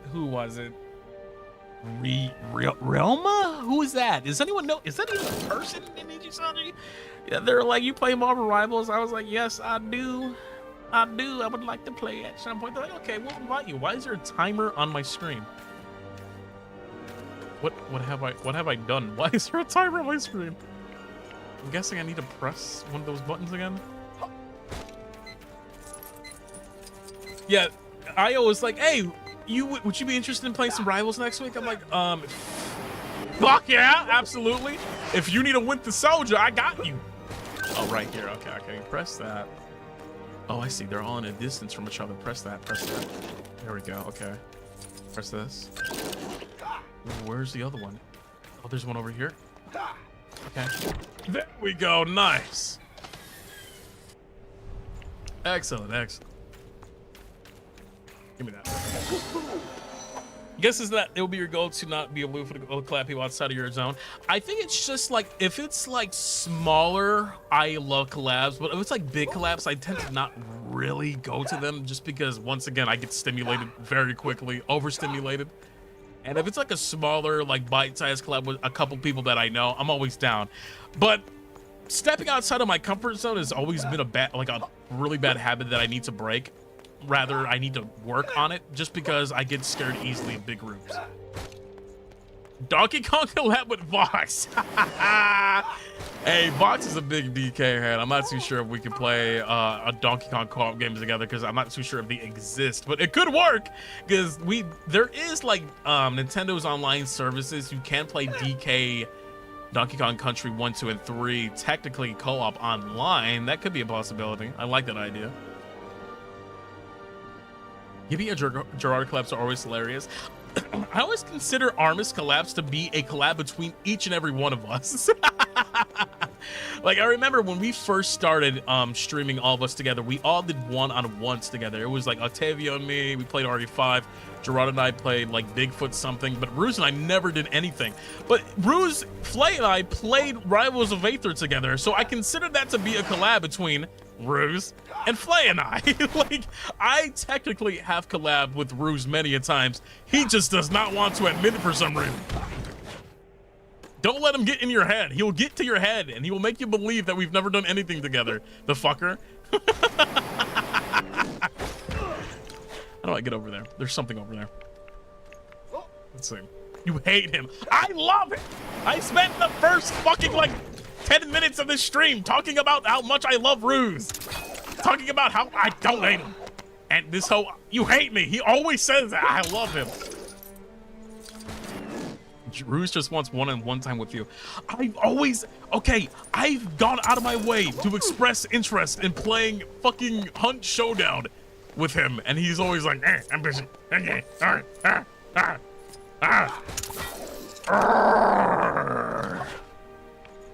Realma? Who is that? Does anyone know? Is that even a person in Niji Sanji? Yeah, they're like, you play Marvel Rivals? I was like, yes, I do. I would like to play at some point. They're like, okay, we'll invite you. Why is there a timer on my screen? What have I done? Why is there a timer on my screen? I'm guessing I need to press one of those buttons again. Yeah, Io was like, hey, would you be interested in playing some Rivals next week? I'm like, fuck yeah, absolutely. If you need a Winter Soldier, I got you. Oh, right here. Okay, press that. Oh, I see. They're all in a distance from each other. Press that. There we go. Okay. Press this. Where's the other one? Oh, there's one over here. Okay. There we go. Nice. Excellent. Give me that. Guesses that it will be your goal to not be able to collab people outside of your zone. I think it's just like, if it's like smaller, I love collabs, but if it's like big collabs, I tend to not really go to them, just because once again I get stimulated very quickly, overstimulated. And if it's like a smaller, like bite-sized collab with a couple people that I know, I'm always down. But stepping outside of my comfort zone has always been a really bad habit that I need to break. Rather, I need to work on it, just because I get scared easily in big groups. Donkey Kong collab with Vox. Hey, Vox is a big DK head. I'm not too sure if we can play a Donkey Kong co-op game together, because I'm not too sure if they exist, but it could work, because there is like Nintendo's online services. You can play DK Donkey Kong Country 1, 2, and 3 technically co-op online. That could be a possibility. I like that idea. Gibby and Jurard collabs are always hilarious. I always consider ARMIS collabs to be a collab between each and every one of us. Like, I remember when we first started streaming all of us together, we all did one-on-ones together. It was like Octavio and me, we played RE5, Jurard and I played like Bigfoot something, but Ruse and I never did anything. But Flay and I played Rivals of Aether together, so I consider that to be a collab between Ruse, and Flay and I. Like, I technically have collabed with Ruse many a times. He just does not want to admit it for some reason. Don't let him get in your head. He'll get to your head, and he will make you believe that we've never done anything together. The fucker. How do I get over there? There's something over there. Let's see. You hate him. I love it. I spent the first fucking, like, 10 minutes of this stream talking about how much I love Ruse. Talking about how I don't hate him. And this whole, you hate me. He always says that. I love him. Ruse just wants one-on-one time with you. I've always, okay, I've gone out of my way to express interest in playing fucking Hunt Showdown with him. And he's always like, I'm busy. Okay, all right,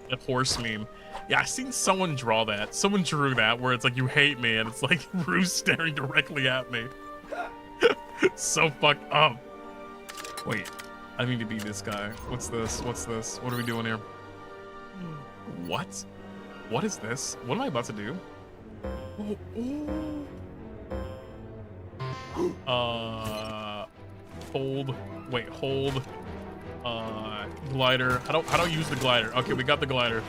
That horse meme. Yeah, I seen someone draw that. Someone drew that where it's like, you hate me, and it's like Ruse staring directly at me. So fucked up. Wait, I need to be this guy. What's this? What's this? What are we doing here? What? What is this? What am I about to do? Hold. Wait, hold. Glider. How do I use the glider? Okay, we got the glider.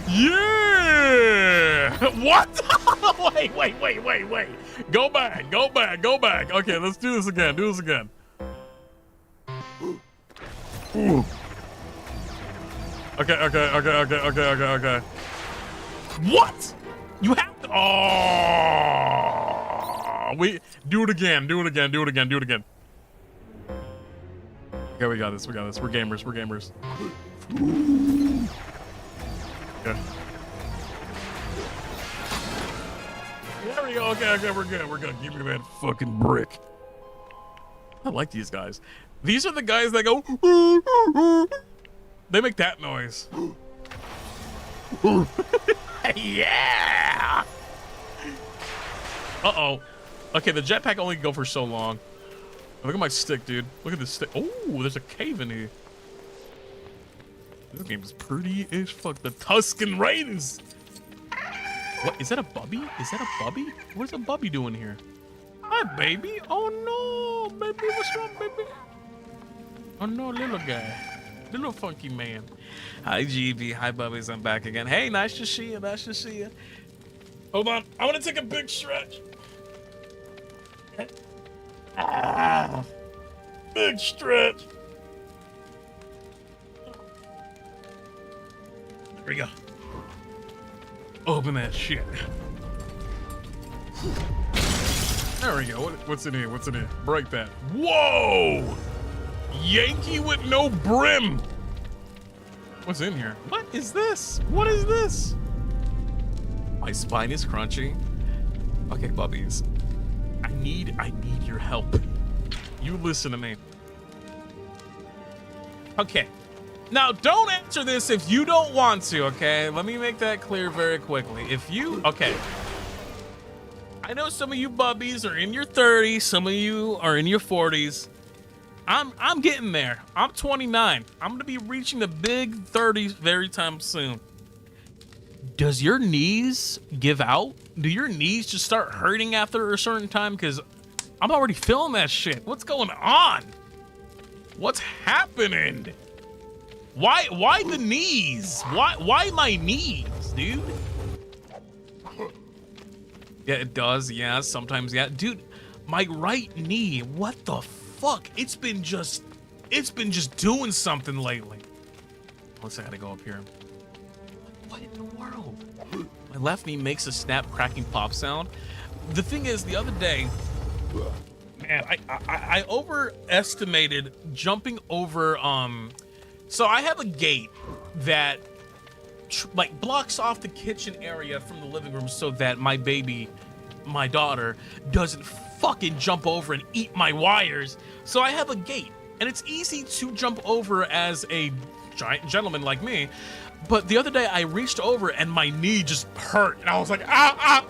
Yeah! What? wait. Go back. Okay, let's do this again. Ooh. Okay. What? You have to. Oh, we do it again. Okay, we got this. We're gamers. Okay. There we go. Okay, we're good. Give me that fucking brick. I like these guys. These are the guys that go. They make that noise. Yeah. Uh-oh. Okay, the jetpack only can go for so long. Look at my stick, dude. Look at this stick. Oh, there's a cave in here. This game is pretty as fuck. The Tuscan Raiders. What, is that a bubby? What's a bubby doing here? Hi, baby. Oh, no, baby. What's wrong, baby? Oh, no, little guy. Little funky man. Hi, GB. Hi, bubbies. I'm back again. Hey, nice to see you. Hold on. I want to take a big stretch. Big stretch. There we go. Open that shit. There we go. What's in here? Break that. Whoa! Yankee with no brim. What's in here? What is this? My spine is crunchy. Okay, bubbies. I need your help. You listen to me. Okay. Now, don't answer this if you don't want to, okay? Let me make that clear very quickly. Okay. I know some of you bubbies are in your 30s, some of you are in your 40s. I'm getting there. I'm 29. I'm gonna be reaching the big 30s very time soon. Does your knees give out? Do your knees just start hurting after a certain time? Because I'm already feeling that shit. What's going on? What's happening? Why the knees? Why my knees, dude? Yeah, it does. Yeah, sometimes. Yeah, dude, my right knee. What the fuck? It's been just doing something lately. Let's I gotta go up here. What in the world? My left knee makes a snap, cracking pop sound. The thing is, the other day, man, I overestimated jumping over. So I have a gate that like blocks off the kitchen area from the living room so that my baby, my daughter, doesn't fucking jump over and eat my wires. So I have a gate, and it's easy to jump over as a giant gentleman like me. But the other day I reached over and my knee just hurt, and I was like, ah.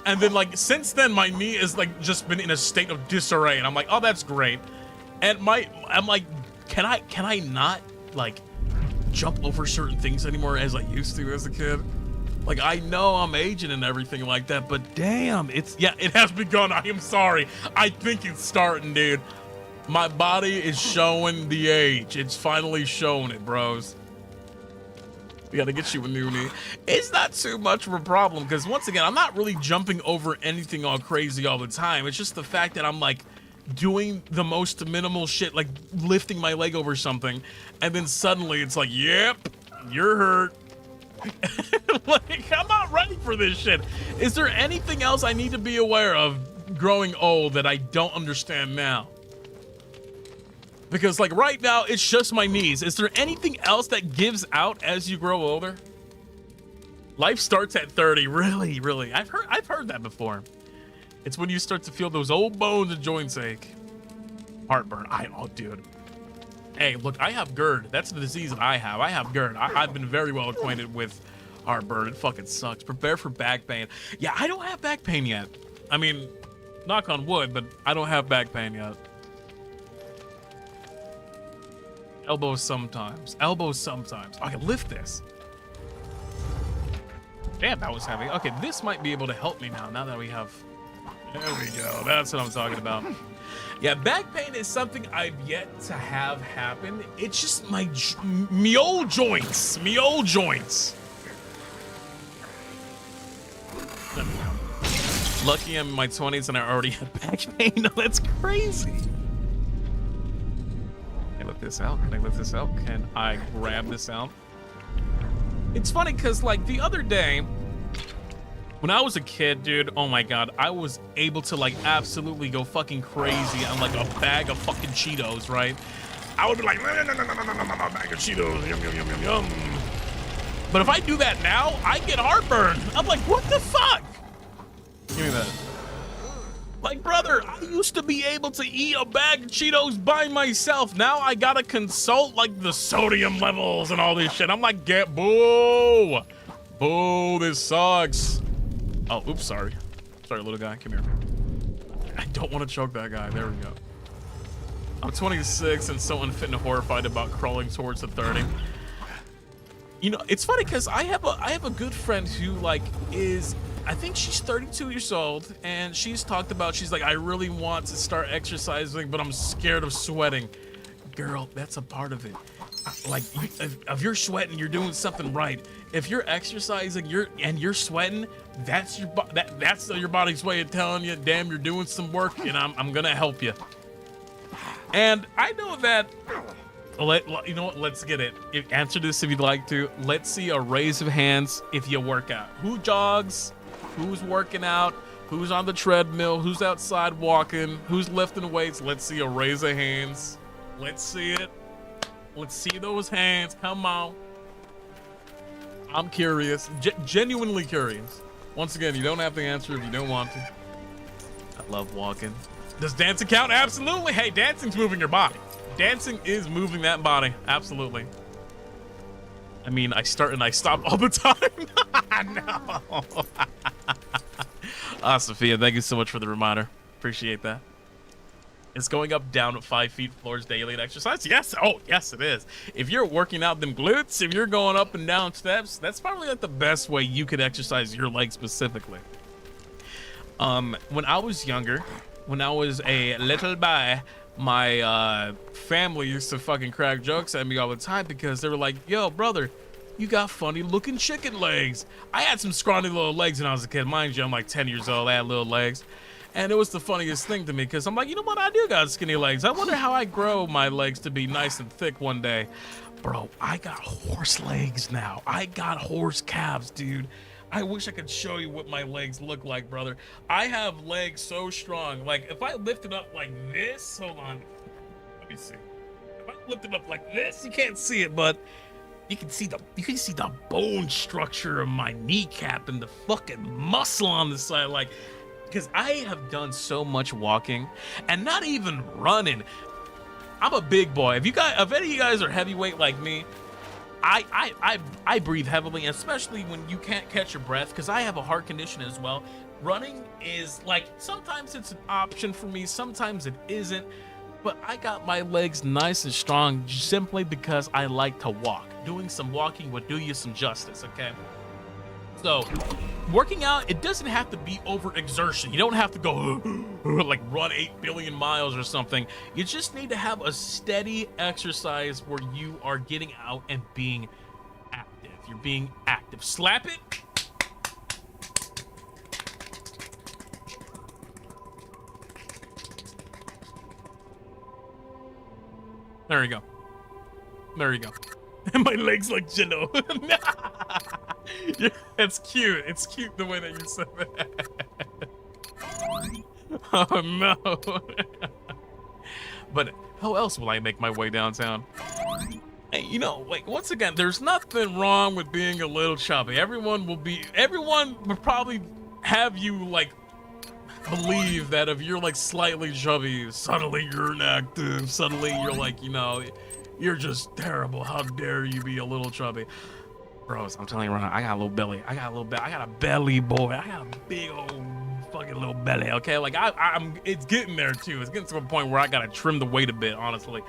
And then like since then my knee is like just been in a state of disarray, and I'm like, oh, that's great. And I'm like, can I not like jump over certain things anymore as I used to as a kid? Like, I know I'm aging and everything like that, but damn, yeah, it has begun. I am sorry. I think it's starting, dude. My body is showing the age. It's finally showing it, bros. We gotta get you a new knee. It's not too much of a problem because, once again, I'm not really jumping over anything all crazy all the time. It's just the fact that I'm like doing the most minimal shit, like lifting my leg over something, and then suddenly it's like, yep, you're hurt. Like, I'm not ready for this shit. Is there anything else I need to be aware of growing old that I don't understand now? Because, like, right now, it's just my knees. Is there anything else that gives out as you grow older? Life starts at 30. Really, really. I've heard that before. It's when you start to feel those old bones and joints ache. Heartburn. Oh, dude. Hey, look, I have GERD. That's the disease that I have. I have GERD. I've been very well acquainted with heartburn. It fucking sucks. Prepare for back pain. Yeah, I don't have back pain yet. I mean, knock on wood, but I don't have back pain yet. Elbows sometimes. Elbows sometimes. I can lift this. Damn, that was heavy. Okay, this might be able to help me now that we have... There we go. That's what I'm talking about. Yeah, back pain is something I've yet to have happen. It's just me old joints. Me old joints. Lucky I'm in my 20s and I already have back pain. That's crazy. Can I lift this out? Can I lift this out? Can I grab this out? It's funny because, like, the other day, when I was a kid, dude, oh my god, I was able to, like, absolutely go fucking crazy on, like, a bag of fucking Cheetos, right? I would be like, bag of Cheetos, yum, yum, yum, yum, yum. But if I do that now, I get heartburn. I'm like, what the fuck? Give me that. Like, brother, I used to be able to eat a bag of Cheetos by myself. Now I gotta consult, like, the sodium levels and all this shit. I'm like, boo! Boo, this sucks. Oh, oops, sorry. Sorry, little guy, come here. I don't want to choke that guy. There we go. I'm 26 and so unfit and horrified about crawling towards the 30. You know, it's funny because I have a good friend who, like, is... I think she's 32 years old, and she's talked about, she's like, I really want to start exercising, but I'm scared of sweating. Girl, that's a part of it. Like, if you're sweating, you're doing something right. If you're exercising, you're sweating, that's your body's way of telling you, damn, you're doing some work, and I'm gonna help you. And I know that. You know what? Let's get it. Answer this if you'd like to. Let's see a raise of hands if you work out. Who jogs? Who's working out? Who's on the treadmill? Who's outside walking? Who's lifting weights? Let's see a raise of hands. Let's see it. Let's see those hands. Come on. I'm curious. Genuinely curious. Once again, you don't have to answer if you don't want to. I love walking. Does dancing count? Absolutely. Hey, dancing's moving your body. Dancing is moving that body. Absolutely. I mean, I start and I stop all the time. No. Sophia, thank you so much for the reminder. Appreciate that. It's going up, down at 5 feet floors daily to exercise. Yes. Oh, yes, it is. If you're working out them glutes, if you're going up and down steps, that's probably like the best way you could exercise your legs specifically. When I was younger, when I was a little boy, my family used to fucking crack jokes at me all the time because they were like, yo, brother, you got funny looking chicken legs. I had some scrawny little legs when I was a kid. Mind you, I'm like 10 years old. I had little legs. And it was the funniest thing to me because I'm like, you know what? I do got skinny legs. I wonder how I grow my legs to be nice and thick one day. Bro, I got horse legs now. I got horse calves, dude. I wish I could show you what my legs look like, brother. I have legs so strong. Like, if I lift it up like this, hold on. Let me see. If I lift it up like this, you can't see it, but you can see the bone structure of my kneecap and the fucking muscle on the side. Like, because I have done so much walking and not even running. I'm a big boy. If any of you guys are heavyweight like me, I breathe heavily, especially when you can't catch your breath, because I have a heart condition as well. Running is like, sometimes it's an option for me, sometimes it isn't, but I got my legs nice and strong simply because I like to walk. Doing some walking would do you some justice, okay? So working out, it doesn't have to be overexertion. You don't have to go like run 8 billion miles or something. You just need to have a steady exercise where you are getting out and being active. You're being active. Slap it. There you go. There you go. My legs like Jello. Yeah, it's cute. It's cute the way that you said that. Oh no. But how else will I make my way downtown? Hey, you know, like, once again, there's nothing wrong with being a little chubby. Everyone would probably have you like believe that if you're like slightly chubby, suddenly you're inactive, suddenly you're like, you know, you're just terrible. How dare you be a little chubby? Bros, I'm telling you right now, I got a little belly. I got a belly, boy. I got a big old fucking little belly, okay? Like, it's getting there too. It's getting to a point where I gotta trim the weight a bit, honestly.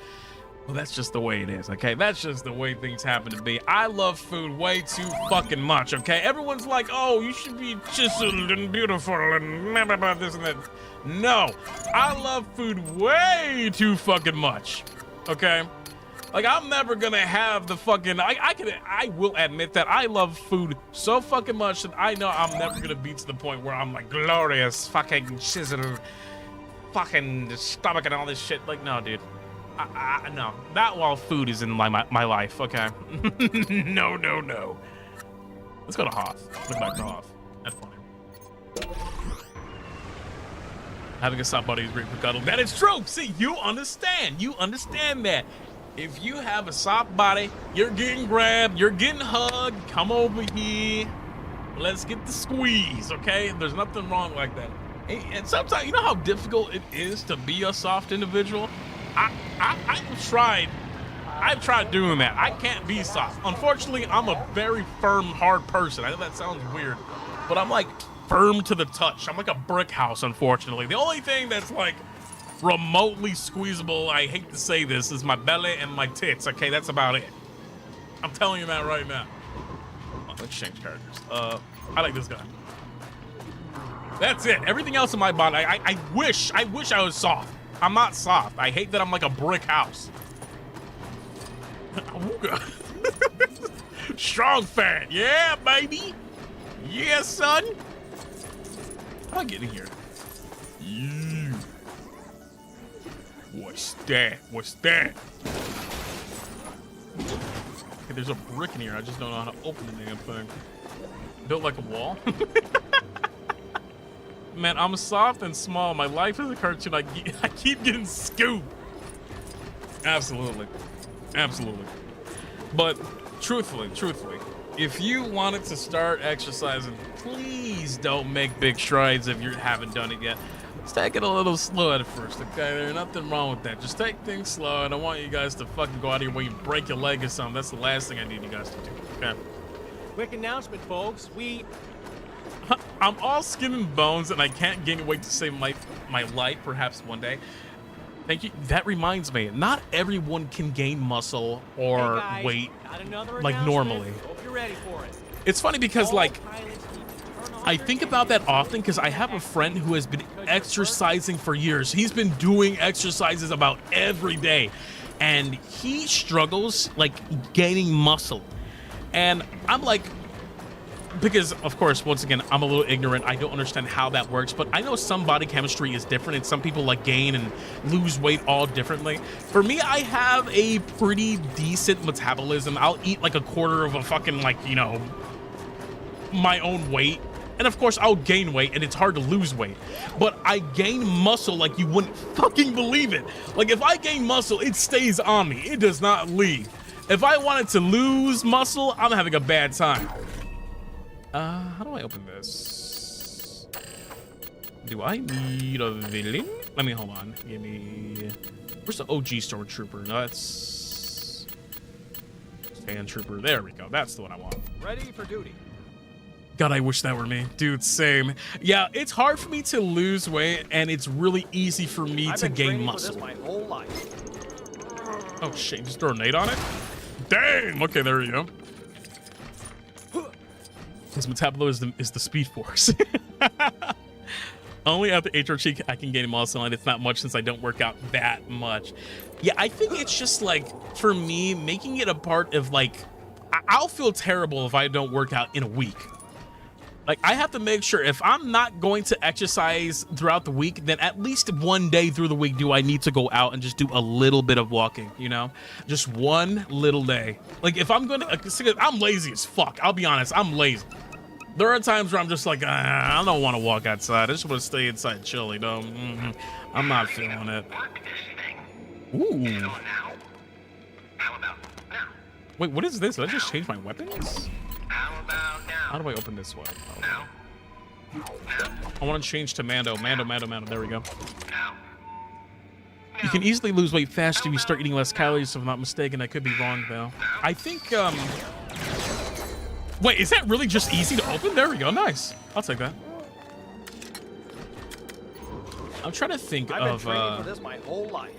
Well, that's just the way it is, okay? That's just the way things happen to be. I love food way too fucking much, okay? Everyone's like, oh, you should be chiseled and beautiful and blah, blah, blah, this and that. No, I love food way too fucking much, okay? Like, I'm never gonna have the fucking, I will admit that I love food so fucking much that I know I'm never gonna be to the point where I'm like glorious fucking chiseled fucking stomach and all this shit. Like, no, dude. No, not while food is in my life, okay? No. Let's go to Hoth. Look back to Hoth. That's funny. Having a soft body is great for cuddle. That is true. See, you understand. You understand that. If you have a soft body, you're getting grabbed, you're getting hugged. Come over here. Let's get the squeeze, okay? There's nothing wrong like that. And sometimes, you know how difficult it is to be a soft individual? I've tried doing that. I can't be soft. Unfortunately, I'm a very firm, hard person. I know that sounds weird, but I'm like firm to the touch. I'm like a brick house, unfortunately. The only thing that's like remotely squeezable, I hate to say this, is my belly and my tits. Okay, that's about it. I'm telling you that right now. Oh, let's change characters. I like this guy. That's it. Everything else in my body, I wish I was soft. I'm not soft. I hate that I'm like a brick house. Strong fat. Yeah, baby. Yeah, son. How do I get in here? Yeah. What's that? What's that? Okay, there's a brick in here. I just don't know how to open the damn thing. Built like a wall. Man, I'm soft and small. My life is a cartoon. I keep getting scooped. Absolutely. Absolutely. But truthfully, if you wanted to start exercising, please don't make big strides if you haven't done it yet. Just take it a little slow at first, okay? There's nothing wrong with that. Just take things slow. I don't want you guys to fucking go out of your way and break your leg or something. That's the last thing I need you guys to do, okay? Quick announcement, folks. I'm all skin and bones, and I can't gain weight to save my life, perhaps one day. Thank you. That reminds me, not everyone can gain muscle or weight like normally. Hope you're ready for it. It's funny because, like, I think about that often because I have a friend who has been exercising for years. He's been doing exercises about every day, and he struggles, like, gaining muscle. And I'm like, because, of course, once again, I'm a little ignorant. I don't understand how that works, but I know some body chemistry is different, and some people like gain and lose weight all differently. For me, I have a pretty decent metabolism. I'll eat like a quarter of a fucking, like, you know, my own weight. And of course, I'll gain weight, and it's hard to lose weight. But I gain muscle like you wouldn't fucking believe it. Like, if I gain muscle, it stays on me. It does not leave. If I wanted to lose muscle, I'm having a bad time. How do I open this? Do I need a villain? Let me, hold on. Give me... Where's the OG Stormtrooper? No, that's... Sand Trooper. There we go. That's the one I want. Ready for duty. God, I wish that were me. Dude, same. Yeah, it's hard for me to lose weight, and it's really easy for me to gain muscle. I've been training for this my whole life. Oh, shit. Just throw a nade on it? Damn! Okay, there you go. His metabolism is the speed force. Only at the HRC I can gain muscle, and it's not much since I don't work out that much. Yeah, I think it's just like, for me, making it a part of like, I'll feel terrible if I don't work out in a week. Like, I have to make sure if I'm not going to exercise throughout the week, then at least one day through the week do I need to go out and just do a little bit of walking, you know? Just one little day. Like, if I'm going to, I'm lazy as fuck. I'll be honest, I'm lazy. There are times where I'm just like, I don't want to walk outside. I just want to stay inside chill, you know? I'm not feeling it. Ooh. Wait, what is this? Did I just change my weapons? How do I open this one? Oh. I want to change to Mando. Mando. There we go. You can easily lose weight fast if you start eating less calories, if I'm not mistaken. I could be wrong, though. I think, wait, is that really just easy to open? There we go. Nice. I'll take that. I'm trying to think I've been of, training for this my whole life.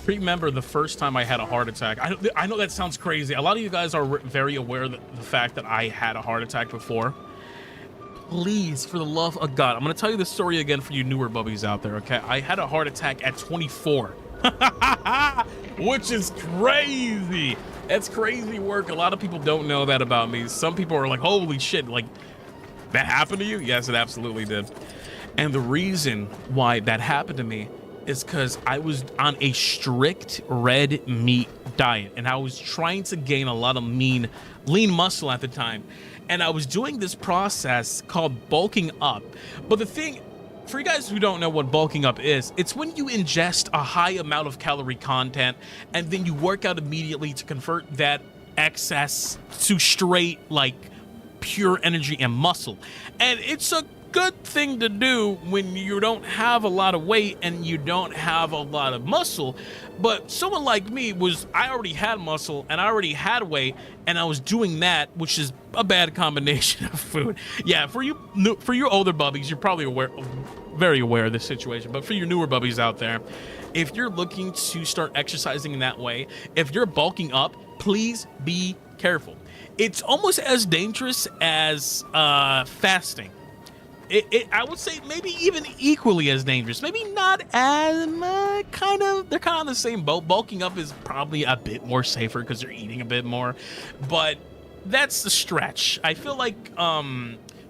remember the first time I had a heart attack. I know that sounds crazy. A lot of you guys are very aware of the fact that I had a heart attack before. Please, for the love of God, I'm going to tell you the story again for you newer bubbies out there, okay? I had a heart attack at 24, which is crazy. That's crazy work. A lot of people don't know that about me. Some people are like, holy shit, like, that happened to you? Yes, it absolutely did. And the reason why that happened to me is because I was on a strict red meat diet, and I was trying to gain a lot of lean muscle at the time. And I was doing this process called bulking up. But the thing, for you guys who don't know what bulking up is, it's when you ingest a high amount of calorie content and then you work out immediately to convert that excess to straight, like, pure energy and muscle. And it's a good thing to do when you don't have a lot of weight and you don't have a lot of muscle. But someone like me I already had muscle and I already had weight, and I was doing that, which is a bad combination of food. Yeah, for you older bubbies, you're probably very aware of this situation. But for your newer bubbies out there, if you're looking to start exercising in that way, if you're bulking up, please be careful. It's almost as dangerous as fasting. I would say maybe even equally as dangerous. Maybe not as they're kind of the same boat. Bulking up is probably a bit more safer because you're eating a bit more, but that's the stretch. I feel like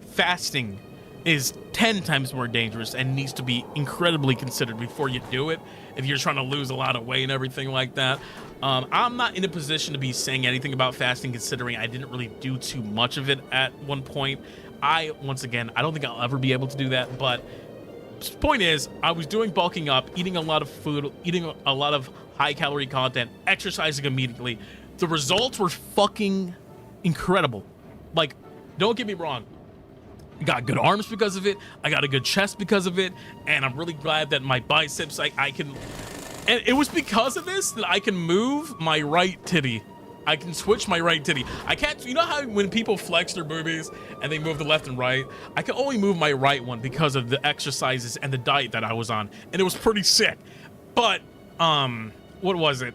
fasting is 10 times more dangerous and needs to be incredibly considered before you do it if you're trying to lose a lot of weight and everything like that. I'm not in a position to be saying anything about fasting, considering I didn't really do too much of it at one point. Once again, I don't think I'll ever be able to do that, but the point is, I was doing bulking up, eating a lot of food, eating a lot of high calorie content, exercising immediately. The results were fucking incredible. Like, don't get me wrong. I got good arms because of it. I got a good chest because of it. And I'm really glad that my biceps, I can... And it was because of this that I can move my right titty. I can switch my right titty. I can't, you know how when people flex their boobies and they move the left and right? I can only move my right one because of the exercises and the diet that I was on. And it was pretty sick. But, what was it?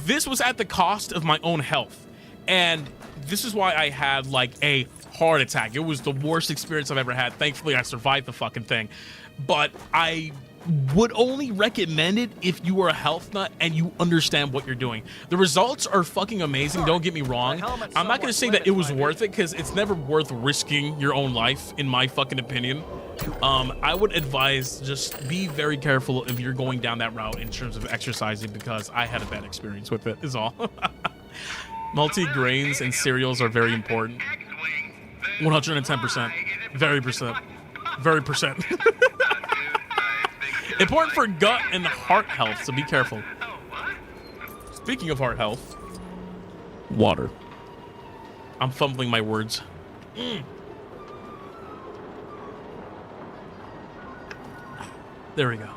This was at the cost of my own health. And this is why I had like a heart attack. It was the worst experience I've ever had. Thankfully, I survived the fucking thing. But I would only recommend it if you are a health nut and you understand what you're doing. The results are fucking amazing, don't get me wrong. I'm not gonna say that it was worth it, because it's never worth risking your own life, in my fucking opinion. I would advise just be very careful if you're going down that route in terms of exercising, because I had a bad experience with it, is all. Multi-grains and cereals are very important. 110%. Very percent. Important for gut and heart health, so be careful. Speaking of heart health, water. I'm fumbling my words. There we go.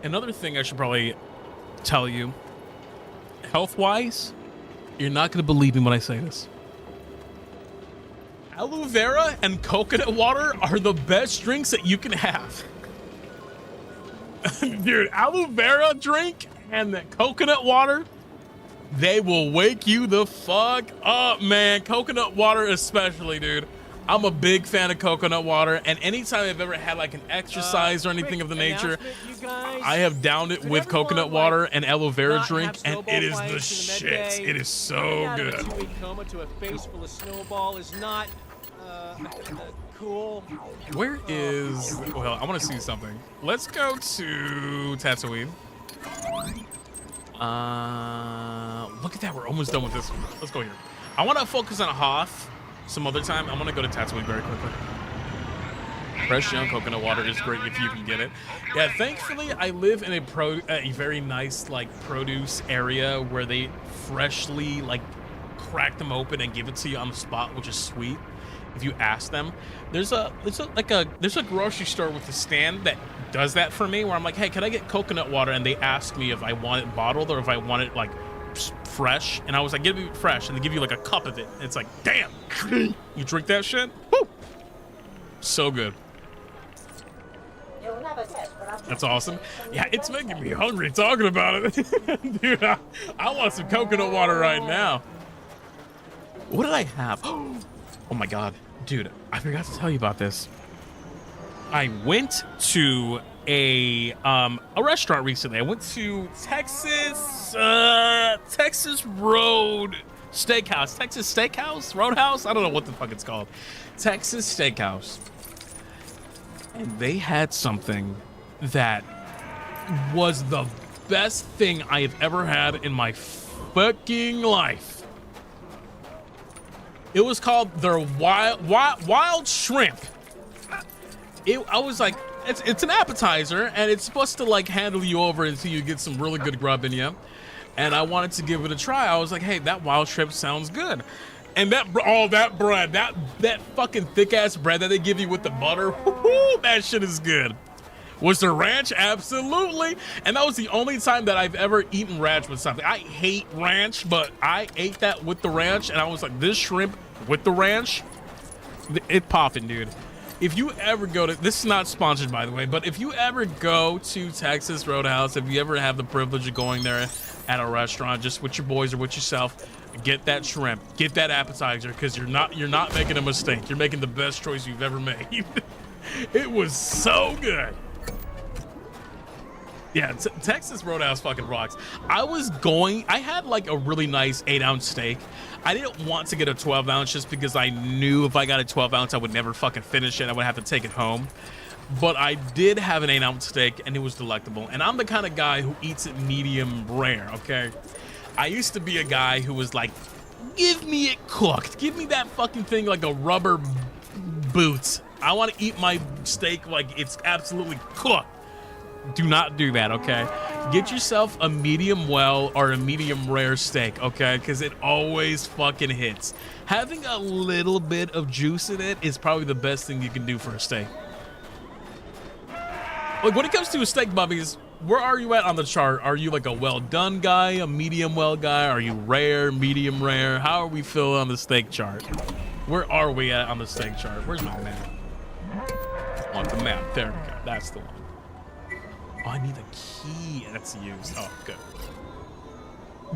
Another thing I should probably tell you, health-wise, you're not going to believe me when I say this. Aloe vera and coconut water are the best drinks that you can have. Dude, aloe vera drink and the coconut water, They will wake you the fuck up, man. Coconut water especially, dude. I'm a big fan of coconut water, and anytime I've ever had like an exercise or anything of the nature, I have downed it with coconut water and aloe vera drink, and it is the shit. It is so good. A 2-week coma to a face full of snowball is not cool. Where is? Well, I want to see something. Let's go to Tatooine. Look at that. We're almost done with this one. Let's go here. I want to focus on Hoth some other time. I'm gonna go to Tatooine very quickly. Fresh young coconut water is great if you can get it. Yeah, thankfully I live in a very nice like produce area where they freshly like crack them open and give it to you on the spot, which is sweet. If you ask them, there's a grocery store with a stand that does that for me, where I'm like, hey, can I get coconut water? And they ask me if I want it bottled or if I want it like fresh, and I was like, give me fresh, and they give you like a cup of it, and it's like, damn, you drink that shit. Woo! So good. That's awesome. Yeah, it's making me hungry talking about it. Dude, I want some coconut water right now. What did I have? Oh my god, dude, I forgot to tell you about this. I went to a restaurant recently. I went to Texas Road Steakhouse. Texas Steakhouse? Roadhouse? I don't know what the fuck it's called. Texas Steakhouse. And they had something that was the best thing I have ever had in my fucking life. It was called their wild shrimp. I was like, it's an appetizer, and it's supposed to like handle you over until you get some really good grub in you. And I wanted to give it a try. I was like, hey, that wild shrimp sounds good. And that bread, that fucking thick ass bread that they give you with the butter, that shit is good. Was there ranch? Absolutely. And that was the only time that I've ever eaten ranch with something. I hate ranch, but I ate that with the ranch, and I was like, this shrimp with the ranch, it popping, dude. If you ever go to, this is not sponsored by the way, but if you ever go to Texas Roadhouse, if you ever have the privilege of going there at a restaurant, just with your boys or with yourself, get that shrimp, get that appetizer, because you're not making a mistake. You're making the best choice you've ever made. It was so good. Yeah, Texas Roadhouse fucking rocks. I had like a really nice 8-ounce steak. I didn't want to get a 12-ounce just because I knew if I got a 12-ounce, I would never fucking finish it. I would have to take it home. But I did have an 8-ounce steak, and it was delectable. And I'm the kind of guy who eats it medium rare, okay? I used to be a guy who was like, give me it cooked. Give me that fucking thing like a rubber boot. I want to eat my steak like it's absolutely cooked. Do not do that, okay? Get yourself a medium well or a medium rare steak, okay? Because it always fucking hits. Having a little bit of juice in it is probably the best thing you can do for a steak. Like, when it comes to a steak, Bubbies, where are you at on the chart? Are you like a well done guy, a medium well guy? Are you rare, medium rare? How are we feeling on the steak chart? Where are we at on the steak chart? Where's my map? On the map. There we go. That's the one. Oh, I need a key that's used. Oh, good.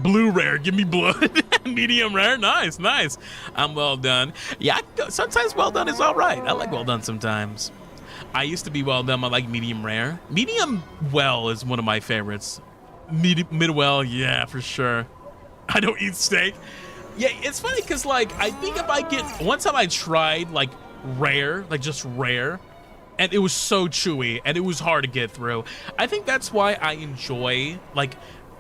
Blue rare, give me blood. Medium rare, nice, nice. I'm well done. Yeah, sometimes well done is all right. I like well done sometimes. I used to be well done. I like medium rare. Medium well is one of my favorites. Mid well, yeah, for sure. I don't eat steak. Yeah, it's funny because like I think if I get one time I tried like rare, like just rare. And it was so chewy, and it was hard to get through. I think that's why I enjoy like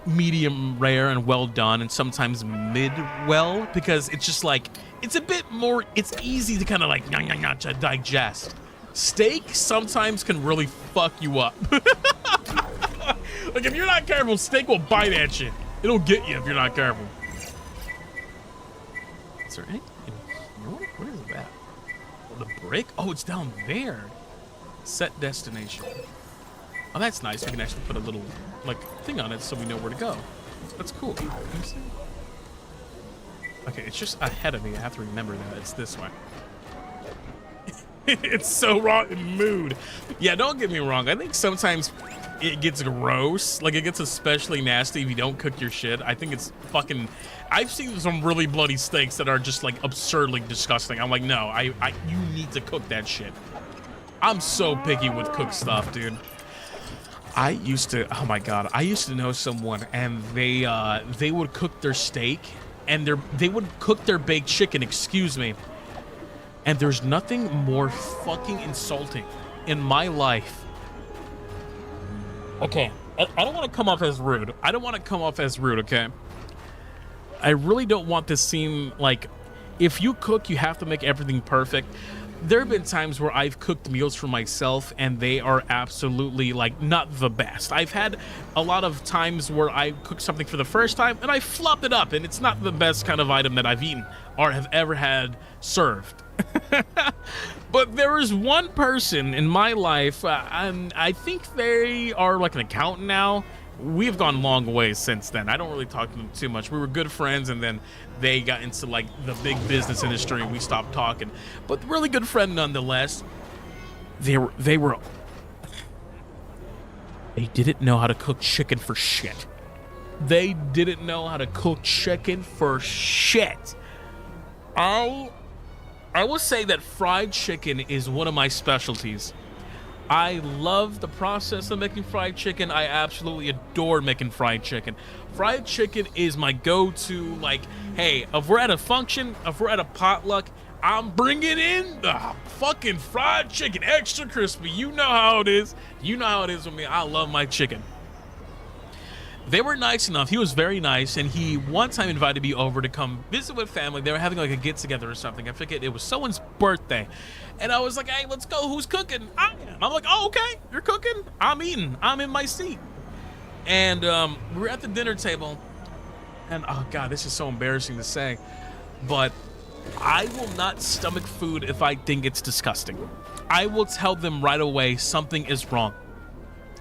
medium rare and well done, and sometimes mid well, because it's just like it's a bit more. It's easy to kind of like to digest. Steak sometimes can really fuck you up. Like if you're not careful, steak will bite at you. It'll get you if you're not careful. Is there anything in here? What is that? Oh, the brick? Oh, it's down there. Set destination. Oh, that's nice. We can actually put a little like thing on it so we know where to go. That's cool. Let me see. Okay, it's just ahead of me. I have to remember that it's this way. It's so wrong in mood. Yeah, don't get me wrong. I think sometimes it gets gross. Like, it gets especially nasty if you don't cook your shit. I think it's fucking... I've seen some really bloody steaks that are just, like, absurdly disgusting. I'm like, no, you need to cook that shit. I'm so picky with cooked stuff, dude. I used to... Oh, my God. I used to know someone, and they would cook their steak, and they would cook their baked chicken, excuse me. And there's nothing more fucking insulting in my life. Okay, I don't want to come off as rude. I don't want to come off as rude, okay? I really don't want to seem like if you cook, you have to make everything perfect. There have been times where I've cooked meals for myself and they are absolutely like not the best. I've had a lot of times where I cooked something for the first time and I flopped it up and it's not the best kind of item that I've eaten or have ever had served. But there is one person in my life, and I think they are like an accountant now. We've gone long ways since then. I don't really talk to them too much. We were good friends, and then they got into like the big business industry, and we stopped talking. But really good friend nonetheless. They didn't know how to cook chicken for shit. They didn't know how to cook chicken for shit. I will say that fried chicken is one of my specialties. I love the process of making fried chicken. I absolutely adore making fried chicken. Fried chicken is my go-to, like, hey, if we're at a function, if we're at a potluck, I'm bringing in the fucking fried chicken, extra crispy. You know how it is. You know how it is with me. I love my chicken. They were nice enough. He was very nice, and he one time invited me over to come visit with family. They were having like a get-together or something. I forget. It was someone's birthday. And I was like, hey, let's go. Who's cooking? I am. I'm like, oh, okay. You're cooking? I'm eating. I'm in my seat. And we were at the dinner table, and oh, God, this is so embarrassing to say, but I will not stomach food if I think it's disgusting. I will tell them right away something is wrong.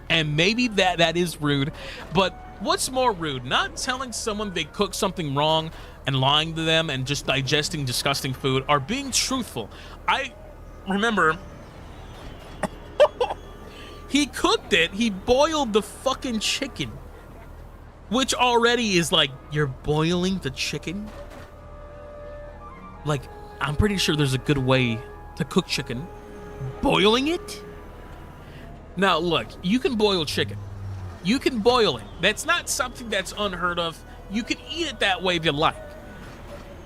And maybe that is rude, but what's more rude? Not telling someone they cook something wrong and lying to them and just digesting disgusting food, or being truthful. I remember he cooked it. He boiled the fucking chicken, which already is like, you're boiling the chicken? Like, I'm pretty sure there's a good way to cook chicken. Boiling it? Now, look, you can boil chicken. You can boil it. That's not something that's unheard of. You can eat it that way if you like.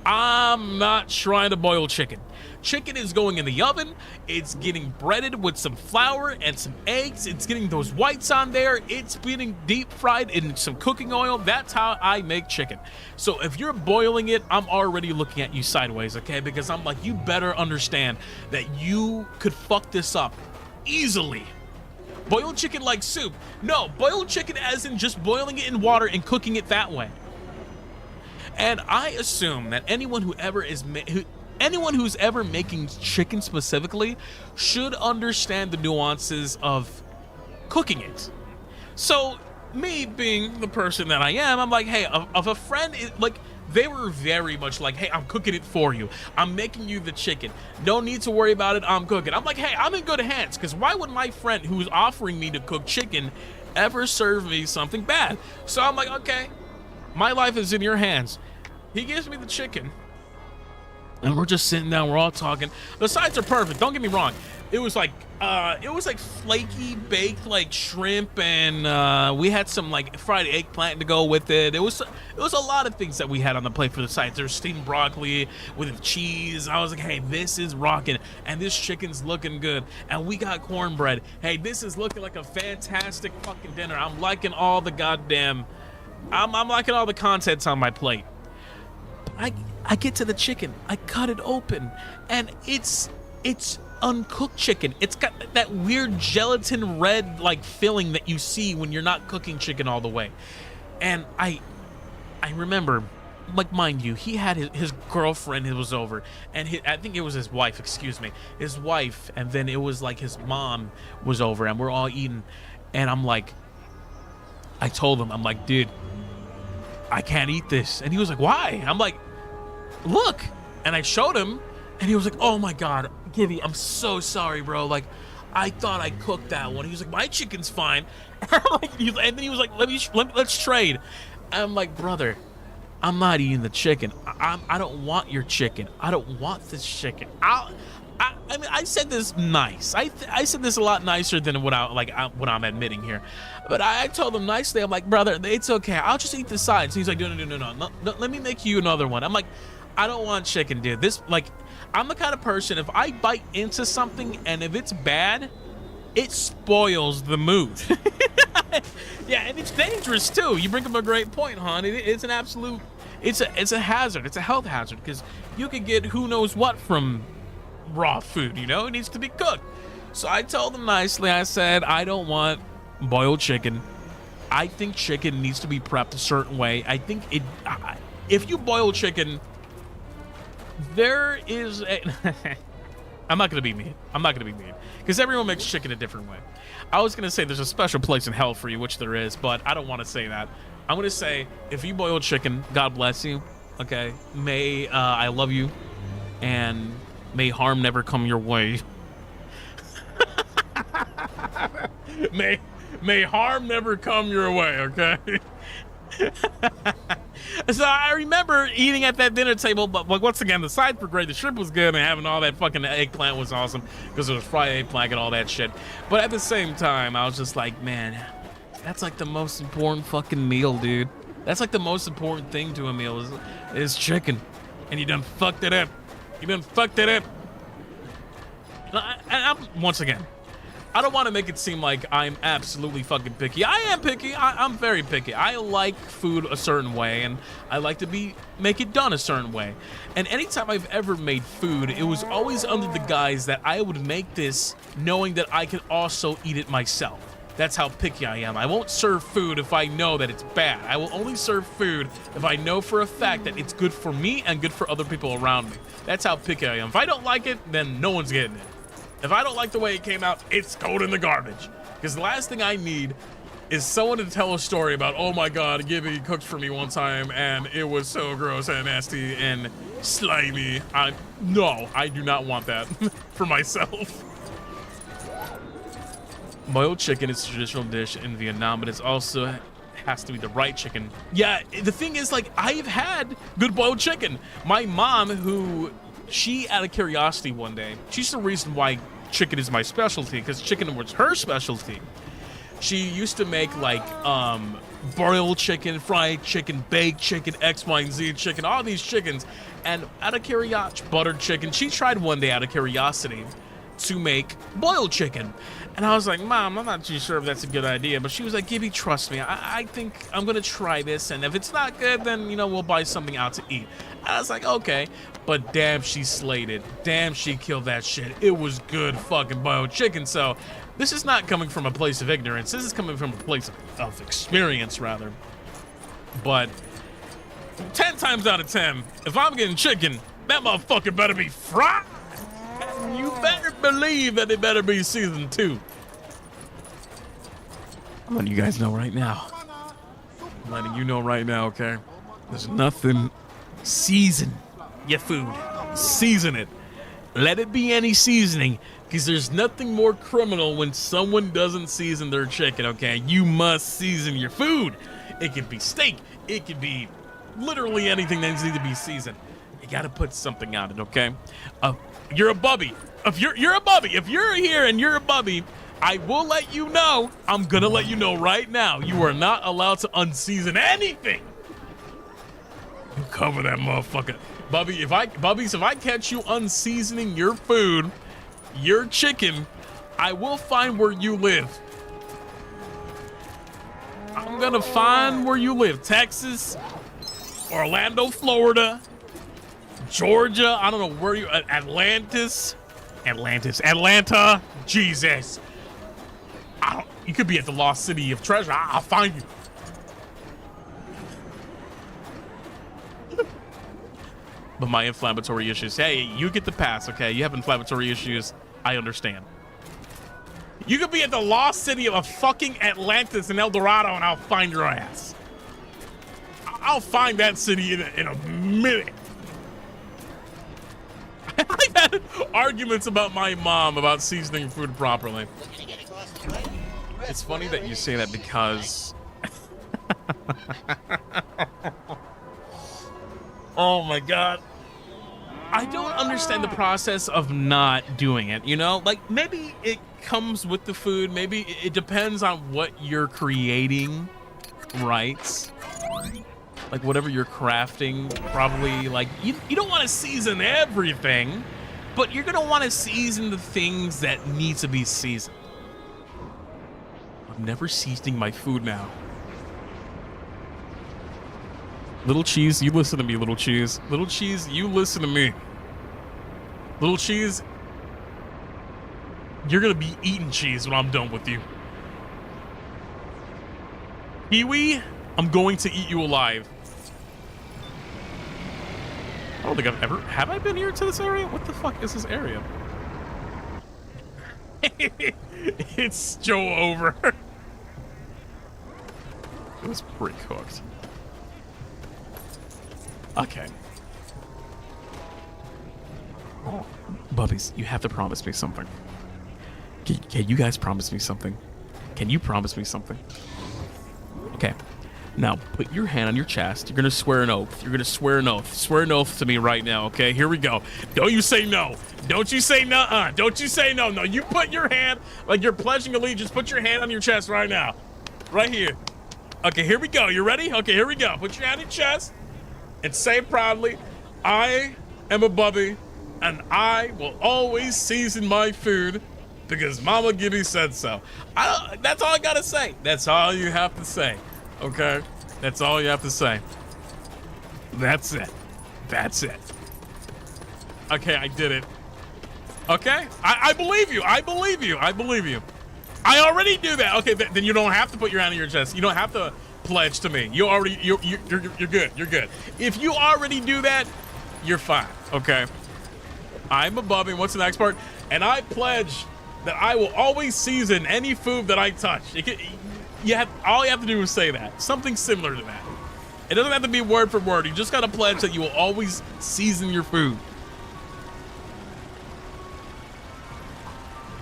I'm not trying to boil chicken. Chicken is going in the oven. It's getting breaded with some flour and some eggs. It's getting those whites on there. It's being deep fried in some cooking oil. That's how I make chicken. So if you're boiling it, I'm already looking at you sideways, okay? Because I'm like, you better understand that you could fuck this up easily. Boiled chicken like soup. No, boiled chicken as in just boiling it in water and cooking it that way. And I assume that anyone who's ever making chicken specifically should understand the nuances of cooking it. So me being the person that I am, I'm like, hey, if a friend is like, they were very much like, hey, I'm cooking it for you. I'm making you the chicken. No need to worry about it. I'm cooking. I'm like, hey, I'm in good hands, because why would my friend who's offering me to cook chicken ever serve me something bad? So I'm like, okay, my life is in your hands. He gives me the chicken, and we're just sitting down. We're all talking. The sides are perfect. Don't get me wrong. It was like flaky baked like shrimp, and we had some like fried eggplant to go with it. It was a lot of things that we had on the plate for the sides. There's steamed broccoli with cheese. I was like, hey, this is rocking, and this chicken's looking good, and we got cornbread. Hey, this is looking like a fantastic fucking dinner. I'm liking all the goddamn, I'm liking all the contents on my plate. I get to the chicken, I cut it open, and it's uncooked chicken. It's got that weird gelatin red like filling that you see when you're not cooking chicken all the way. And I remember, like, mind you, he had his girlfriend who was over, and I think it was his wife, excuse me, his wife, and then it was like his mom was over, and we're all eating, and I'm like, I told him, I'm like, dude, I can't eat this. And he was like, why? I'm like, look. And I showed him, and he was like, oh my God, Gibby, I'm so sorry, bro. Like, I thought I cooked that one. He was like, my chicken's fine. And then he was like, let's trade. I'm like, brother, I'm not eating the chicken. I don't want your chicken. I don't want this chicken. I mean, I said this nice. I said this a lot nicer than what I'm admitting here. But I told him nicely. I'm like, brother, it's okay. I'll just eat the sides. He's like, no. Let me make you another one. I'm like, I don't want chicken, dude. This, like, I'm the kind of person, if I bite into something and if it's bad, it spoils the mood. Yeah, and it's dangerous too. You bring up a great point, hon. It's an absolute, it's a hazard. It's a health hazard because you could get who knows what from raw food, you know? It needs to be cooked. So I told him nicely, I said, I don't want boiled chicken. I think chicken needs to be prepped a certain way. I think if you boil chicken, there is a I'm not gonna be mean. Because everyone makes chicken a different way. I was gonna say there's a special place in hell for you, which there is, but I don't want to say that. I'm gonna say if you boil chicken, God bless you. Okay, may I love you, and may harm never come your way. may harm never come your way. Okay. So I remember eating at that dinner table, but once again, the sides were great. The shrimp was good, and having all that fucking eggplant was awesome because it was fried eggplant and all that shit. But at the same time, I was just like, man, that's like the most important fucking meal, dude. That's like the most important thing to a meal is chicken, and you done fucked it up. And once again, I don't want to make it seem like I'm absolutely fucking picky. I am picky. I'm very picky. I like food a certain way, and I like to make it done a certain way. And anytime I've ever made food, it was always under the guise that I would make this knowing that I could also eat it myself. That's how picky I am. I won't serve food if I know that it's bad. I will only serve food if I know for a fact that it's good for me and good for other people around me. That's how picky I am. If I don't like it, then no one's getting it. If I don't like the way it came out, it's going in the garbage. Because the last thing I need is someone to tell a story about, oh my God, Gibby cooked for me one time and it was so gross and nasty and slimy. No, I do not want that for myself. Boiled chicken is a traditional dish in Vietnam, but it also has to be the right chicken. Yeah, the thing is, like, I've had good boiled chicken. My mom, she, out of curiosity one day, she's the reason why chicken is my specialty, because chicken was her specialty. She used to make, like, broiled chicken, fried chicken, baked chicken, X, Y, and Z chicken, all these chickens. And out of curiosity, buttered chicken, she tried one day out of curiosity to make boiled chicken. And I was like, Mom, I'm not too sure if that's a good idea. But she was like, Gibby, trust me. I think I'm going to try this. And if it's not good, then, you know, we'll buy something out to eat. And I was like, okay. But damn, she slayed it. Damn, she killed that shit. It was good fucking boiled chicken. So this is not coming from a place of ignorance. This is coming from a place of experience, rather. But 10 times out of 10, if I'm getting chicken, that motherfucker better be fried. You better believe that it better be seasoned too. I'm letting you guys know right now. I'm letting you know right now, okay? There's nothing. Season your food. Season it. Let it be any seasoning, because there's nothing more criminal when someone doesn't season their chicken, okay? You must season your food. It could be steak. It could be literally anything that needs to be seasoned. You gotta put something on it, okay? You're a bubbie. If you're a bubbie, if you're here and you're a bubbie, I will let you know. I'm gonna let you know right now. You are not allowed to unseason anything. You cover that motherfucker, Bubby. If I catch you unseasoning your food, your chicken, I will find where you live. I'm gonna find where you live. Texas, Orlando, Florida, Georgia, I don't know where you, Atlanta, Jesus. You could be at the lost city of treasure. I'll find you. But my inflammatory issues, hey, you get the pass, okay? You have inflammatory issues, I understand. You could be at the lost city of a fucking Atlantis in El Dorado and I'll find your ass. I'll find that city in a minute. I've had Arguments about my mom about seasoning food properly. It's funny that you say that because oh my god, I don't understand the process of not doing it, you know? Like, maybe it comes with the food, maybe it depends on what you're creating, right? Like, whatever you're crafting, probably, like, you don't want to season everything, but you're gonna want to season the things that need to be seasoned. I'm never seasoning my food now. Little Cheese, you listen to me, Little Cheese. Little Cheese, you listen to me. Little Cheese, you're gonna be eating cheese when I'm done with you. Kiwi, I'm going to eat you alive. I don't think have I been here to this area? What the fuck is this area? It's Joe over. It was pretty cooked. Okay. Bubbies, you have to promise me something. Can you guys promise me something? Can you promise me something? Okay. Now, put your hand on your chest. You're going to swear an oath. You're going to swear an oath. Swear an oath to me right now, okay? Here we go. Don't you say no. Don't you say nuh-uh. Don't you say no. No, you put your hand, like you're pledging allegiance, put your hand on your chest right now. Right here. Okay, here we go. You ready? Okay, here we go. Put your hand on your chest and say proudly, I am a Bubbie, and I will always season my food because Mama Gibby said so. That's all I gotta say. That's all you have to say. Okay? That's all you have to say. That's it. That's it. Okay, I did it. Okay? I believe you. I believe you. I believe you. I already do that. Okay, then you don't have to put your hand on your chest. You don't have to pledge to me. You're good. You're good. If you already do that, you're fine. Okay? I'm a Bubbie. What's the next part? And I pledge that I will always season any food that I touch. All you have to do is say that. Something similar to that. It doesn't have to be word for word. You just got to pledge that you will always season your food.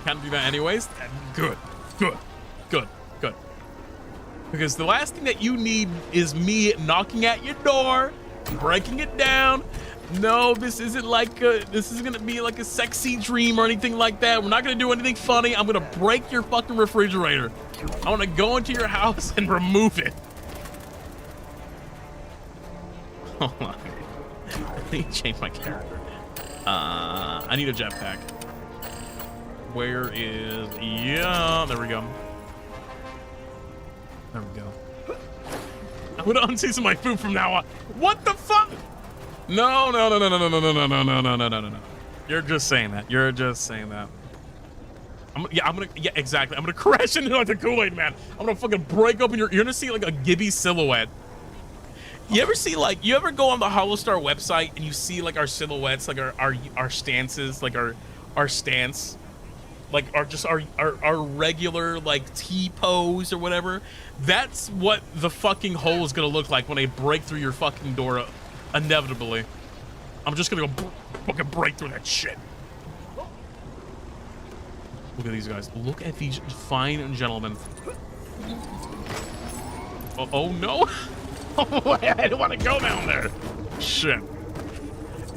Can't do that anyways. Good. Because the last thing that you need is me knocking at your door, breaking it down. No, this isn't gonna be like a sexy dream or anything like that. We're not gonna do anything funny. I'm gonna break your fucking refrigerator. I wanna go into your house and remove it. Hold on. I need to change my character. I need a jetpack. Where is, yeah, there we go. There we go. I'm gonna unseason my food from now on. What the fuck? No. You're just saying that. You're just saying that. Yeah, exactly. I'm gonna crash into like the Kool-Aid man. I'm gonna fucking break open you're gonna see like a Gibby silhouette. You ever go on the HOLOSTAR website and you see like our silhouettes, like our stances, like our stance, like our regular like T pose or whatever. That's what the fucking hole is gonna look like when they break through your fucking door. Inevitably, I'm just gonna go fucking break through that shit. Look at these guys. Look at these fine gentlemen. Oh no! I didn't want to go down there. Shit.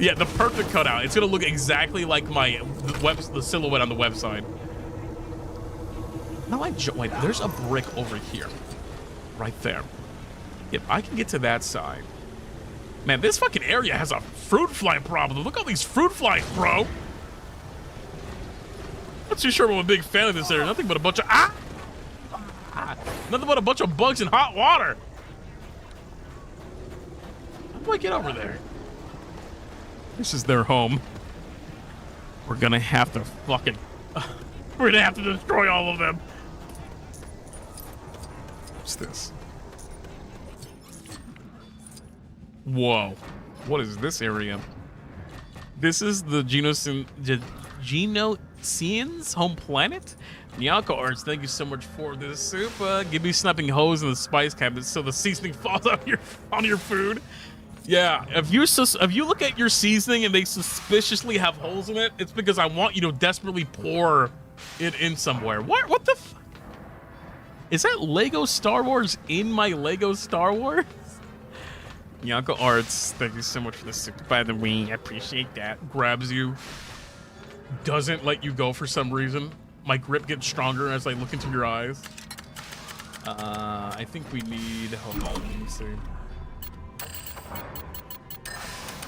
Yeah, the perfect cutout. It's gonna look exactly like the silhouette on the website. Now wait, there's a brick over here, right there. If I can get to that side. Man, this fucking area has a fruit fly problem. Look at all these fruit flies, bro. Not too sure I'm a big fan of this area. Nothing but a bunch of nothing but a bunch of bugs in hot water. How do I get over there? This is their home. We're gonna have to fucking we're gonna have to destroy all of them. What's this? Whoa, what is this area? This is the Genocians home planet? Nyako Arts, thank you so much for this soup. Give me snapping hose in the spice cabinet so the seasoning falls on your food. Yeah, if you look at your seasoning and they suspiciously have holes in it, it's because I want you to desperately pour it in somewhere. What the f? Is that Lego Star Wars in my Lego Star Wars? Yanko Arts, thank you so much for the 6 by the way. I appreciate that. Grabs you. Doesn't let you go for some reason. My grip gets stronger as I look into your eyes. I think we need, hold on, let me see.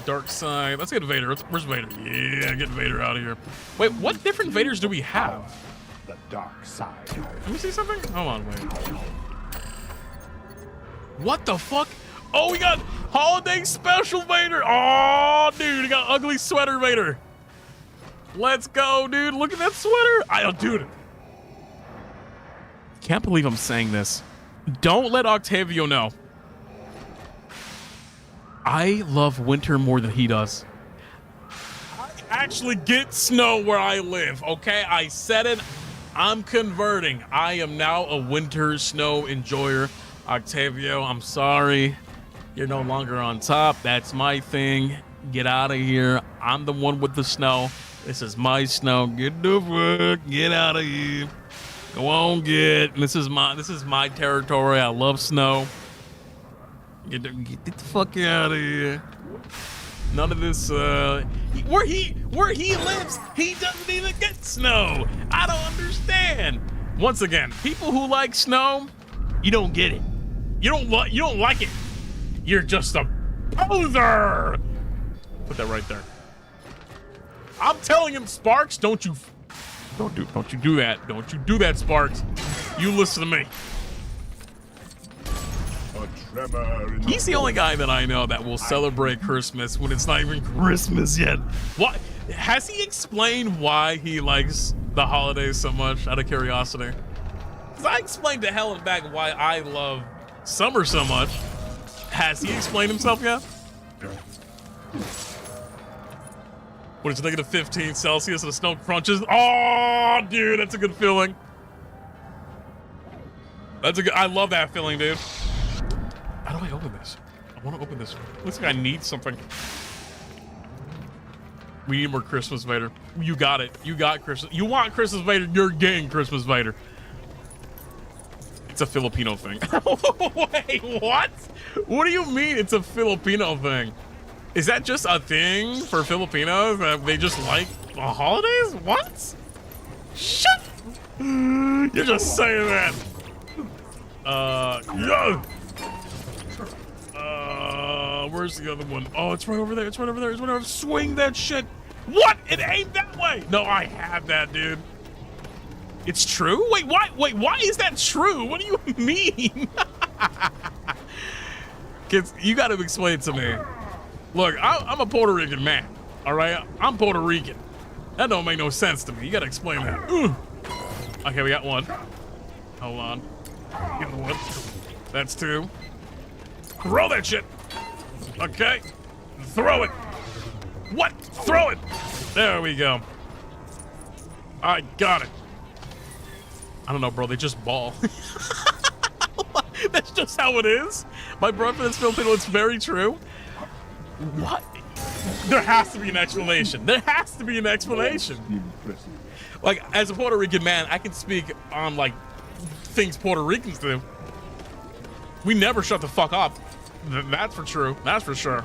Dark side. Let's get Vader. Where's Vader? Yeah, get Vader out of here. Wait, what different Vaders do we have? The dark side. Let me see something? Hold on, wait. What the fuck? Oh, we got holiday special Vader. Oh, dude, we got ugly sweater Vader. Let's go, dude. Look at that sweater. Dude. Can't believe I'm saying this. Don't let Octavio know. I love winter more than he does. I actually get snow where I live, okay? I said it. I'm converting. I am now a winter snow enjoyer. Octavio, I'm sorry. You're no longer on top. That's my thing. Get out of here. I'm the one with the snow. This is my snow. Get the fuck. Get out of here. Go on, get. This is my territory. I love snow. Get the fuck out of here. None of this, where he lives, he doesn't even get snow. I don't understand. Once again, people who like snow, you don't get it. You don't like it. You're just a poser. Put that right there. I'm telling him, Sparks, don't you do that. Don't you do that, Sparks. You listen to me. He's the only guy that I know that will celebrate Christmas when it's not even Christmas yet. What? Has he explained why he likes the holidays so much, out of curiosity? Because I explained to hell and back why I love summer so much. Has he explained himself yet? What is it, negative 15 Celsius and the snow crunches? Oh, dude, that's a good feeling. I love that feeling, dude. How do I open this? I want to open this. Looks like I need something. We need more Christmas Vader. You got it. You got Christmas. You want Christmas Vader, you're getting Christmas Vader. It's a Filipino thing. Wait, what? What do you mean it's a Filipino thing? Is that just a thing for Filipinos that they just like the holidays? What? Shut. You're just saying that. Yeah. Where's the other one? Oh, it's right over there. It's right over there. It's right over there. Swing that shit. What? It ain't that way. No, I have that, dude. It's true? Wait, why? Wait, why is that true? What do you mean? Kids, you got to explain it to me. Look, I'm a Puerto Rican man. All right, I'm Puerto Rican. That don't make no sense to me. You got to explain that. Okay, we got one. Hold on. Get the one. That's two. Throw that shit. Okay. Throw it. What? Throw it. There we go. I got it. I don't know, bro. They just ball. That's just how it is. My brother is Filipino. It's very true. What? There has to be an explanation. There has to be an explanation. Like, as a Puerto Rican man, I can speak on, like, things Puerto Ricans do. We never shut the fuck up. That's for true. That's for sure.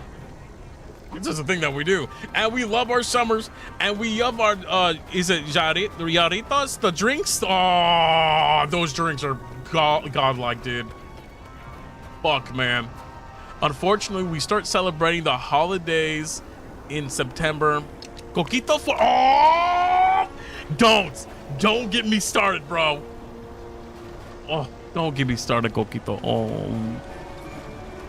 It's just a thing that we do. And we love our summers. And we love our, is it Yaritas? The drinks? Oh, those drinks are godlike, dude. Fuck, man. Unfortunately, we start celebrating the holidays in September. Coquito for, oh! Don't get me started, bro. Oh, don't get me started, Coquito. Oh.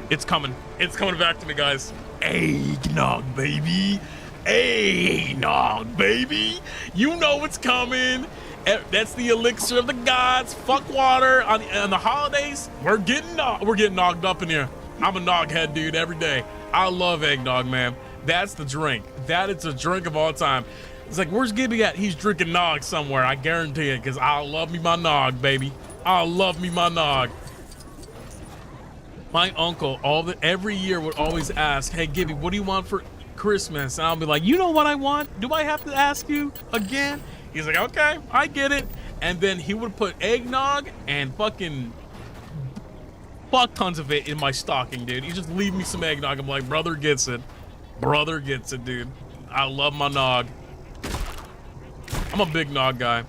It's coming. It's coming back to me, guys. Eggnog, baby. Eggnog, baby. You know what's coming. That's the elixir of the gods. Fuck water. On the holidays, we're getting knocked up in here. I'm a nog head, dude, every day. I love eggnog, man. That's the drink. That is a drink of all time. It's like, where's Gibby at? He's drinking nog somewhere. I guarantee it, because I love me my nog, baby. I love me my nog. My uncle every year would always ask, "Hey, Gibby, what do you want for Christmas?" And I'll be like, "You know what I want? Do I have to ask you again?" He's like, "Okay, I get it." And then he would put eggnog and fucking fuck tons of it in my stocking, dude. He just leave me some eggnog. I'm like, brother gets it. Brother gets it, dude. I love my nog. I'm a big nog guy.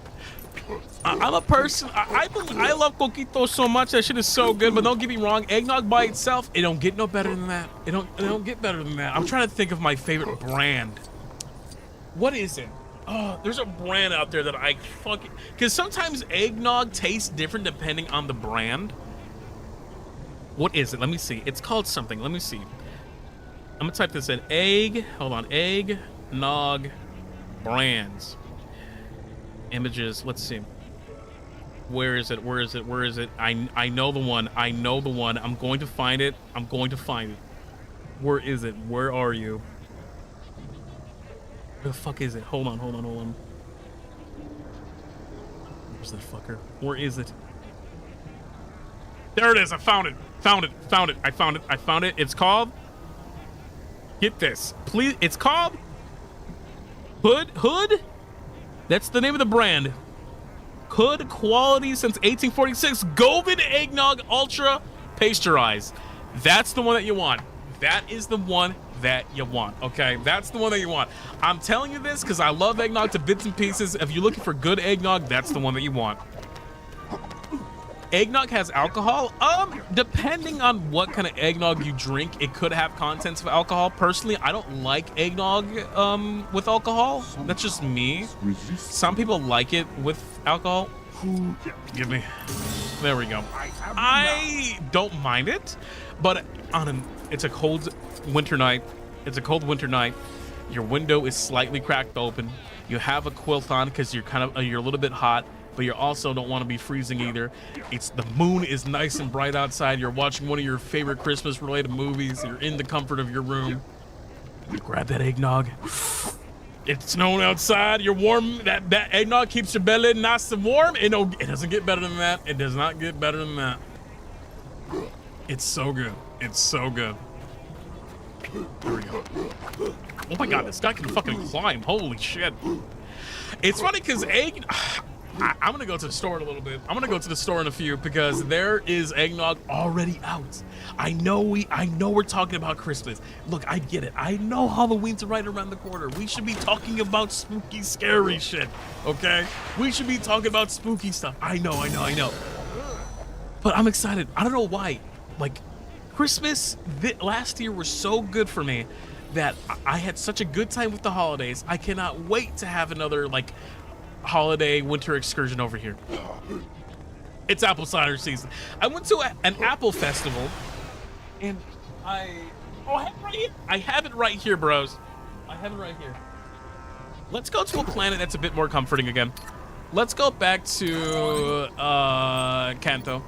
I'm a person, I love coquito so much. That shit is so good, but don't get me wrong, eggnog by itself, it don't get no better than that. It don't get better than that. I'm trying to think of my favorite brand. What is it? Oh, there's a brand out there that I fucking, because sometimes eggnog tastes different depending on the brand. What is it? Let me see. It's called something. Let me see. I'm gonna type this in. Hold on. Eggnog brands. Images. Let's see. Where is it? Where is it? Where is it? I know the one. I know the one. I'm going to find it. I'm going to find it. Where is it? Where are you? Where the fuck is it? Hold on. Hold on. Hold on. Where's that fucker? Where is it? There it is. I found it. Found it. Found it. I found it. I found it. It's called. Get this. Please. It's called. Hood? That's the name of the brand. Hood quality since 1846. Golden Eggnog Ultra Pasteurized. That's the one that you want. That is the one that you want. Okay, that's the one that you want. I'm telling you this because I love eggnog to bits and pieces. If you're looking for good eggnog, that's the one that you want. Eggnog has alcohol. Depending on what kind of eggnog you drink, it could have contents of alcohol. Personally, I don't like eggnog with alcohol. That's just me. Some people like it with alcohol. Give me. There we go. I don't mind it, but it's a cold winter night. It's a cold winter night. Your window is slightly cracked open. You have a quilt on because you're you're a little bit hot, but you also don't want to be freezing either. The moon is nice and bright outside. You're watching one of your favorite Christmas related movies. You're in the comfort of your room. You grab that eggnog. It's snowing outside. You're warm. That eggnog keeps your belly nice and warm. It doesn't get better than that. It does not get better than that. It's so good. It's so good. There we go. Oh my god, this guy can fucking climb. Holy shit. It's funny because I'm gonna go to the store in a little bit. I'm gonna go to the store in a few because there is eggnog already out. I know we're talking about Christmas. Look, I get it. I know Halloween's right around the corner. We should be talking about spooky, scary shit. Okay? We should be talking about spooky stuff. I know. But I'm excited. I don't know why. Like, Christmas last year was so good for me that I had such a good time with the holidays. I cannot wait to have another like holiday winter excursion over here. It's apple cider season. I went to an apple festival and I have it right here, bros. I have it right here. Let's go to a planet that's a bit more comforting again. Let's go back to Kanto.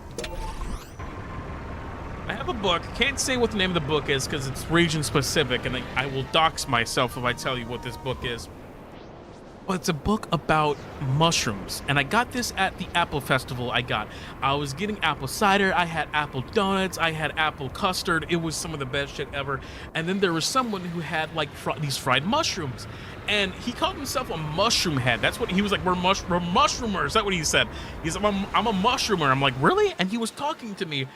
I have a book. Can't say what the name of the book is because it's region specific, and I will dox myself if I tell you what this book is. But it's a book about mushrooms, and I got this at the Apple Festival. I was getting apple cider. I had apple donuts. I had apple custard. It was some of the best shit ever. And then there was someone who had like these fried mushrooms, and he called himself a mushroom head. That's what he was like. We're mushroomers. That's what he said. He's like, I'm a mushroomer. I'm like, really? And he was talking to me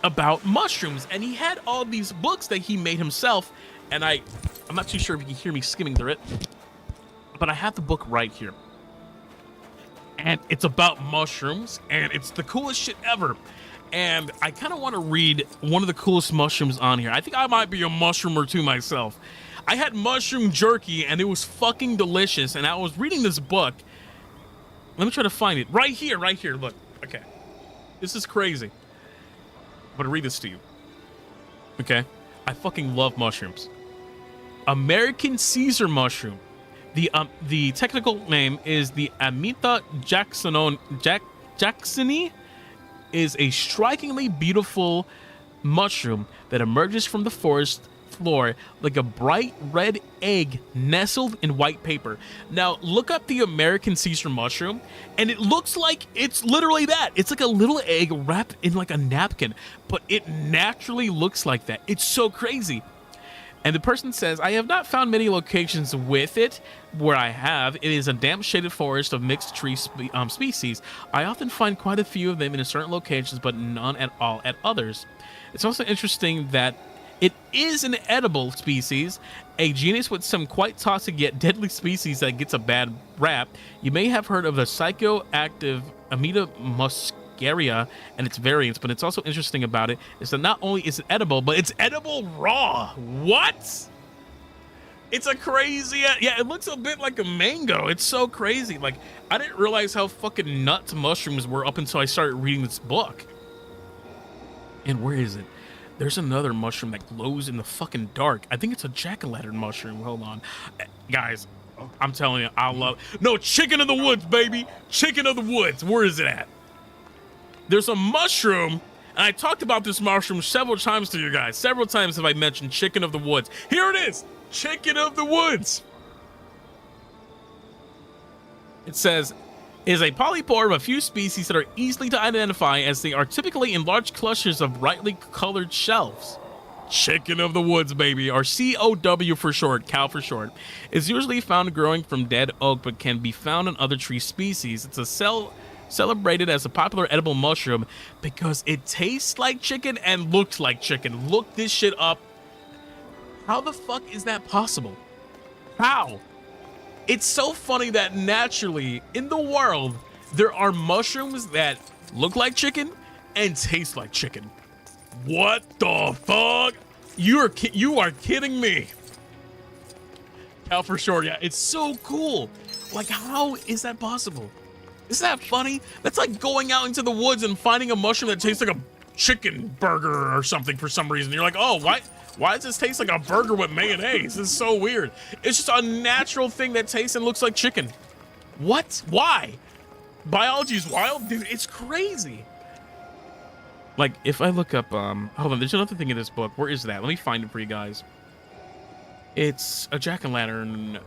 about mushrooms, and he had all these books that he made himself, and I'm not too sure if you can hear me skimming through it, but I have the book right here, and it's about mushrooms, and it's the coolest shit ever. And I kind of want to read one of the coolest mushrooms on here. I think I might be a mushroomer too myself. I had mushroom jerky, and it was fucking delicious, and I was reading this book. Let me try to find it. Right here, look. Okay. This is crazy. I'm gonna read this to you. Okay? I fucking love mushrooms. American Caesar mushroom. The technical name is the Amita jacksoni, is a strikingly beautiful mushroom that emerges from the forest floor like a bright red egg nestled in white paper. Now, look up the American Caesar mushroom, and it looks like it's literally that. It's like a little egg wrapped in like a napkin, but it naturally looks like that. It's so crazy. And the person says, I have not found many locations with it. Where I have, it is a damp shaded forest of mixed tree species. I often find quite a few of them in certain locations, but none at all at others. It's also interesting that it is an edible species, a genus with some quite toxic yet deadly species that gets a bad rap. You may have heard of the psychoactive Amida muscaria and its variants, but it's also interesting about it is that not only is it edible, but it's edible raw. What? It's a crazy, yeah, it looks a bit like a mango. It's so crazy. Like, I didn't realize how fucking nuts mushrooms were up until I started reading this book. And where is it? There's another mushroom that glows in the fucking dark. I think it's a jack-o'-lantern mushroom. Hold on. Guys, I'm telling you, I love... No, chicken of the woods, baby. Chicken of the woods. Where is it at? There's a mushroom, and I talked about this mushroom several times to you guys. Several times have I mentioned chicken of the woods. Here it is. Chicken of the woods. It says, is a polypore of a few species that are easily to identify as they are typically in large clusters of brightly colored shells. Chicken of the woods, baby, or COW for short, cow for short, is usually found growing from dead oak, but can be found in other tree species. It's a celebrated as a popular edible mushroom because it tastes like chicken and looks like chicken. Look this shit up. How the fuck is that possible? How? It's so funny that naturally in the world there are mushrooms that look like chicken and taste like chicken. What the fuck? You are kidding me. Cow for short, yeah. It's so cool. Like, how is that possible? Isn't that funny? That's like going out into the woods and finding a mushroom that tastes like a chicken burger or something for some reason. You're like, oh, why does this taste like a burger with mayonnaise? This is so weird. It's just a natural thing that tastes and looks like chicken. What? Why? Biology is wild? Dude, it's crazy. Like, if I look up, hold on, there's another thing in this book. Where is that? Let me find it for you guys. It's a jack-o'-lantern.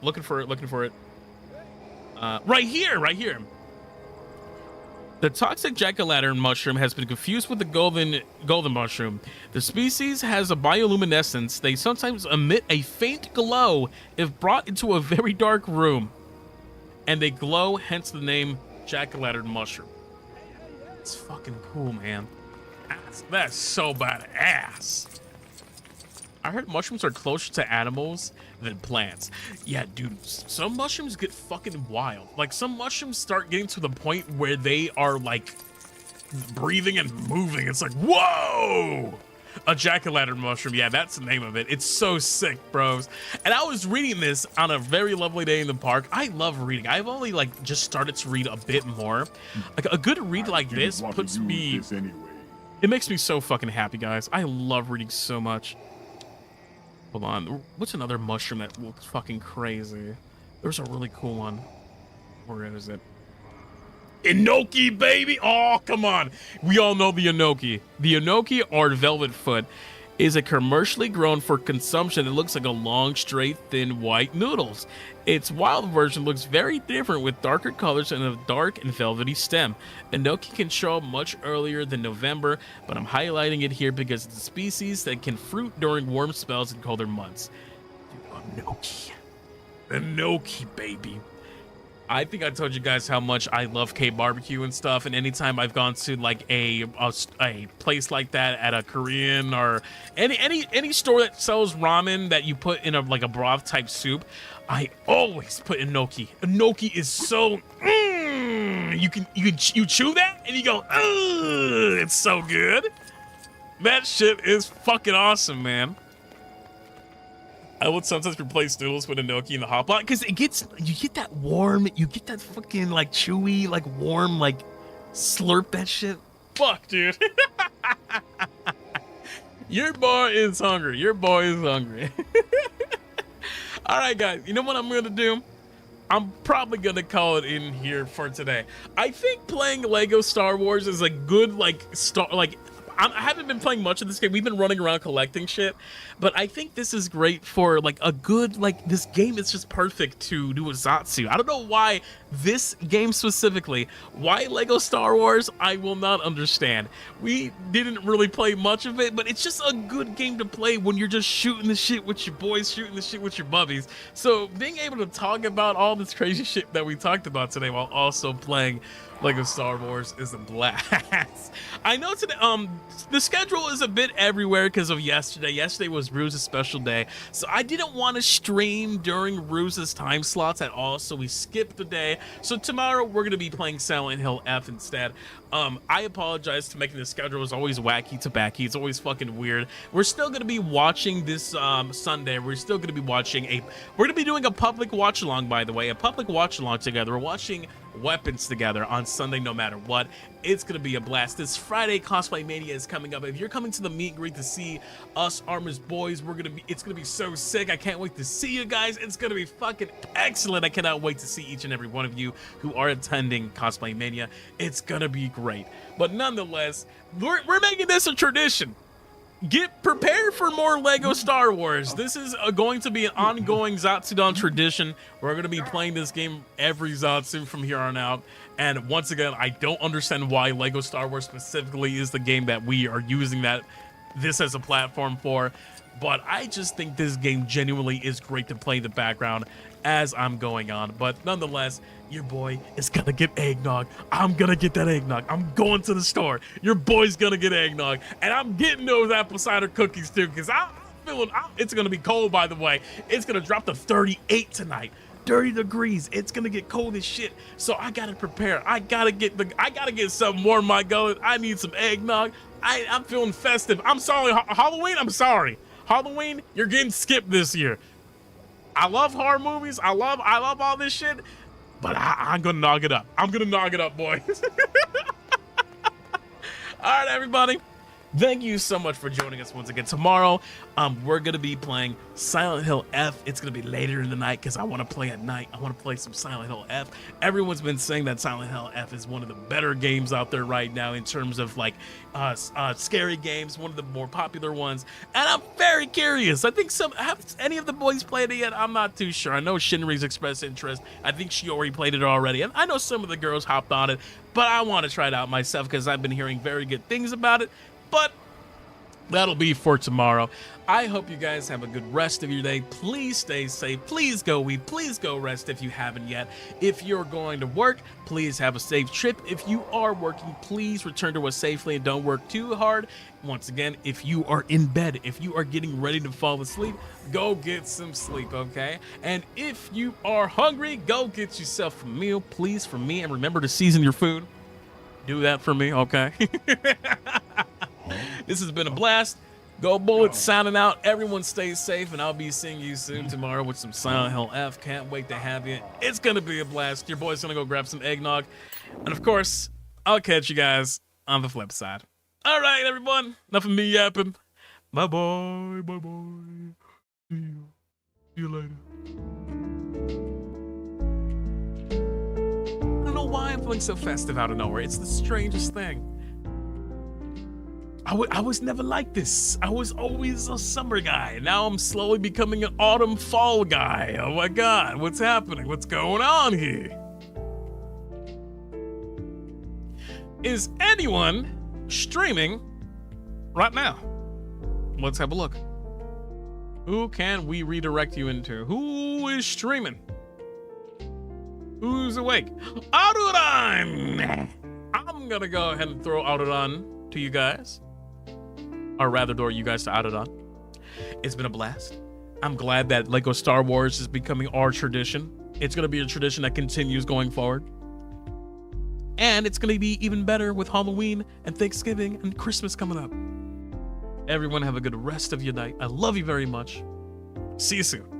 Looking for it. Right here. The toxic jack-o'-lantern mushroom has been confused with the golden mushroom. The species has a bioluminescence. They sometimes emit a faint glow if brought into a very dark room. And they glow, hence the name jack-o'-lantern mushroom. It's fucking cool, man. That's so badass. I heard mushrooms are closer to animals than plants. Yeah, dude, some mushrooms get fucking wild. Like, some mushrooms start getting to the point where they are, like, breathing and moving. It's like, whoa! A jack-o'-lantern mushroom. Yeah, that's the name of it. It's so sick, bros. And I was reading this on a very lovely day in the park. I love reading. I've only, like, just started to read a bit more. Like, a good read like this puts me... It makes me so fucking happy, guys. I love reading so much. Hold on. What's another mushroom that looks fucking crazy? There's a really cool one. Where is it? Enoki, baby! Oh, come on. We all know the enoki. The enoki, or velvet foot, is a commercially grown for consumption. It looks like a long, straight, thin, white noodles. Its wild version looks very different with darker colors and a dark and velvety stem. Enoki can show up much earlier than November, but I'm highlighting it here because it's a species that can fruit during warm spells and colder months. Dude, enoki. Enoki, baby. I think I told you guys how much I love K-barbecue and stuff, and anytime I've gone to like a place like that at a Korean or any store that sells ramen that you put in a broth type soup, I always put enoki. Enoki is so you chew that and you go, it's so good. That shit is fucking awesome, man. I would sometimes replace noodles with enoki in the hot pot because you get that warm, you get that fucking like chewy, like warm, like slurp that shit. Fuck, dude. Your boy is hungry. All right, guys. You know what I'm gonna do? I'm probably gonna call it in here for today. I think playing Lego Star Wars is a good I haven't been playing much of this game. We've been running around collecting shit, but I think this is great for like a good, like this game is just perfect to do a Zatsu. I don't know why this game specifically, why Lego Star Wars, I will not understand. We didn't really play much of it, but it's just a good game to play when you're just shooting the shit with your boys, shooting the shit with your bubbies. So being able to talk about all this crazy shit that we talked about today while also playing Lego Star Wars is a blast. I know today, the schedule is a bit everywhere because of yesterday. Yesterday was Ruse's special day, so I didn't want to stream during Ruse's time slots at all, so we skipped the day. So tomorrow we're going to be playing Silent Hill F instead. I apologize to making the schedule is always wacky tobacco. It's always fucking weird. We're still going to be watching this Sunday. We're still going to be watching we're going to be doing a public watch along, by the way, a public watch along together. We're watching Weapons together on Sunday no matter what. It's gonna be a blast. This Friday Cosplay Mania is coming up. If you're coming to the meet and greet to see us ARMIS boys, it's gonna be so sick. I can't wait to see you guys. It's gonna be fucking excellent. I cannot wait to see each and every one of you who are attending Cosplay Mania. It's gonna be great. But nonetheless, we're making this a tradition. Get prepared for more Lego Star Wars. This is going to be an ongoing Zatsudan tradition. We're going to be playing this game every Zatsu from here on out. And once again, I don't understand why Lego Star Wars specifically is the game that we are using this as a platform for. But I just think this game genuinely is great to play in the background as I'm going on. But nonetheless, your boy is gonna get eggnog. I'm gonna get that eggnog. I'm going to the store. Your boy's gonna get eggnog. And I'm getting those apple cider cookies too, because I'm feeling, it's gonna be cold, by the way. It's gonna drop to 38 tonight. 30 degrees. It's gonna get cold as shit. So I gotta prepare. I gotta get something warm in my gullet. I need some eggnog. I'm feeling festive. I'm sorry, Halloween, I'm sorry. Halloween, you're getting skipped this year. I love horror movies. I love all this shit. But I'm gonna knock it up. I'm gonna knock it up, boys. All right, everybody. Thank you so much for joining us once again. Tomorrow, we're gonna be playing Silent Hill F. It's gonna be later in the night because I want to play at night. I want to play some Silent Hill F. Everyone's been saying that Silent Hill F is one of the better games out there right now in terms of like scary games, one of the more popular ones. And I'm very curious. I think have any of the boys played it yet? I'm not too sure. I know Shinri's expressed interest. I think she already played it already, and I know some of the girls hopped on it. But I want to try it out myself because I've been hearing very good things about it. But that'll be for tomorrow. I hope you guys have a good rest of your day. Please stay safe. Please go eat. Please go rest if you haven't yet. If you're going to work, please have a safe trip. If you are working, please return to us safely and don't work too hard. Once again, if you are in bed, if you are getting ready to fall asleep, go get some sleep, okay? And if you are hungry, go get yourself a meal, please, from me. And remember to season your food. Do that for me, okay? This has been a blast. Goldbullet signing out. Everyone stay safe, and I'll be seeing you soon tomorrow with some Silent Hill F. Can't wait to have you. It's going to be a blast. Your boy's going to go grab some eggnog. And, of course, I'll catch you guys on the flip side. All right, everyone. Enough of me yapping. Bye-bye. Bye-bye. See you later. I don't know why I'm feeling so festive out of nowhere. It's the strangest thing. I was never like this. I was always a summer guy. Now I'm slowly becoming an autumn fall guy. Oh my God, what's happening? What's going on here? Is anyone streaming right now? Let's have a look. Who can we redirect you into? Who is streaming? Who's awake? Aruran! I'm gonna go ahead and throw Aruran to you guys. Or rather, door you guys to Aruran. It's been a blast. I'm glad that Lego Star Wars is becoming our tradition. It's gonna be a tradition that continues going forward. And it's gonna be even better with Halloween and Thanksgiving and Christmas coming up. Everyone have a good rest of your night. I love you very much. See you soon.